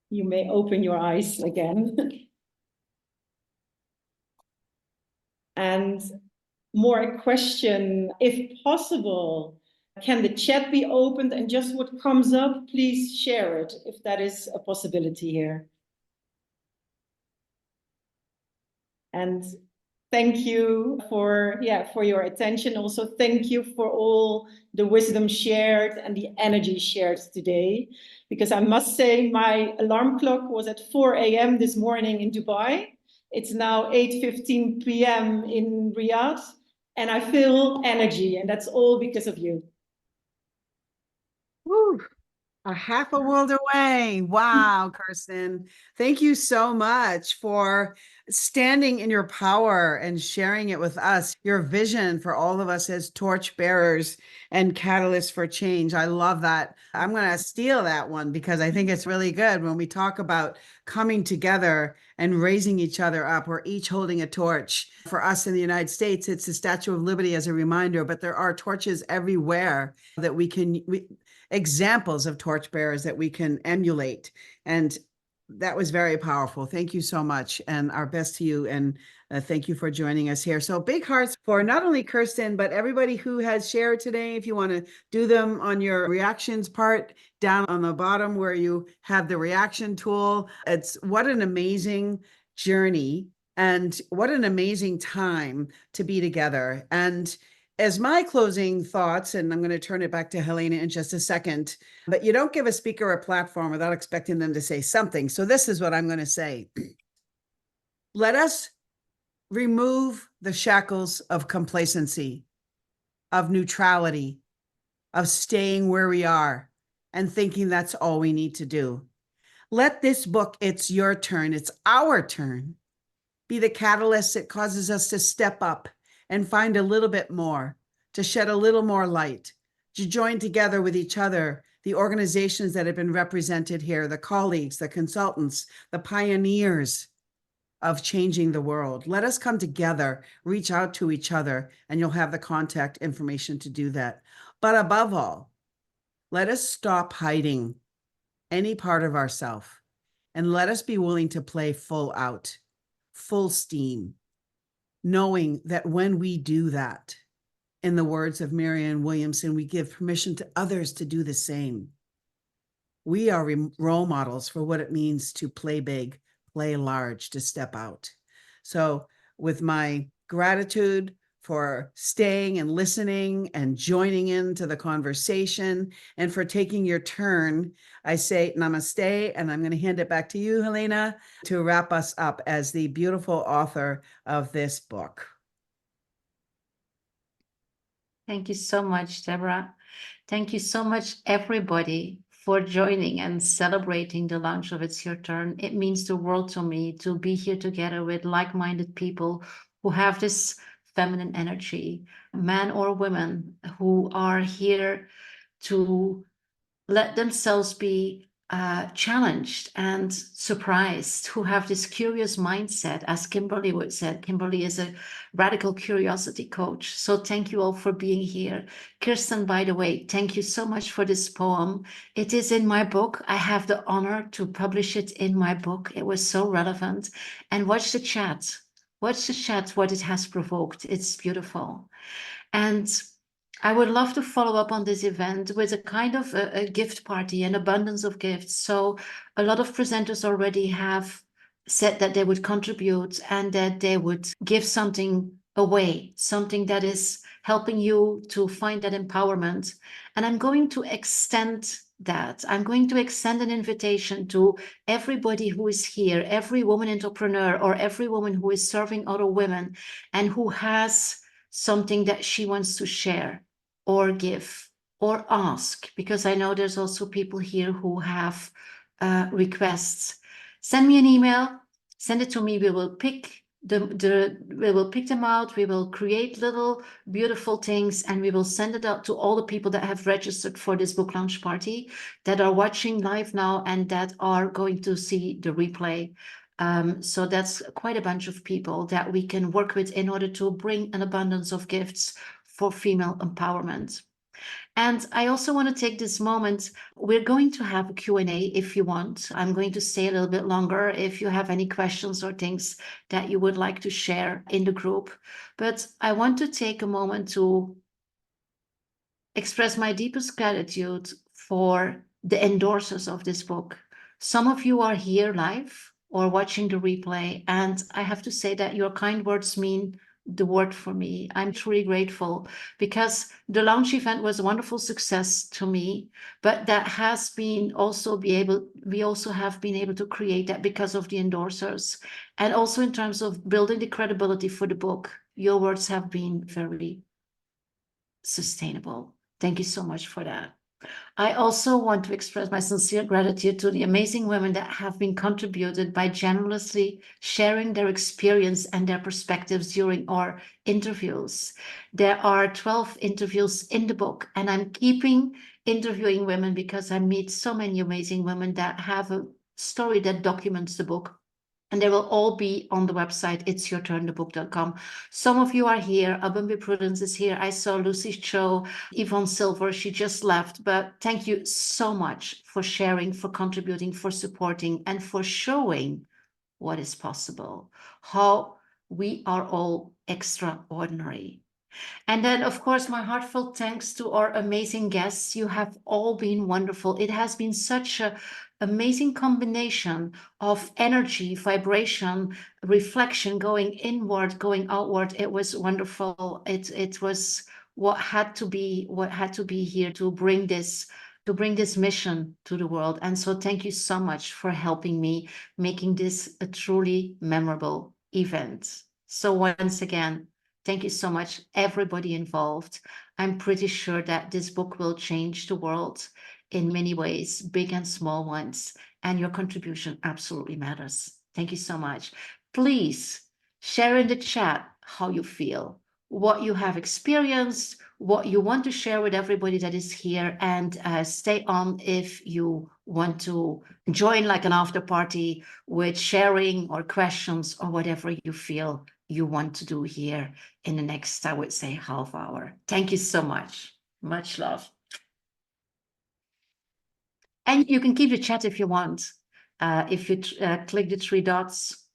You may open your eyes again. And more a question, if possible, can the chat be opened, and just what comes up, please share it if that is a possibility here. And thank you for your attention. Also, thank you for all the wisdom shared and the energy shared today. Because I must say, my alarm clock was at 4 a.m. this morning in Dubai. It's now 8:15 p.m. in Riyadh, and I feel energy, and that's all because of you. Woo. A half a world away. Wow, Kirsten. Thank you so much for standing in your power and sharing it with us, your vision for all of us as torch bearers and catalysts for change. I love that. I'm going to steal that one because I think it's really good when we talk about coming together and raising each other up. We're each holding a torch. For us in the United States, it's the Statue of Liberty as a reminder, but there are torches everywhere that examples of torchbearers that we can emulate. And that was very powerful. Thank you so much. And our best to you. And thank you for joining us here. So big hearts for not only Kirsten, but everybody who has shared today. If you want to do them on your reactions part down on the bottom where you have the reaction tool. It's what an amazing journey and what an amazing time to be together. And as my closing thoughts, and I'm going to turn it back to Helena in just a second, but you don't give a speaker a platform without expecting them to say something. So this is what I'm going to say. Let us remove the shackles of complacency, of neutrality, of staying where we are and thinking that's all we need to do. Let this book, It's Your Turn, it's our turn, be the catalyst that causes us to step up and find a little bit more, to shed a little more light, to join together with each other, the organizations that have been represented here, the colleagues, the consultants, the pioneers of changing the world. Let us come together, reach out to each other, and you'll have the contact information to do that. But above all, let us stop hiding any part of ourselves and let us be willing to play full out, full steam, knowing that when we do that, in the words of Marianne Williamson, we give permission to others to do the same. We are role models for what it means to play big, play large, to step out. So with my gratitude for staying and listening and joining into the conversation and for taking your turn. I say namaste, and I'm going to hand it back to you, Helena, to wrap us up as the beautiful author of this book. Thank you so much, Deborah. Thank you so much, everybody, for joining and celebrating the launch of It's Your Turn. It means the world to me to be here together with like-minded people who have this feminine energy, men or women who are here to let themselves be challenged and surprised, who have this curious mindset, as Kimberly would say. Kimberly is a radical curiosity coach. So thank you all for being here. Kirsten, by the way, thank you so much for this poem. It is in my book. I have the honor to publish it in my book. It was so relevant. And watch the chat. Watch the chat, what it has provoked. It's beautiful. And I would love to follow up on this event with a kind of a gift party, an abundance of gifts. So a lot of presenters already have said that they would contribute and that they would give something away, something that is helping you to find that empowerment. And I'm going to extend that. I'm going to extend an invitation to everybody who is here, every woman entrepreneur or every woman who is serving other women and who has something that she wants to share or give or ask, because I know there's also people here who have requests. Send me an email, send it to me. We will pick we will pick them out. We will create little beautiful things and we will send it out to all the people that have registered for this book launch party, that are watching live now and that are going to see the replay. So that's quite a bunch of people that we can work with in order to bring an abundance of gifts for female empowerment. And I also want to take this moment. We're going to have a Q&A if you want. I'm going to stay a little bit longer if you have any questions or things that you would like to share in the group. But I want to take a moment to express my deepest gratitude for the endorsers of this book. Some of you are here live or watching the replay, and I have to say that your kind words mean the world for me. I'm truly grateful because the launch event was a wonderful success to me, but that has been also we also have been able to create that because of the endorsers, and also in terms of building the credibility for the book. Your words have been very sustainable. Thank you so much for that. I also want to express my sincere gratitude to the amazing women that have been contributed by generously sharing their experience and their perspectives during our interviews. There are 12 interviews in the book, and I'm keeping interviewing women because I meet so many amazing women that have a story that documents the book. And they will all be on the website, itsyourturnthebook.com. Some of you are here. Abumbi Prudence is here. I saw Lucy Cho, Yvonne Silver, she just left. But thank you so much for sharing, for contributing, for supporting, and for showing what is possible, how we are all extraordinary. And then, of course, my heartfelt thanks to our amazing guests. You have all been wonderful. It has been such an amazing combination of energy, vibration, reflection, going inward, going outward. It was wonderful. It was what had to be here to bring this mission to the world. And so thank you so much for helping me making this a truly memorable event. So once again, thank you so much, everybody involved. I'm pretty sure that this book will change the world in many ways, big and small ones, and your contribution absolutely matters. Thank you so much. Please share in the chat how you feel, what you have experienced, what you want to share with everybody that is here, and stay on if you want to join like an after party with sharing or questions or whatever you feel you want to do here in the next, I would say, half hour. Thank you so much. Much love. And you can keep the chat if you want. If you click the three dots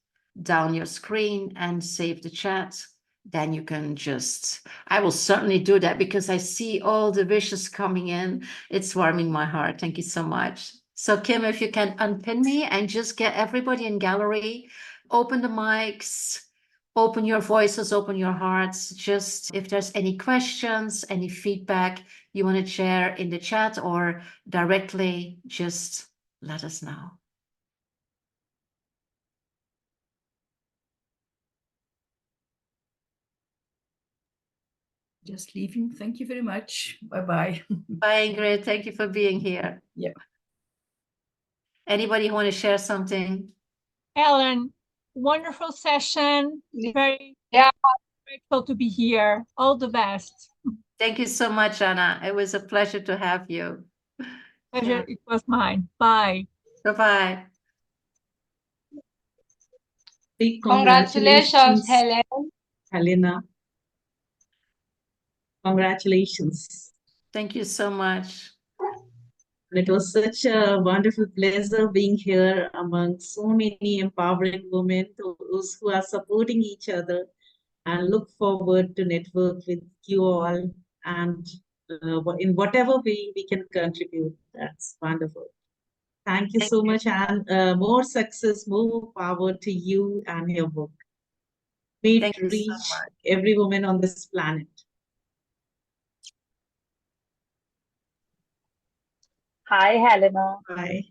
down your screen and save the chat, then you can just, I will certainly do that because I see all the wishes coming in. It's warming my heart. Thank you so much. So Kim, if you can unpin me and just get everybody in gallery, open the mics, open your voices, open your hearts. Just if there's any questions, any feedback you want to share in the chat or directly, just let us know. Just leaving. Thank you very much. Bye-bye. Bye, Ingrid. Thank you for being here. Yeah. Anybody want to share something? Ellen, wonderful session. Very grateful to be here. All the best. Thank you so much, Anna. It was a pleasure to have you. Pleasure, it was mine. Bye. Bye-bye. Big Congratulations, Helena. Congratulations. Thank you so much. It was such a wonderful pleasure being here among so many empowering women who are supporting each other, and look forward to network with you all and in whatever way we can contribute. That's wonderful. Thank you so much, and more success, more power to you and your book. May it reach every woman on this planet. Hi, Helena. Hi.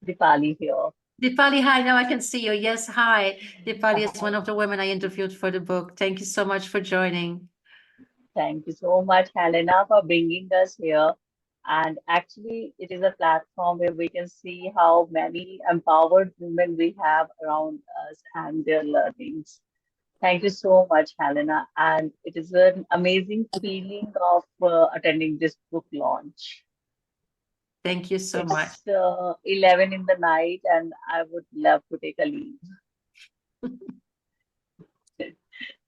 Dipali here. Dipali, hi, now I can see you. Yes, hi. Dipali is one of the women I interviewed for the book. Thank you so much for joining. Thank you so much, Helena, for bringing us here. And actually, it is a platform where we can see how many empowered women we have around us and their learnings. Thank you so much, Helena. And it is an amazing feeling of attending this book launch. Thank you so much. It's 11 in the night, and I would love to take a leave.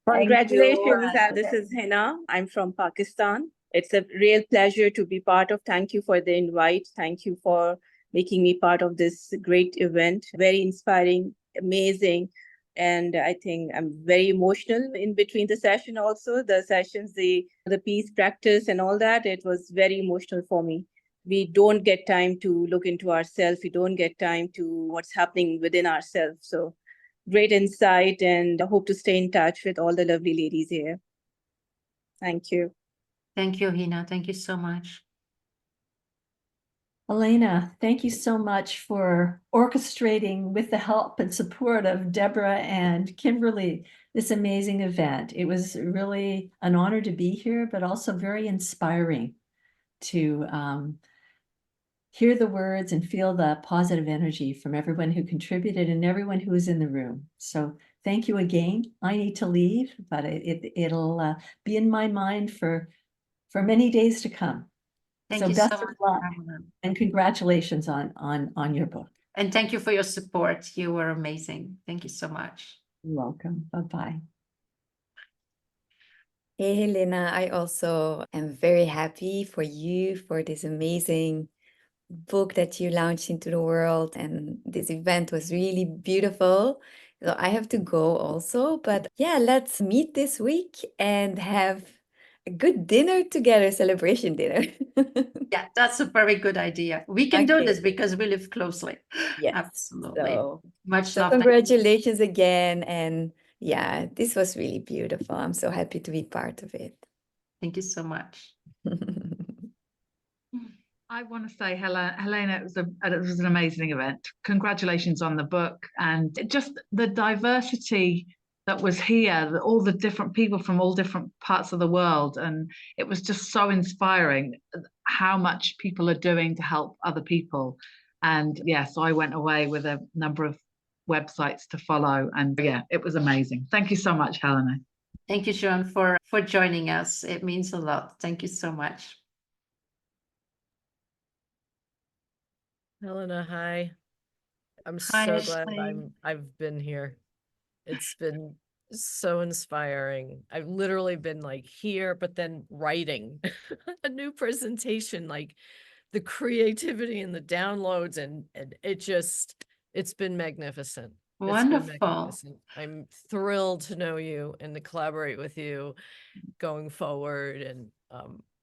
Congratulations. Thank you. This is Hina. I'm from Pakistan. It's a real pleasure to be part of. Thank you for the invite. Thank you for making me part of this great event. Very inspiring, amazing. And I think I'm very emotional in between the session also. The sessions, the peace practice and all that, it was very emotional for me. We don't get time to look into ourselves. We don't get time to what's happening within ourselves. So great insight, and I hope to stay in touch with all the lovely ladies here. Thank you. Thank you, Hina. Thank you so much. Helena, thank you so much for orchestrating with the help and support of Deborah and Kimberly this amazing event. It was really an honor to be here, but also very inspiring to hear the words and feel the positive energy from everyone who contributed and everyone who was in the room. So thank you again. I need to leave, but it'll be in my mind for many days to come. Thank you best so of much, luck Pamela. and congratulations on your book. And thank you for your support. You were amazing. Thank you so much. You're welcome. Bye-bye. Hey, Helena, I also am very happy for you for this amazing book that you launched into the world, and this event was really beautiful. So I have to go also, but yeah, let's meet this week and have a good dinner together, celebration dinner. Yeah, that's a very good idea. We can do Okay. this because we live closely. Yes. Absolutely. So, Much love. Thank you. congratulations again. And yeah, this was really beautiful. I'm so happy to be part of it. Thank you so much. I want to say, Helena, it was an amazing event. Congratulations on the book, and just the diversity that was here, all the different people from all different parts of the world. And it was just so inspiring how much people are doing to help other people. And yeah, so I went away with a number of websites to follow. And yeah, it was amazing. Thank you so much, Helena. Thank you, Joan, for joining us. It means a lot. Thank you so much. Helena, hi. I'm Hi, so glad Ashley. I've been here. It's been so inspiring. I've literally been like here, but then writing a new presentation, like the creativity and the downloads, and it's been magnificent. It's been Wonderful. magnificent. I'm thrilled to know you and to collaborate with you going forward. And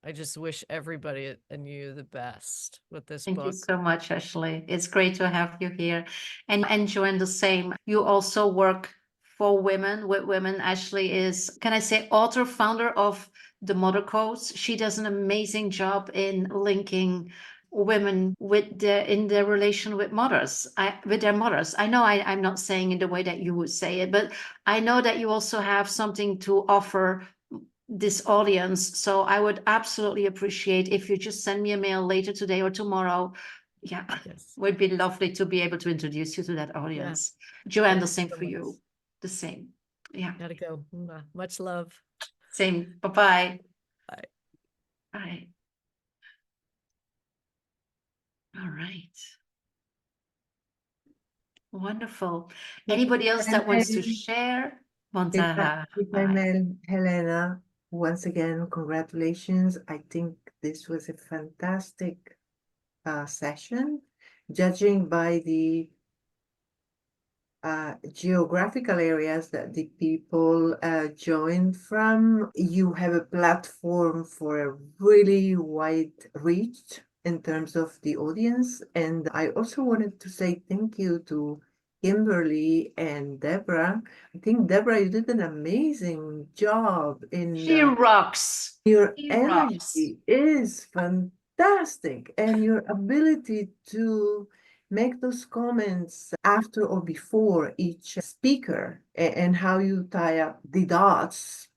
I just wish everybody and you the best with this Thank book. you so much, Ashley. It's great to have you here. And Joanne, the same. You also work for women with women. Ashley is, can I say, author, founder of the Mother Codes. She does an amazing job in linking women with in their relation with mothers, with their mothers. I know I'm not saying in the way that you would say it, but I know that you also have something to offer this audience. So I would absolutely appreciate if you just send me a mail later today or tomorrow. Yeah, Yes. would be lovely to be able to introduce you to that audience. Joanne, the same for you. The same. Yeah. Gotta go. Much love. Same. Bye-bye. Bye. Bye. All right. Wonderful. Anybody else that wants to share? Montaha. If I may, Helena, once again, congratulations. I think this was a fantastic session. Judging by the geographical areas that the people joined from, you have a platform for a really wide reach in terms of the audience. And I also wanted to say thank you to Kimberly and Deborah. I think, Deborah, you did an amazing job in She rocks. Your She energy is fantastic, and your ability to make those comments after or before each speaker and how you tie up the dots.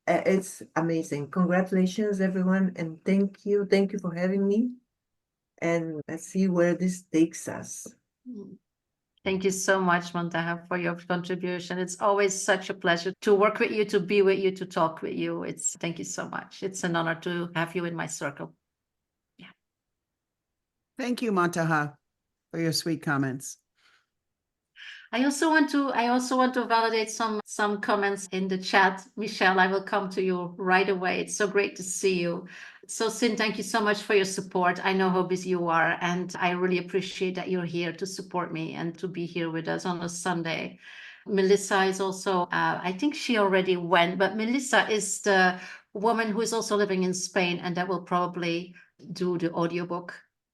It's amazing. Congratulations, everyone, and thank you. Thank you for having me. And let's see where this takes us. Thank you so much, Montaha, for your contribution. It's always such a pleasure to work with you, to be with you, to talk with you. Thank you so much. It's an honor to have you in my circle. Yeah. Thank you, Montaha, for your sweet comments. I also want to validate some comments in the chat. Michelle, I will come to you right away. It's so great to see you. So Sin, thank you so much for your support. I know how busy you are, and I really appreciate that you're here to support me and to be here with us on a Sunday. Melissa is also, I think she already went, but Melissa is the woman who is also living in Spain, and that will probably do the audiobook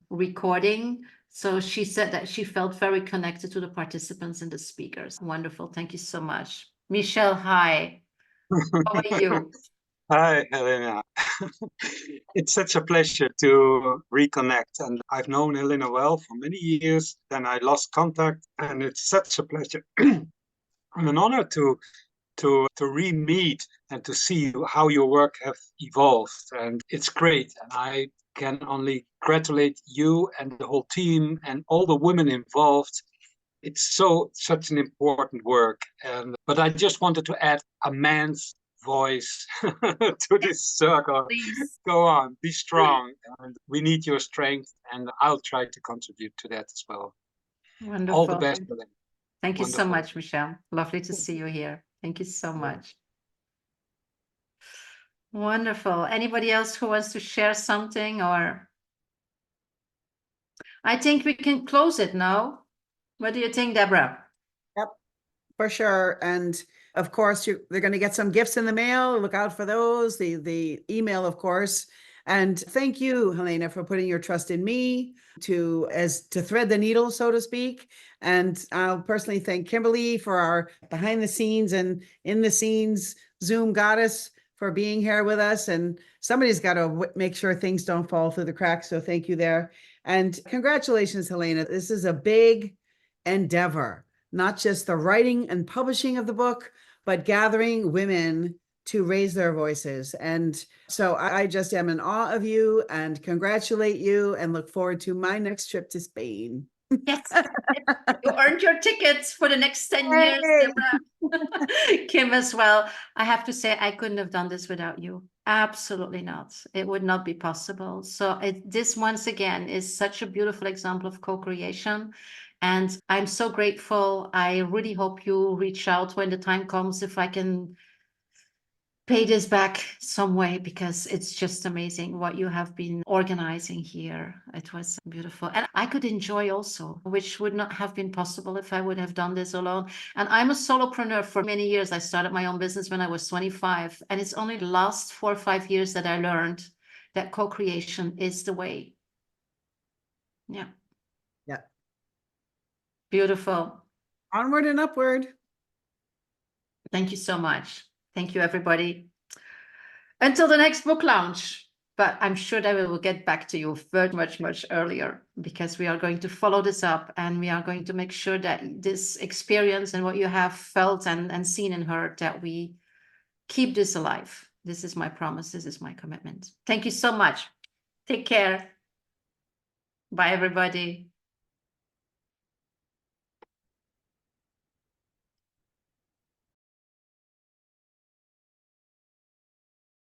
recording. So she said that she felt very connected to the participants and the speakers. Wonderful. Thank you so much. Michelle, hi. How are you? Hi, Helena. It's such a pleasure to reconnect. And I've known Helena well for many years. Then I lost contact, and it's such a pleasure and an honor to re-meet and to see how your work have evolved. And it's great. And I can only congratulate you and the whole team and all the women involved. It's such an important work. But I just wanted to add a man's voice to this circle. Please. Go on, be strong. And we need your strength, and I'll try to contribute to that as well. Wonderful. All the best. Thank you so much, Michelle. Lovely to see you here. Thank you so much. Wonderful. Anybody else who wants to share something, or? I think we can close it now. What do you think, Deborah? Yep, for sure. And of course, they're going to get some gifts in the mail. Look out for those. The email, of course. And thank you, Helena, for putting your trust in me to thread the needle, so to speak. And I'll personally thank Kimberly for our behind the scenes and in the scenes Zoom goddess for being here with us. And somebody's got to make sure things don't fall through the cracks. So thank you there. And congratulations, Helena. This is a big endeavor, not just the writing and publishing of the book, but gathering women to raise their voices. And so I just am in awe of you and congratulate you and look forward to my next trip to Spain. Yes, you earned your tickets for the next 10 years, Deborah. Kim as well. I have to say, I couldn't have done this without you. Absolutely not. It would not be possible. So this once again is such a beautiful example of co-creation. And I'm so grateful. I really hope you reach out when the time comes, if I can pay this back some way, because it's just amazing what you have been organizing here. It was beautiful. And I could enjoy also, which would not have been possible if I would have done this alone. And I'm a solopreneur for many years. I started my own business when I was 25. And it's only the last 4 or 5 years that I learned that co-creation is the way. Yeah. Yeah. Beautiful. Onward and upward. Thank you so much. Thank you, everybody. Until the next book launch. But I'm sure that we will get back to you very much earlier, because we are going to follow this up, and we are going to make sure that this experience and what you have felt and seen and heard, that we keep this alive. This is my promise. This is my commitment. Thank you so much. Take care. Bye, everybody.